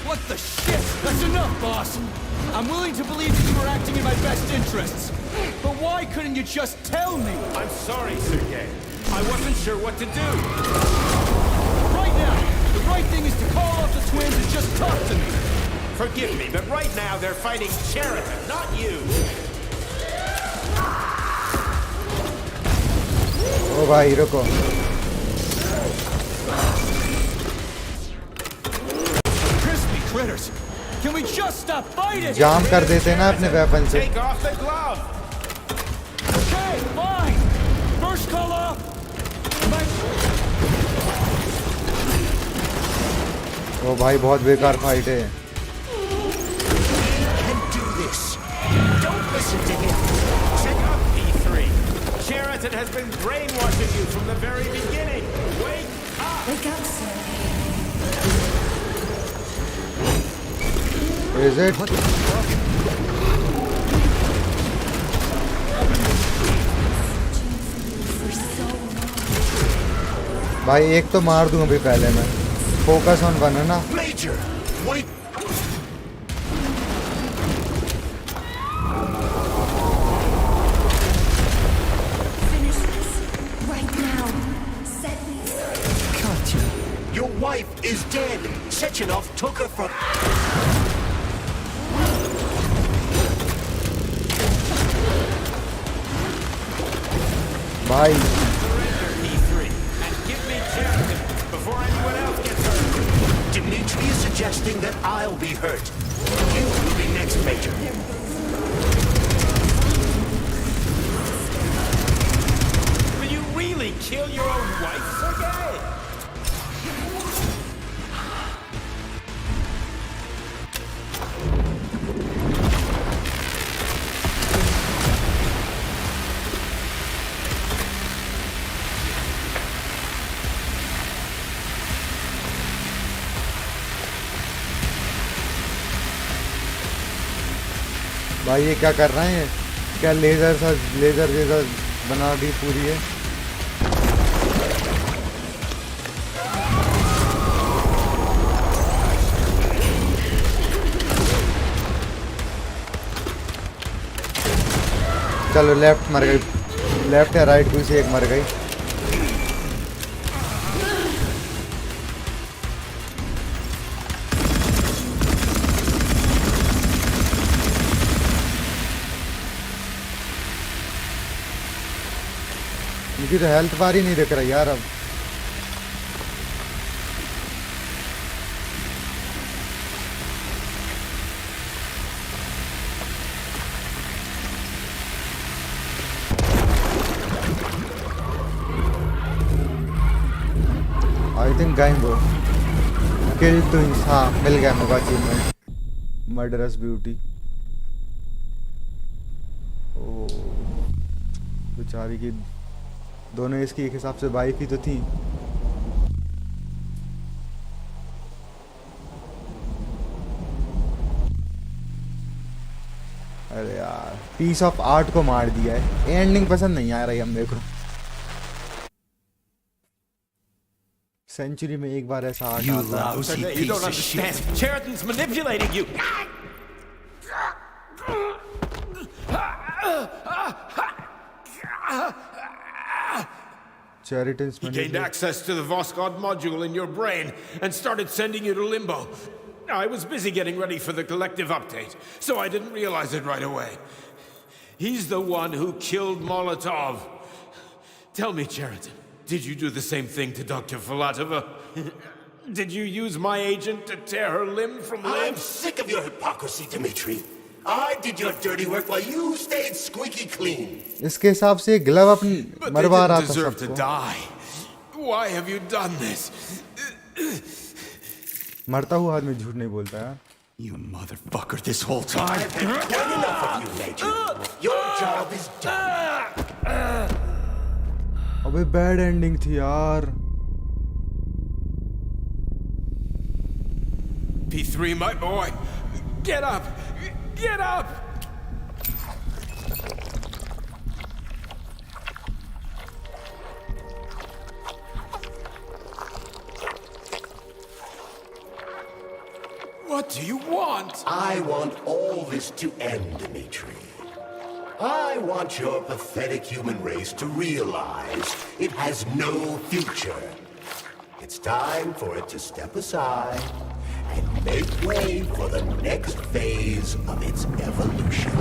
What the shit? That's enough, boss! I'm willing to believe that you were acting in my best interests. But why couldn't you just tell me? I'm sorry, Sergei. I wasn't sure what to do. Right now, the right thing is to call off the twins and just talk to me. Forgive me, but right now they're fighting Sheraton, not you. ओ भाई रुको। Crispy critters! Can we just stop fighting? जाम कर देते हैं ना अपने weapon से। Take off the glove. Okay, fine. First call off. ओ भाई बहुत बेकार फाइट है। Don't listen to him! Check out P3. Sheraton has been brainwashing you from the very beginning. Wake up! Wake up, sir. Is it? What the fuck? For so long. भाई एक तो मार दूंगा अभी पहले मैं. फोकस ऑन वन है ना. Major, wait. Finish this right now. Set me. Your wife is dead. Sechenov took her from... भाई Dimitri is suggesting that I'll be hurt. You will be next, Major. Will you really kill your own wife, Sergei? भाई ये क्या कर रहे हैं? क्या laser जैसा बना दी पूरी है. चलो लेफ्ट मर गई. लेफ्ट या राइट कोई से एक मर गई. इनकी तो हेल्थ बार ही नहीं दिख रही यार अब. आई थिंक गाइम वो किल टू. हाँ मिल गया मेरे को अचीवमेंट. Murderous beauty. ओ बेचारी की दोनों इसकी एक हिसाब से वाइफ ही तो थी. अरे यार पीस ऑफ आर्ट को मार दिया है. एंडिंग पसंद नहीं आ रही हम देखो. सेंचुरी में एक बार ऐसा आर्ट You आता है. lousy piece you don't understand. Sheridan's manipulating you. Chariton's He gained access to the Voskhod module in your brain and started sending you to limbo. I was busy getting ready for the collective update, so I didn't realize it right away. He's the one who killed Molotov. Tell me, Cheriton, did you do the same thing to Dr. Filatova? Did you use my agent to tear her limb from limb? I'm sick of your hypocrisy, Dimitri. I did your dirty work while you stayed squeaky clean. इसके हिसाब से glove अपनी मरवा रहा था deserve to सबको. die. Why have you done this? मरता हुआ आदमी झूठ नहीं बोलता यार. You motherfucker, this whole time. I've had done enough of you, Major. Your job is done. अबे बैड एंडिंग थी यार. P3, my boy. Get up! Get up! What do you want? I want all this to end, Dimitri. I want your pathetic human race to realize it has no future. It's time for it to step aside and make way for the next phase of its evolution.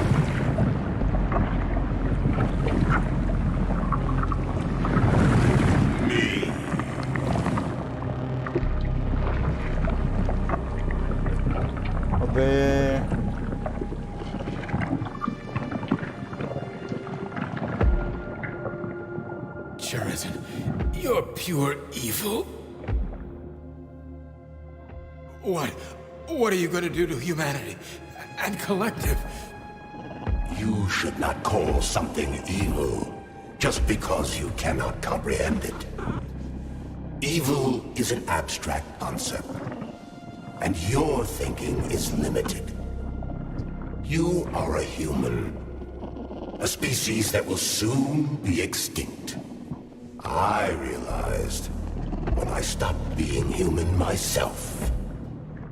Me. अबे Cheriton, you're pure evil. What are you going to do to humanity and collective? You should not call something evil just because you cannot comprehend it. Evil is an abstract concept, and your thinking is limited. You are a human, a species that will soon be extinct. I realized when I stopped being human myself.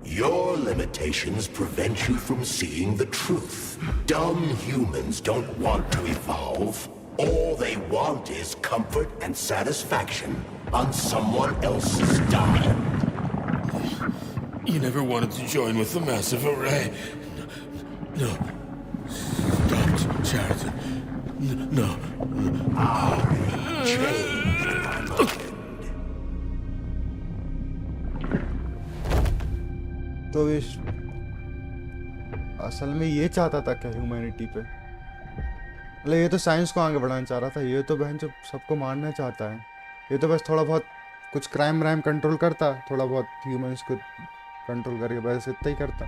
Your limitations prevent you from seeing the truth. Dumb humans don't want to evolve. All they want is comfort and satisfaction on someone else's dime. You never wanted to join with the massive array. No. Stop, Chariton. No. तो इस असल में ये चाहता था क्या humanity पे? मतलब ये तो साइंस को आगे बढ़ाना चाह रहा था, ये तो बहन जो सबको मारना चाहता है। ये तो बस थोड़ा बहुत कुछ क्राइम व्राइम कंट्रोल करता, थोड़ा बहुत ह्यूमंस को कंट्रोल करके बस इतना ही करता।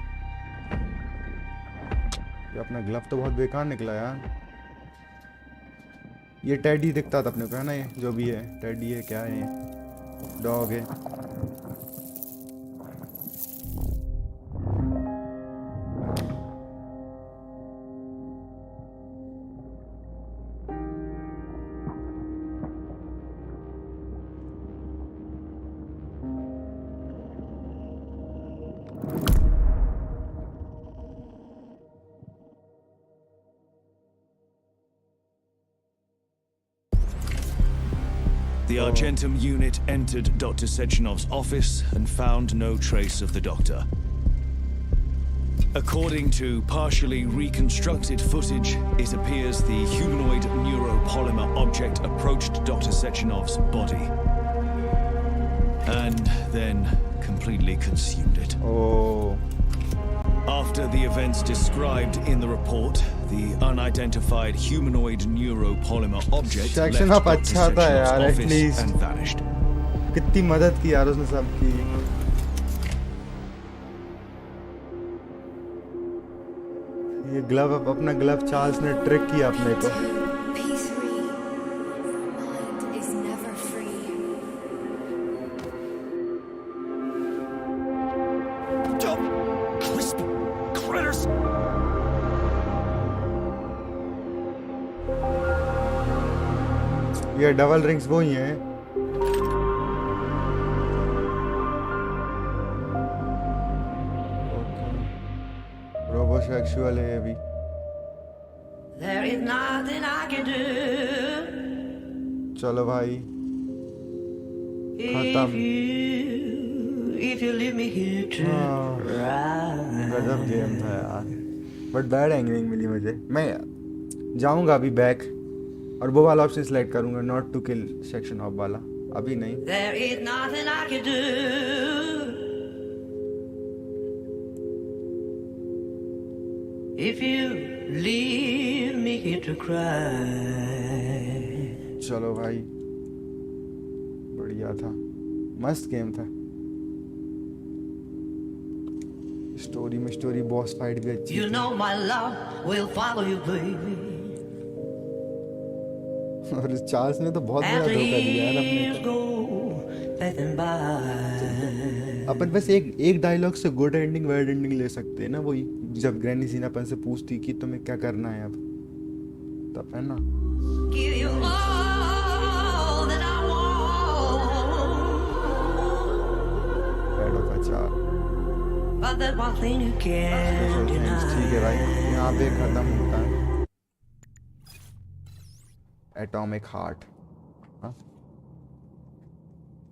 ये अपना ग्लव तो बहुत बेकार निकला यार। ये टेडी दिखता था अपने को, है ना? ये जो भी है टेडी है, क्या है ये? डॉग है। The Argentum unit entered Dr. Sechenov's office and found no trace of the doctor. According to partially reconstructed footage, it appears the humanoid neuropolymer object approached Dr. Sechenov's body and then completely consumed it. Oh. After the events described in the report, the unidentified humanoid neuropolymer object left Section up Dr. अच्छा था यार, Sechenov's at office least. and vanished. कितनी मदद की यार उसने सबकी। ये ग्लव, अपना ग्लव चार्ल्स ने ट्रिक किया अपने को। ये डबल रिंग्स वो ही हैं। रोबोसेक्सुअल है ये भी। There is nothing I can do. चलो भाई खत्म। If you leave me here to गजब गेम था यार, बट बैड एंडिंग मिली मुझे। मैं जाऊंगा अभी बैक और वो वाला ऑप्शन सिलेक्ट करूंगा, not to kill section of वाला, अभी नहीं। There is nothing I can do. If you leave me here to cry. चलो भाई बढ़िया था, मस्त गेम था। स्टोरी में स्टोरी, बॉस फाइट भी अच्छी। You know my love will follow you, baby. और इस चार्ल्स ने तो बहुत बड़ा धोखा दिया यार अपने को। अपन बस एक डायलॉग से गुड एंडिंग बैड एंडिंग ले सकते हैं ना, वही जब ग्रैनी सीना अपन से पूछती कि तुम्हें क्या करना है अब, तब है ना। ठीक है भाई, यहाँ पे खत्म होता है एटॉमिक हार्ट। हाँ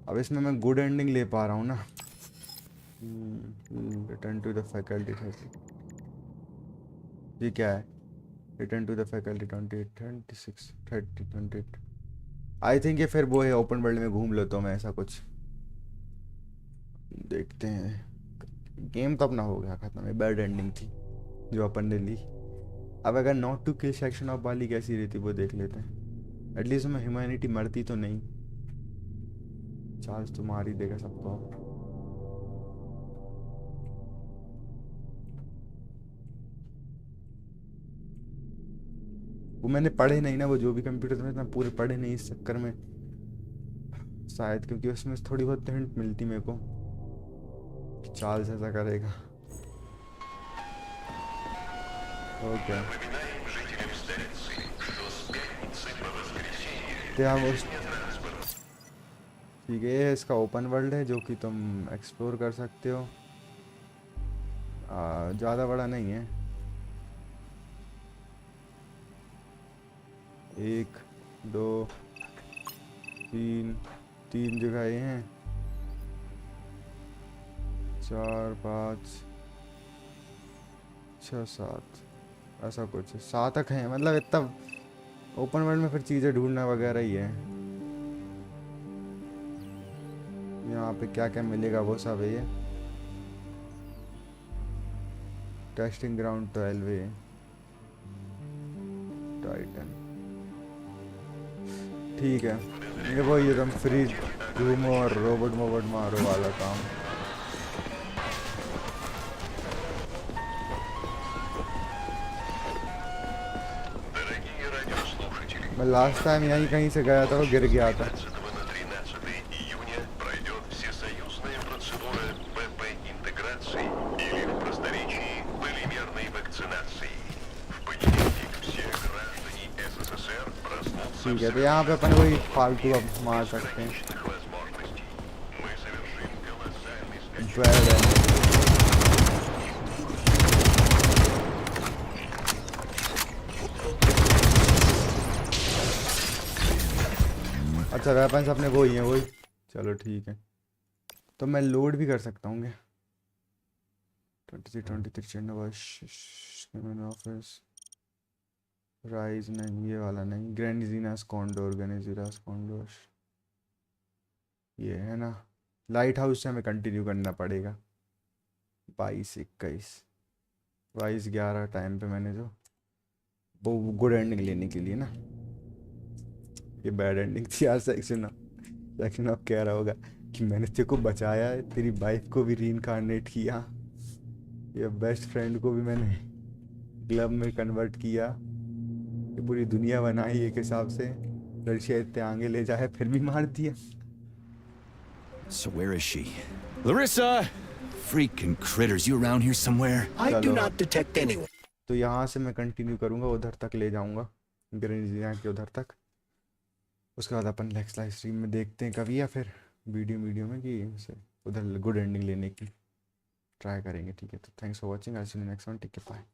अब इसमें मैं गुड एंडिंग ले पा रहा हूँ ना। रिटर्न टू द फैकल्टी 30, ये क्या है? Return to the faculty 28, 26, 30, 28। I think ये फिर वो है ओपन वर्ल्ड में घूम लेता हूँ मैं, ऐसा कुछ देखते हैं। गेम तो अपना हो गया खत्म, है बैड एंडिंग थी जो अपन ने ली। अब अगर not to kill section of वाली कैसी रहती वो देख लेते हैं। एटलीस्ट में ह्यूमैनिटी मरती तो नहीं, चार्ल्स तो मार ही देगा सबको। वो मैंने पढ़े नहीं ना, वो जो भी कंप्यूटर में इतना पूरे पढ़े नहीं इस चक्कर में शायद, क्योंकि उसमें थोड़ी बहुत हिंट मिलती मेरे को कि चार्ल्स ऐसा करेगा। ओके ठीक है, ये इसका ओपन वर्ल्ड है जो कि तुम एक्सप्लोर कर सकते हो। ज़्यादा बड़ा नहीं है। 1 2 3 जगहें हैं, 4 5 6 7, ऐसा कुछ 7 तक है। मतलब इतना ओपन वर्ल्ड में फिर चीज़ें ढूंढना वगैरह ही है। यहाँ पे क्या क्या मिलेगा वो सब है। ये टेस्टिंग ग्राउंड 12 है, टाइटन। ठीक है, ये वही एकदम फ्री घूमो और रोबोट मोबोट मारो वाला काम। मैं लास्ट टाइम यहीं कहीं से गया था, वो गिर गया था। ठीक है, तो यहाँ पे अपन वही फालतू अब मार सकते हैं। अच्छा, वेपन्स अपने वो ही हैं वही। चलो ठीक है, तो मैं लोड भी कर सकता हूँ। 23 ऑफिस राइज नहीं, ये वाला नहीं। ग्रेनिजीनास कॉन्डोर, ग्रेनिजीनास कॉन्डोर ये है ना। लाइट हाउस से हमें कंटिन्यू करना पड़ेगा। 22 21 22 11 टाइम पे मैंने जो वो गुड एंडिंग लेने के लिए ना। ये बैड एंडिंग थी यार। सेक्शन ऑफ कह रहा होगा कि मैंने तेरे को बचाया है, तेरी वाइफ को भी रीइंकार्नेट किया, ये बेस्ट फ्रेंड को भी मैंने क्लब में कन्वर्ट किया, ये पूरी दुनिया बनाई एक हिसाब से। रशिया इतने आगे ले जाए फिर भी मार दिया। So where is she? Larissa! Freaking critters, you around here somewhere? I do not detect anyone. तो यहाँ से मैं कंटिन्यू करूँगा, उधर तक ले जाऊँगा, ग्रेनिजिया के उधर तक। उसके बाद अपन नेक्स्ट लाइव स्ट्रीम में देखते हैं कभी, या फिर वीडियो में कि उधर गुड एंडिंग लेने की ट्राई करेंगे। ठीक है, तो thanks for watching. I see you next one. Take care, bye.